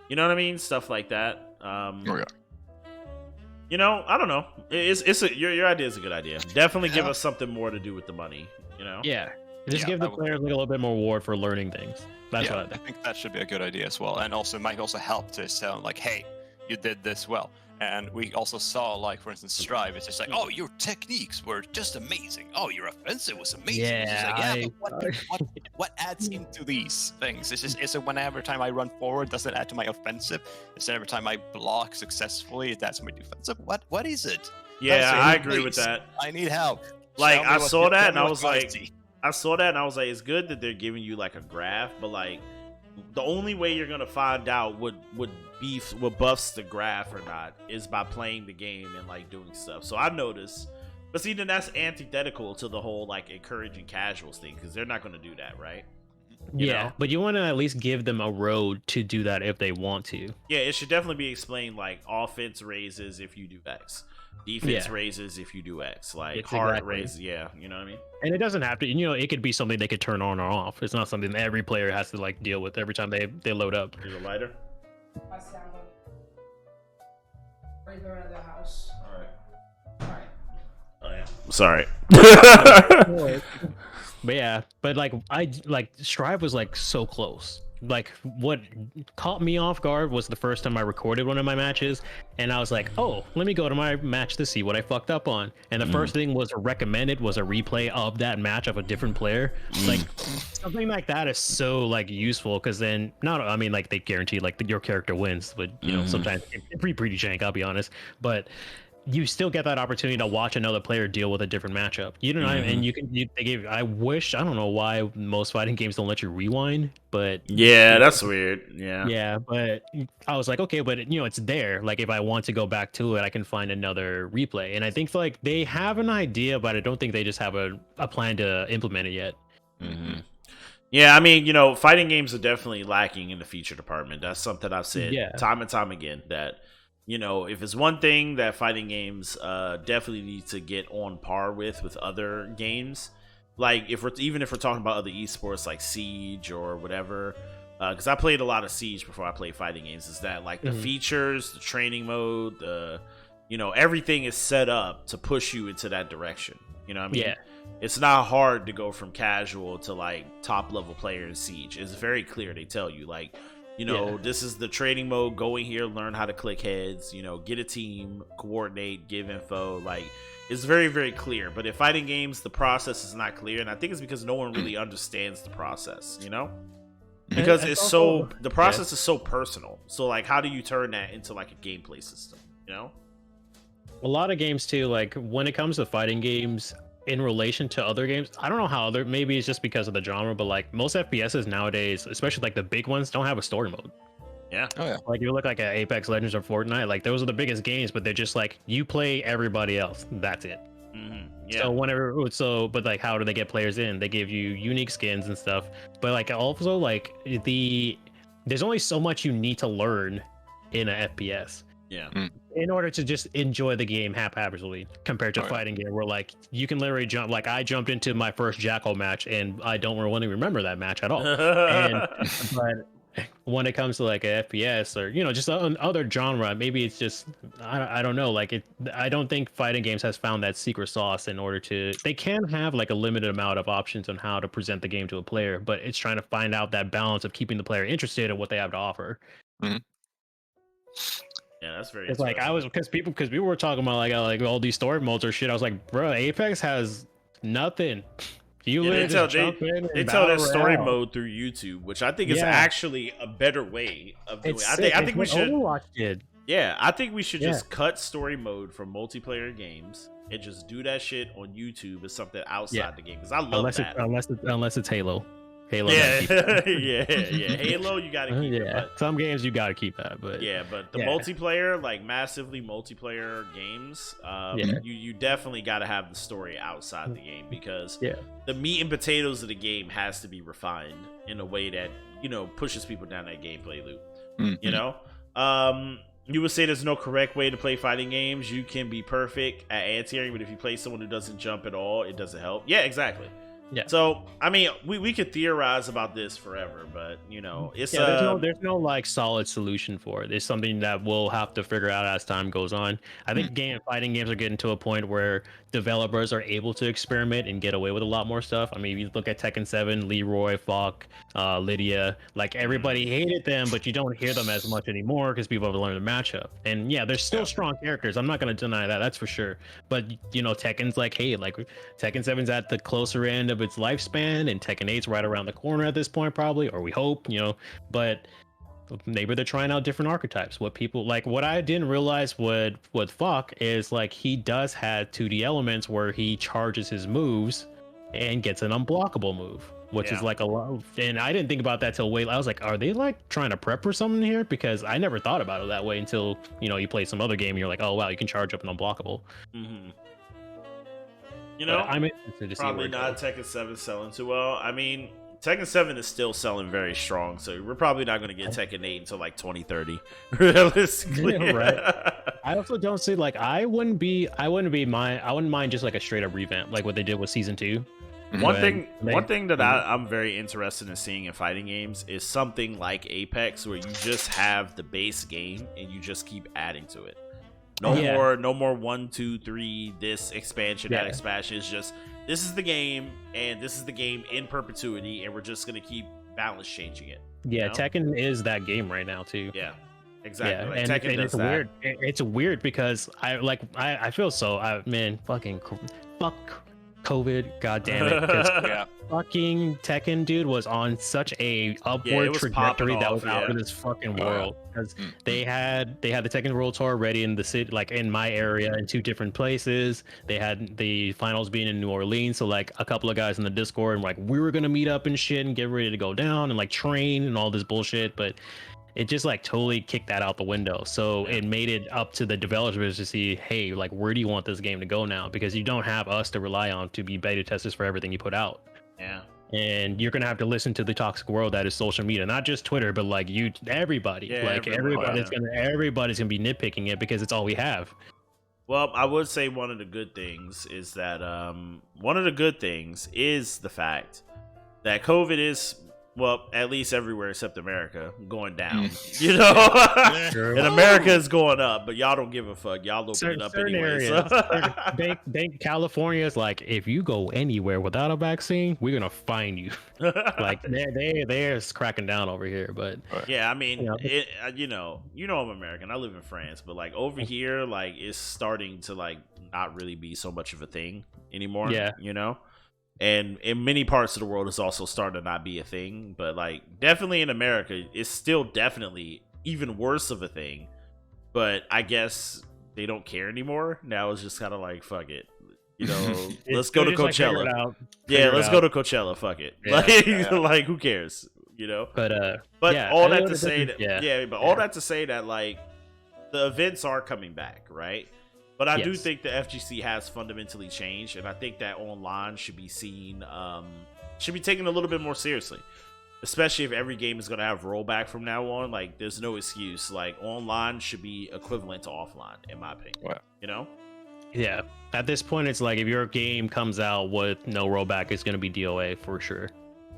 you know what I mean, stuff like that. I don't know. Your idea is a good idea. Definitely give us something more to do with the money. Yeah, just give the players a little bit more reward for learning things. That's what I think that should be a good idea as well, and also might also help to sound like, hey, you did this well. And we also saw, like, for instance, Strive. It's just like, oh, your techniques were just amazing. Oh, your offensive was amazing. But what adds into these things? Is it whenever time I run forward, does it add to my offensive? Is it every time I block successfully, it adds to my defensive? What is it? Yeah, I agree with that. I need help. Like, I saw that and I was like, it's good that they're giving you like a graph, but like, the only way you're gonna find out what buffs the graph or not is by playing the game and like doing stuff. So I noticed, but see, then that's antithetical to the whole like encouraging casuals thing, because they're not gonna do that, right? You know? But you want to at least give them a road to do that if they want to. Yeah, it should definitely be explained, like offense raises if you do X, defense raises if you do X, like heart raises. Yeah, you know what I mean. And it doesn't have to, it could be something they could turn on or off. It's not something that every player has to like deal with every time they load up. Here's a lighter. I sound right there at the house. All right. Oh yeah. Sorry. But like Strive was like so close. Like what caught me off guard was the first time I recorded one of my matches, and I was like, oh, let me go to my match to see what I fucked up on. And the first thing was recommended was a replay of that match of a different player. Like something like that is so like useful, because then like they guarantee like your character wins, but sometimes it's pretty jank, I'll be honest, but you still get that opportunity to watch another player deal with a different matchup. And I don't know why most fighting games don't let you rewind, but yeah, that's weird. Yeah, but I was like, okay, but it's there. Like if I want to go back to it, I can find another replay. And I think like they have an idea, but I don't think they just have a plan to implement it yet. Yeah, I mean, fighting games are definitely lacking in the feature department. That's something I've said time and time again, that if it's one thing that fighting games definitely need to get on par with other games, like if we're talking about other esports like Siege or whatever, because I played a lot of Siege before I played fighting games, is that like the features, the training mode, the everything is set up to push you into that direction. You know what I mean? Yeah. It's not hard to go from casual to like top level player in Siege. It's very clear. They tell you like, this is the training mode. Go in here, learn how to click heads, get a team, coordinate, give info. Like, it's very, very clear. But in fighting games, the process is not clear. And I think it's because no one really understands the process, Because the process is so personal. So, like, how do you turn that into, like, a gameplay system, A lot of games, too, like, when it comes to fighting games, in relation to other games, I don't know how maybe it's just because of the genre, but like most FPSs nowadays, especially like the big ones, don't have a story mode. Yeah. Oh yeah. Like you look like at Apex Legends or Fortnite, like those are the biggest games, but they're just like you play everybody else. That's it. Yeah. But like how do they get players in? They give you unique skins and stuff, but like also like there's only so much you need to learn in a FPS. Yeah. In order to just enjoy the game haphazardly, compared to a fighting game where like you can literally jump. Like I jumped into my first Jackal match and I don't really remember that match at all. when it comes to like a FPS or just other genre, maybe it's just I don't know. Like I don't think fighting games has found that secret sauce in order to. They can have like a limited amount of options on how to present the game to a player, but it's trying to find out that balance of keeping the player interested in what they have to offer. Mhm. Yeah, that's very It's like interesting. because people were talking about like all these story modes or shit. I was like, bro, Apex has nothing. You Yeah, literally they tell, just jump in and they tell their battle story royale. mode through YouTube, which I think is Yeah. actually a better way of doing. It's I sick. think It's we what should. Overwatch did. Yeah, I think we should Yeah. just cut story mode from multiplayer games and just do that shit on YouTube as something outside Yeah. the game because I love that. Unless it's Halo. Halo. Yeah, gotta keep yeah. Halo, you gotta keep it. yeah. But Some games you gotta keep that, but yeah, but the Yeah. multiplayer, like massively multiplayer games, Yeah. you definitely got to have the story outside the game because Yeah. the meat and potatoes of the game has to be refined in a way that pushes people down that gameplay loop. Mhm. You know, you would say there's no correct way to play fighting games. You can be perfect at anti-airing, but if you play someone who doesn't jump at all, it doesn't help. Yeah, exactly. Yeah. So I mean, we could theorize about this forever, but it's there's no like solid solution for it. It's something that we'll have to figure out as time goes on. I think fighting games are getting to a point where developers are able to experiment and get away with a lot more stuff. I mean, if you look at Tekken 7, Leroy, Falk, Lydia, like everybody hated them, but you don't hear them as much anymore because people have learned the matchup. And yeah, there's still strong characters. I'm not going to deny that. That's for sure. But Tekken's like, hey, like Tekken 7's at the closer end of its lifespan, and Tekken 8's right around the corner at this point, probably, or we hope, but maybe they're trying out different archetypes. What people like, what I didn't realize with Falk is like he does have 2D elements where he charges his moves and gets an unblockable move, which is like a lot. And I didn't think about that till I was like, are they like trying to prep for something here? Because I never thought about it that way until you play some other game and you're like, oh wow, you can charge up an unblockable. Mm-hmm. But I'm interested to see probably where it not goes. Tekken 7 selling too well. I mean, Tekken 7 is still selling very strong, so we're probably not going to get Tekken 8 until like 2030, realistically. Yeah, right. I also don't see like I wouldn't mind just like a straight up revamp like what they did with season 2. One thing that I'm very interested in seeing in fighting games is something like Apex, where you just have the base game and you just keep adding to it. No more 1, 2, 3. This expansion, that expansion. Is just this is the game, and this is the game in perpetuity, and we're just gonna keep balance changing it. Yeah, Tekken is that game right now too. Yeah, exactly. Yeah, Like, and, Tekken and does it's that. weird. It's weird because I feel so man, fuck COVID, god damn it. 'Cause Yeah. fucking Tekken, dude, was on such a upward was trajectory popping that was off, out yeah. of this fucking Oh, yeah. world. Because they had the Tekken World Tour ready in the city, like in my area, in 2 different places. They had the finals being in New Orleans, so like a couple of guys in the Discord and like we were gonna meet up and shit and get ready to go down and like train and all this bullshit, but it just like totally kicked that out the window. So it made it up to the developers to see, hey, like where do you want this game to go now? Because you don't have us to rely on to be beta testers for everything you put out. Yeah. And you're gonna have to listen to the toxic world that is social media, not just Twitter, but like everybody. Yeah, like everybody's gonna be nitpicking it because it's all we have. Well, I would say one of the good things is that the fact that COVID is, well, at least everywhere except America, going down. And America is going up, but y'all don't give a fuck. Y'all open it up Certain anyway. areas, So. California is like, if you go anywhere without a vaccine, we're gonna find you. Like they're cracking down over here, but Yeah, I mean, Yeah. I'm American. I live in France, but like over here, like it's starting to like not really be so much of a thing anymore. Yeah. And in many parts of the world, it's also starting to not be a thing. But like definitely in America, it's still definitely even worse of a thing. But I guess they don't care anymore. Now it's just kind of like fuck it. Let's go to Coachella. Let's go to Coachella. Fuck it. Yeah. Like who cares? But yeah, all I that know to say that all that to say that like the events are coming back, right? But I do Yes. think the FGC has fundamentally changed, and I think that online should be seen, should be taken a little bit more seriously, especially if every game is going to have rollback from now on. Like, there's no excuse. Like, online should be equivalent to offline, in my opinion. Wow. Yeah, at this point, it's like if your game comes out with no rollback, it's going to be DOA for sure.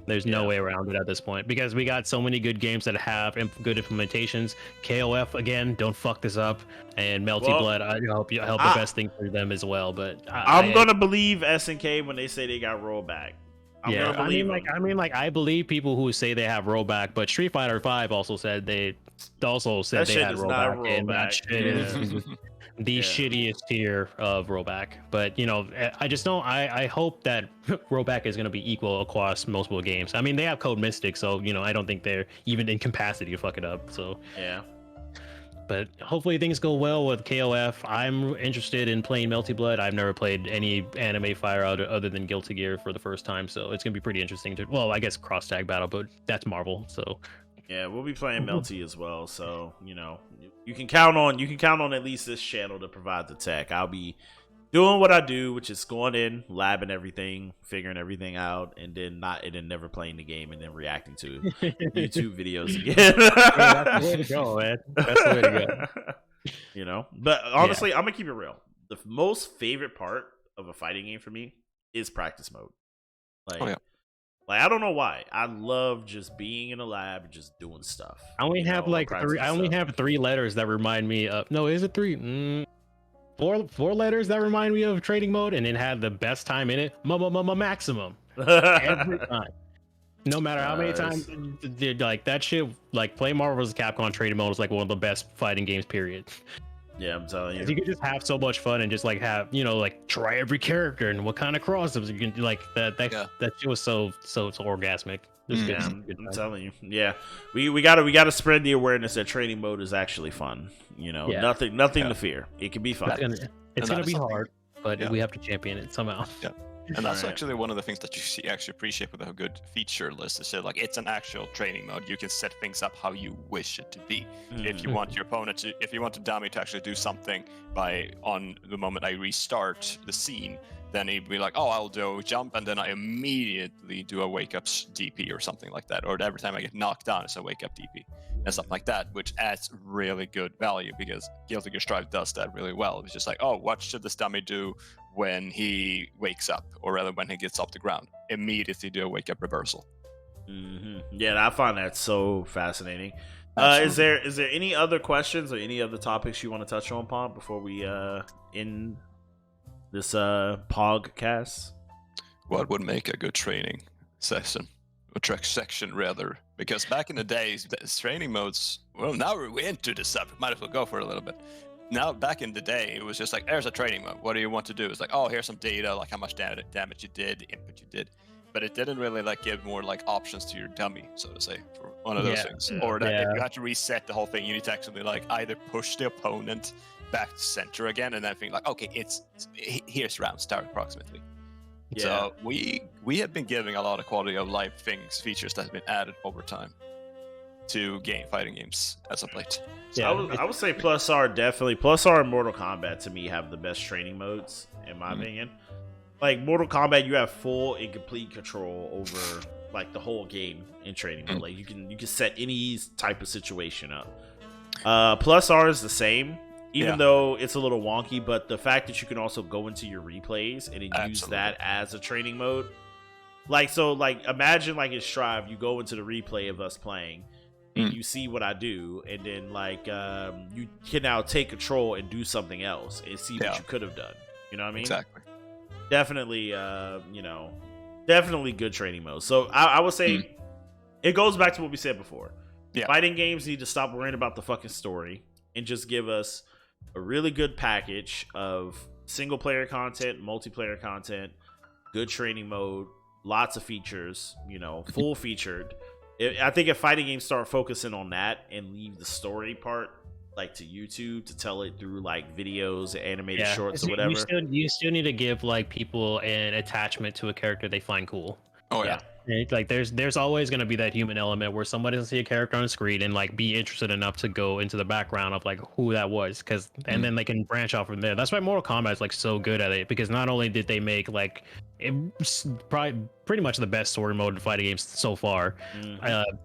There's no way around it at this point because we got so many good games that have good implementations. KOF again, don't fuck this up, and Melty Blood. I hope the best thing for them as well. But I'm gonna believe SNK when they say they got rollback. I believe people who say they have rollback, but Street Fighter V also said they had rollback, and that shit is the shittiest tier of rollback. But you know, I just don't. I hope that rollback is going to be equal across multiple games. I mean, they have Code Mystic, so you know, I don't think they're even in capacity to fuck it up. So yeah. But hopefully things go well with KOF. I'm interested in playing Melty Blood. I've never played any anime fire other than Guilty Gear for the first time, so it's gonna be pretty interesting to. Well, I guess cross tag battle, but that's Marvel, so. Yeah, we'll be playing Melty as well, so you know you can count on at least this channel to provide the tech. I'll be doing what I do, which is going in, labbing everything, figuring everything out, and then never playing the game and then reacting to YouTube videos again. That's the way to go, man. That's the way to go. You know, but honestly, I'm gonna keep it real. The most favorite part of a fighting game for me is practice mode. Like I don't know why. I love just being in a lab and just doing stuff. I only have have 3 letters that remind me of. No, is it 3? 4 letters that remind me of trading mode, and it had the best time in it. Maximum every time. No matter how many times, like that shit. Like play Marvel vs. Capcom trading mode is like one of the best fighting games. Period. Yeah, I'm telling you. You could just have so much fun and just like have, you know, like try every character and what kind of crosses you can do. Like that shit was so orgasmic. I'm telling you. Yeah, we gotta spread the awareness that training mode is actually fun. You know, nothing to fear. It can be fun. It's gonna be hard, but we have to champion it somehow. Yeah. And that's actually one of the things that you actually appreciate with a good feature list. Is that like it's an actual training mode. You can set things up how you wish it to be. If you want your opponent to, if you want the dummy to actually do something on the moment I restart the scene, then he'd be like, oh, I'll do a jump, and then I immediately do a wake up DP or something like that. Or every time I get knocked down, it's a wake up DP and something like that, which adds really good value because Guilty Gear Strive does that really well. It's just like, oh, what should this dummy do when he wakes up, or rather when he gets off the ground? Immediately do a wake up reversal. Yeah, I find that so fascinating. Is there any other questions or any other topics you want to touch on, Pomp, before we end this PogCast? What would make a good training session? Or track section, rather. Because back in the days, the training modes, well, now we're into the subject. Might as well go for a little bit. Now, back in the day, it was just like, there's a training mode. What do you want to do? It's like, oh, here's some data, like how much damage you did, the input you did. But it didn't really like give more like options to your dummy, so to say, for one of those things. Or that if you had to reset the whole thing, you need to actually like either push the opponent back to center again, and then think like, okay, here's round start approximately. Yeah. So we have been giving a lot of quality of life features that have been added over time to fighting games as of late. Yeah, I would say Plus R definitely. Plus R and Mortal Kombat to me have the best training modes in my opinion. Like Mortal Kombat, you have full and complete control over like the whole game in training mode. Like you can set any type of situation up. Plus R is the same. Even though it's a little wonky, but the fact that you can also go into your replays and then use that as a training mode. Like, so, like, imagine, like, in Strive, you go into the replay of us playing, and you see what I do, and then, like, you can now take control and do something else and see what you could have done. You know what I mean? Exactly. Definitely, definitely good training mode. So, I would say it goes back to what we said before. Yeah. Fighting games need to stop worrying about the fucking story and just give us a really good package of single player content, multiplayer content, good training mode, lots of features, full featured. I think if fighting games start focusing on that and leave the story part like to YouTube to tell it through like videos, animated shorts or whatever. You still need to give like people an attachment to a character they find cool. Oh yeah. Like there's always going to be that human element where somebody doesn't see a character on the screen and like be interested enough to go into the background of like who that was, and then they can branch off from there. That's why Mortal Kombat is like so good at it, because not only did they make like probably pretty much the best story mode in fighting games so far,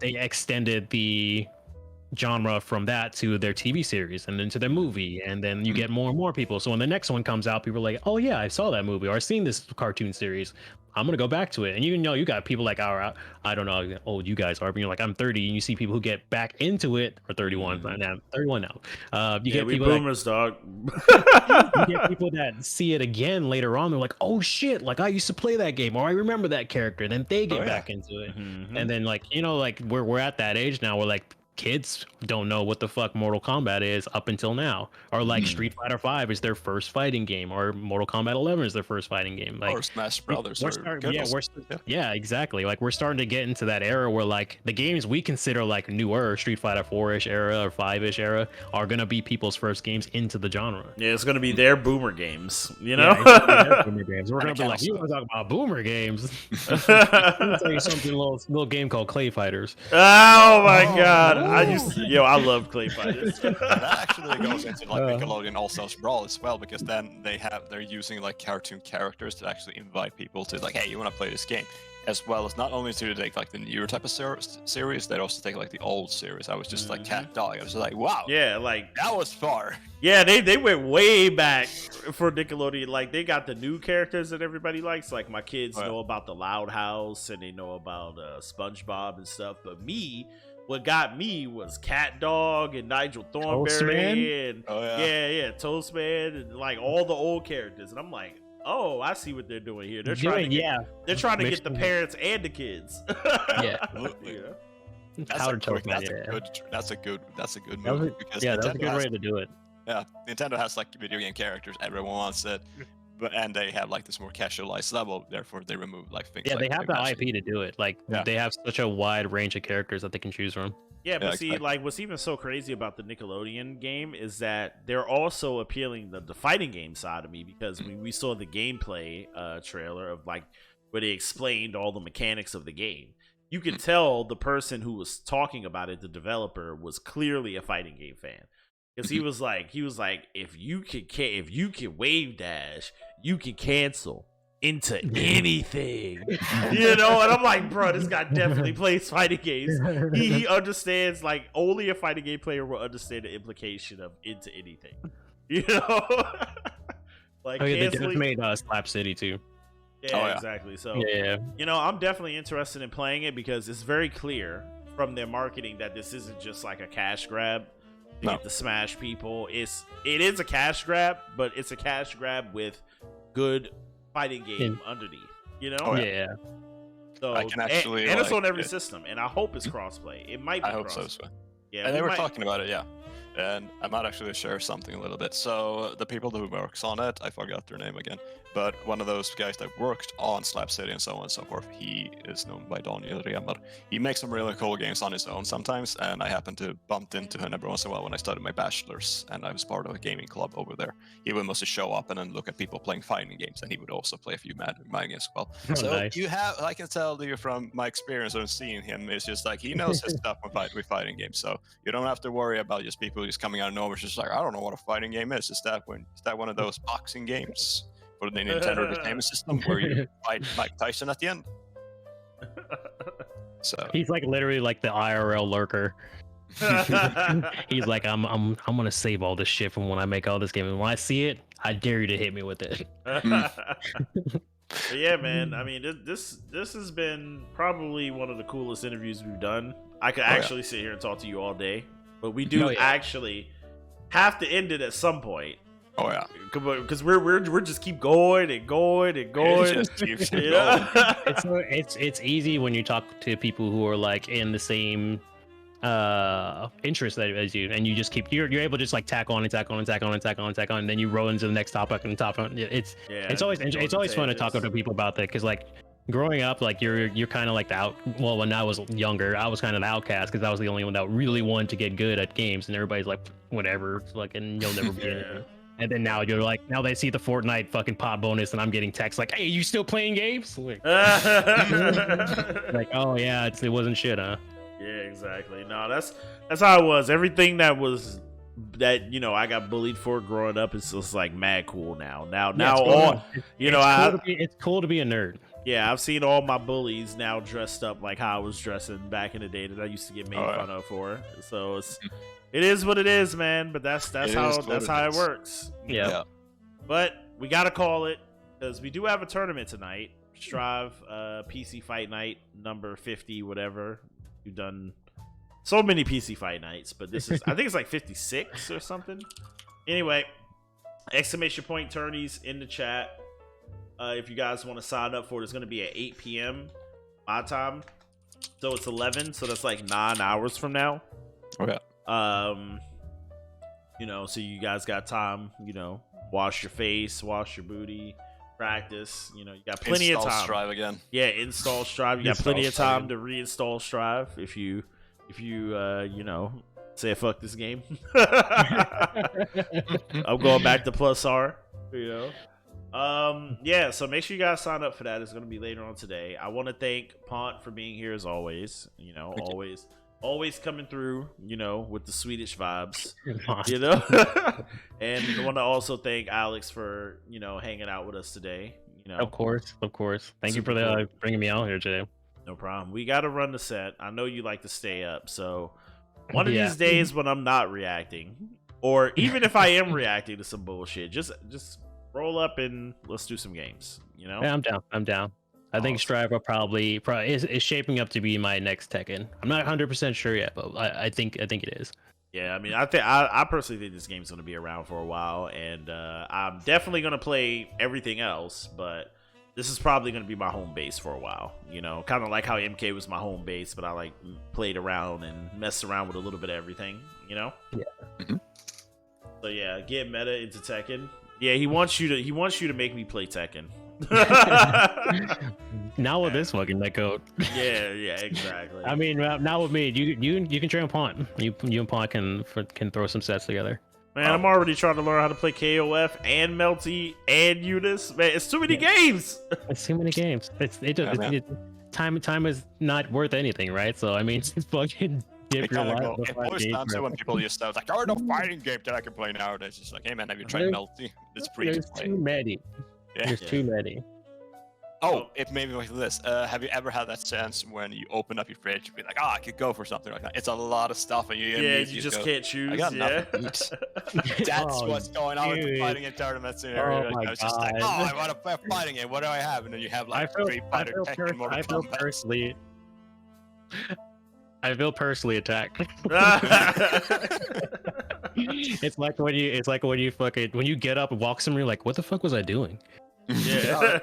they extended the genre from that to their TV series and then to their movie, and then you get more and more people. So when the next one comes out, people are like, "Oh yeah, I saw that movie or I've seen this cartoon series. I'm gonna go back to it." And you know, you got people like I don't know how old you guys are, but you're like, I'm 30, and you see people who get back into it, or 31, now 31 now. You Yeah, get we people boomers, dog. you get people that see it again later on. They're like, "Oh shit! Like I used to play that game, or I remember that character." And then they get back into it, and then like like we're at that age now where like kids don't know what the fuck Mortal Kombat is up until now, or like Street Fighter 5 is their first fighting game, or Mortal Kombat 11 is their first fighting game. Like or Smash Brothers. yeah, exactly. Like we're starting to get into that era where like the games we consider like newer, Street Fighter 4-ish era or 5-ish era, are gonna be people's first games into the genre. Yeah, it's gonna be their boomer games, you know. Yeah, it's gonna be their boomer games. We're gonna be like, you want to talk about boomer games? Let me tell you something, little game called Clay Fighters. Oh my god, I love Clay Fighters. That actually goes into like Nickelodeon All Stars Brawl as well, because then they're using like cartoon characters to actually invite people to like, hey, you want to play this game, as well as not only to take like the newer type of series, they also take like the old series. I was just like Cat Dog. I was like, wow, Yeah, like that was far. yeah, they went way back for Nickelodeon. Like they got the new characters that everybody likes. Like my kids know about the Loud House and they know about SpongeBob and stuff. But what got me was Cat Dog and Nigel Thornberry and Toastman and like all the old characters. And I'm like, oh, I see what they're doing here. They're trying to get the parents and the kids. That's a good move. That's a good way to do it. Yeah, Nintendo has like video game characters, everyone wants it, and they have like this more casualized level. Therefore, they remove like things. Yeah, like they have the IP to do it. Like they have such a wide range of characters that they can choose from. Yeah, but see, like what's even so crazy about the Nickelodeon game is that they're also appealing the fighting game side of me, because we saw the gameplay trailer of like where they explained all the mechanics of the game. You could tell the person who was talking about it, the developer, was clearly a fighting game fan. Because he was like, if you can wave dash, you can cancel into anything, you know. And I'm like, bro, this guy definitely plays fighting games. He understands, like only a fighting game player will understand the implication of into anything, you know. Like they just made Slap City too. Yeah, exactly. So you know, I'm definitely interested in playing it because it's very clear from their marketing that this isn't just like a cash grab to get to smash people. It is a cash grab, but it's a cash grab with good fighting game underneath, you know. So I can actually and it's on every system, and I hope it's crossplay. It might be. I hope so. Yeah, and they were talking about it. And I might actually share something a little bit. So the people who works on it, I forgot their name again, but one of those guys that worked on Slap City and so on and so forth, he is known by Daniel Remar. He makes some really cool games on his own sometimes, and I happen to bump into him every once in a while when I studied my bachelor's, and I was part of a gaming club over there. He would mostly show up and then look at people playing fighting games, and he would also play a few mad games as well. So nice. I can tell you from my experience of seeing him, it's just like he knows his stuff with fighting games, so you don't have to worry about just people just coming out of nowhere. It's just like, I don't know what a fighting game is. Is that one of those boxing games for the Nintendo Entertainment System where you fight Mike Tyson at the end? So he's like literally like the IRL lurker. He's like, I'm gonna save all this shit from when I make all this game, and when I see it, I dare you to hit me with it. But yeah, man. I mean, this has been probably one of the coolest interviews we've done. I could actually sit here and talk to you all day, but we do actually have to end it at some point. Oh yeah, because we're just keep going and going and going. It's easy when you talk to people who are like in the same interest as you, and you just keep you're able to just like tack on and tack on and tack on and tack on and tack on, and then you roll into the next topic and top on. It's always fun to talk to people about that, because like growing up, like you're kind of like when I was younger, I was kind of the outcast because I was the only one that really wanted to get good at games, and everybody's like, whatever, fucking you'll never be anything. And then now now they see the Fortnite fucking pot bonus, and I'm getting texts like, hey, you still playing games? Like, oh yeah, it wasn't shit, huh? Yeah, exactly. No, that's how it was. Everything that was that I got bullied for growing up is just like mad cool now. Now it's all cool it's cool to be a nerd. yeah, I've seen all my bullies now dressed up like how I was dressing back in the day that I used to get made fun of for. So it is what it is, man. But that's how it works. Yeah. But we gotta call it because we do have a tournament tonight. Strive PC Fight Night number 50, whatever. We've done so many PC Fight Nights, but this is I think it's like 56 or something. Anyway, exclamation point tourneys in the chat. If you guys want to sign up for it, it's going to be at 8 p.m. my time. So it's 11, so that's like 9 hours from now. Okay. So you guys got time, wash your face, wash your booty, practice. You got plenty of time. Strive again. Yeah, install Strive. You got plenty of time to reinstall Strive if you say fuck this game. I'm going back to plus R, Yeah, so make sure you guys sign up for that. It's going to be later on today. I want to thank Pont for being here as always. Always coming through, with the Swedish vibes, and I want to also thank Alex for, hanging out with us today. Of course. Thank you for bringing me out here today. No problem. We got to run the set. I know you like to stay up, so one of these days when I'm not reacting, or even if I am reacting to some bullshit, just roll up and let's do some games. Yeah, I'm down. I think Strive will probably is shaping up to be my next Tekken. I'm not 100% sure yet, but I think it is. Yeah, I mean, I personally think this game's going to be around for a while, and I'm definitely going to play everything else, but this is probably going to be my home base for a while. Kind of like how MK was my home base, but I played around and messed around with a little bit of everything. Yeah. Mm-hmm. So yeah, get meta into Tekken. Yeah, he wants you to make me play Tekken. Now with this fucking netcode. Yeah, exactly. I mean, now with me, you can train Pont. You and Pont can throw some sets together. Man, I'm already trying to learn how to play KOF and Melty and Eunice. Man, it's too many games. It's too many games. Time is not worth anything, right? So I mean, it's fucking dip your life. It always sounds when people used to like, "Oh, no fighting game that I can play now." It's just like, "Hey man, have you tried Melty? It's pretty There's play." too many. Yeah. There's too many. Oh, it made me like this. Have you ever had that sense when you open up your fridge and be like, I could go for something like that? It's a lot of stuff, and you just can't choose. I got nothing. That's what's going on with the fighting in tournament scenario. Oh my I was just like, God. I want to play a fighting game. What do I have? And then you have like Street Fighter, Tekken, Mortal Kombat. I feel personally attacked. It's like when you get up and walk somewhere, you're like, what the fuck was I doing? Yeah.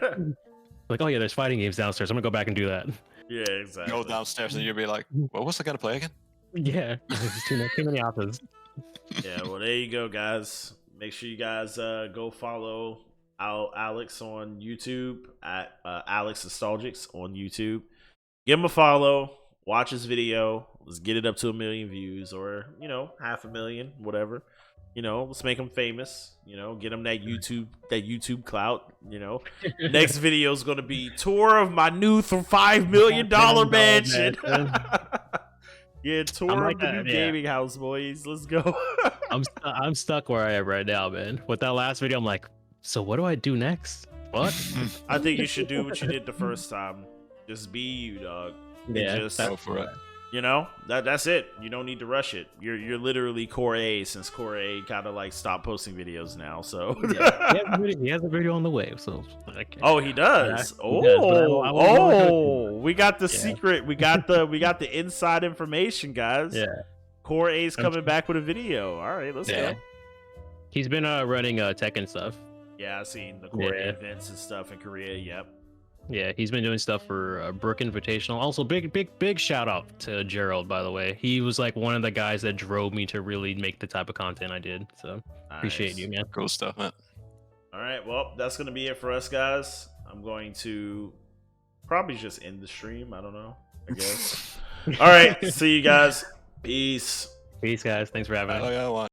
Like, oh yeah, there's fighting games downstairs. I'm gonna go back and do that. Yeah, exactly. Go downstairs and you'll be like, what was I gonna play again? Yeah, there's too many options. Yeah, well, there you go, guys. Make sure you guys go follow Alex on YouTube at Alex Nostalgix on YouTube. Give him a follow. Watch his video. Let's get it up to 1 million views, or 500,000, whatever. Let's make him famous. Get him that YouTube clout. Next video is gonna be tour of my new $5 million mansion. Yeah, tour of the new gaming house, boys. Let's go. I'm stuck where I am right now, man. With that last video, I'm like, so what do I do next? What? I think you should do what you did the first time. Just be you, dog. Yeah, just go for it. That's it. You don't need to rush it. You're literally Core A, since Core A kind of like stopped posting videos now. So he has a video on the way. So he does. We got the secret. We got the inside information, guys. Yeah, Core A's coming back with a video. All right, let's go. He's been running Tekken stuff. Yeah, I've seen the Core A events and stuff in Korea. Yep. Yeah, he's been doing stuff for Brook Invitational. Also, big shout out to Gerald, by the way. He was like one of the guys that drove me to really make the type of content I did. So appreciate you, man. Cool stuff, man. All right, well, that's gonna be it for us, guys. I'm going to probably just end the stream. I don't know. I guess. All right, see you guys. Peace. Peace, guys. Thanks for having me.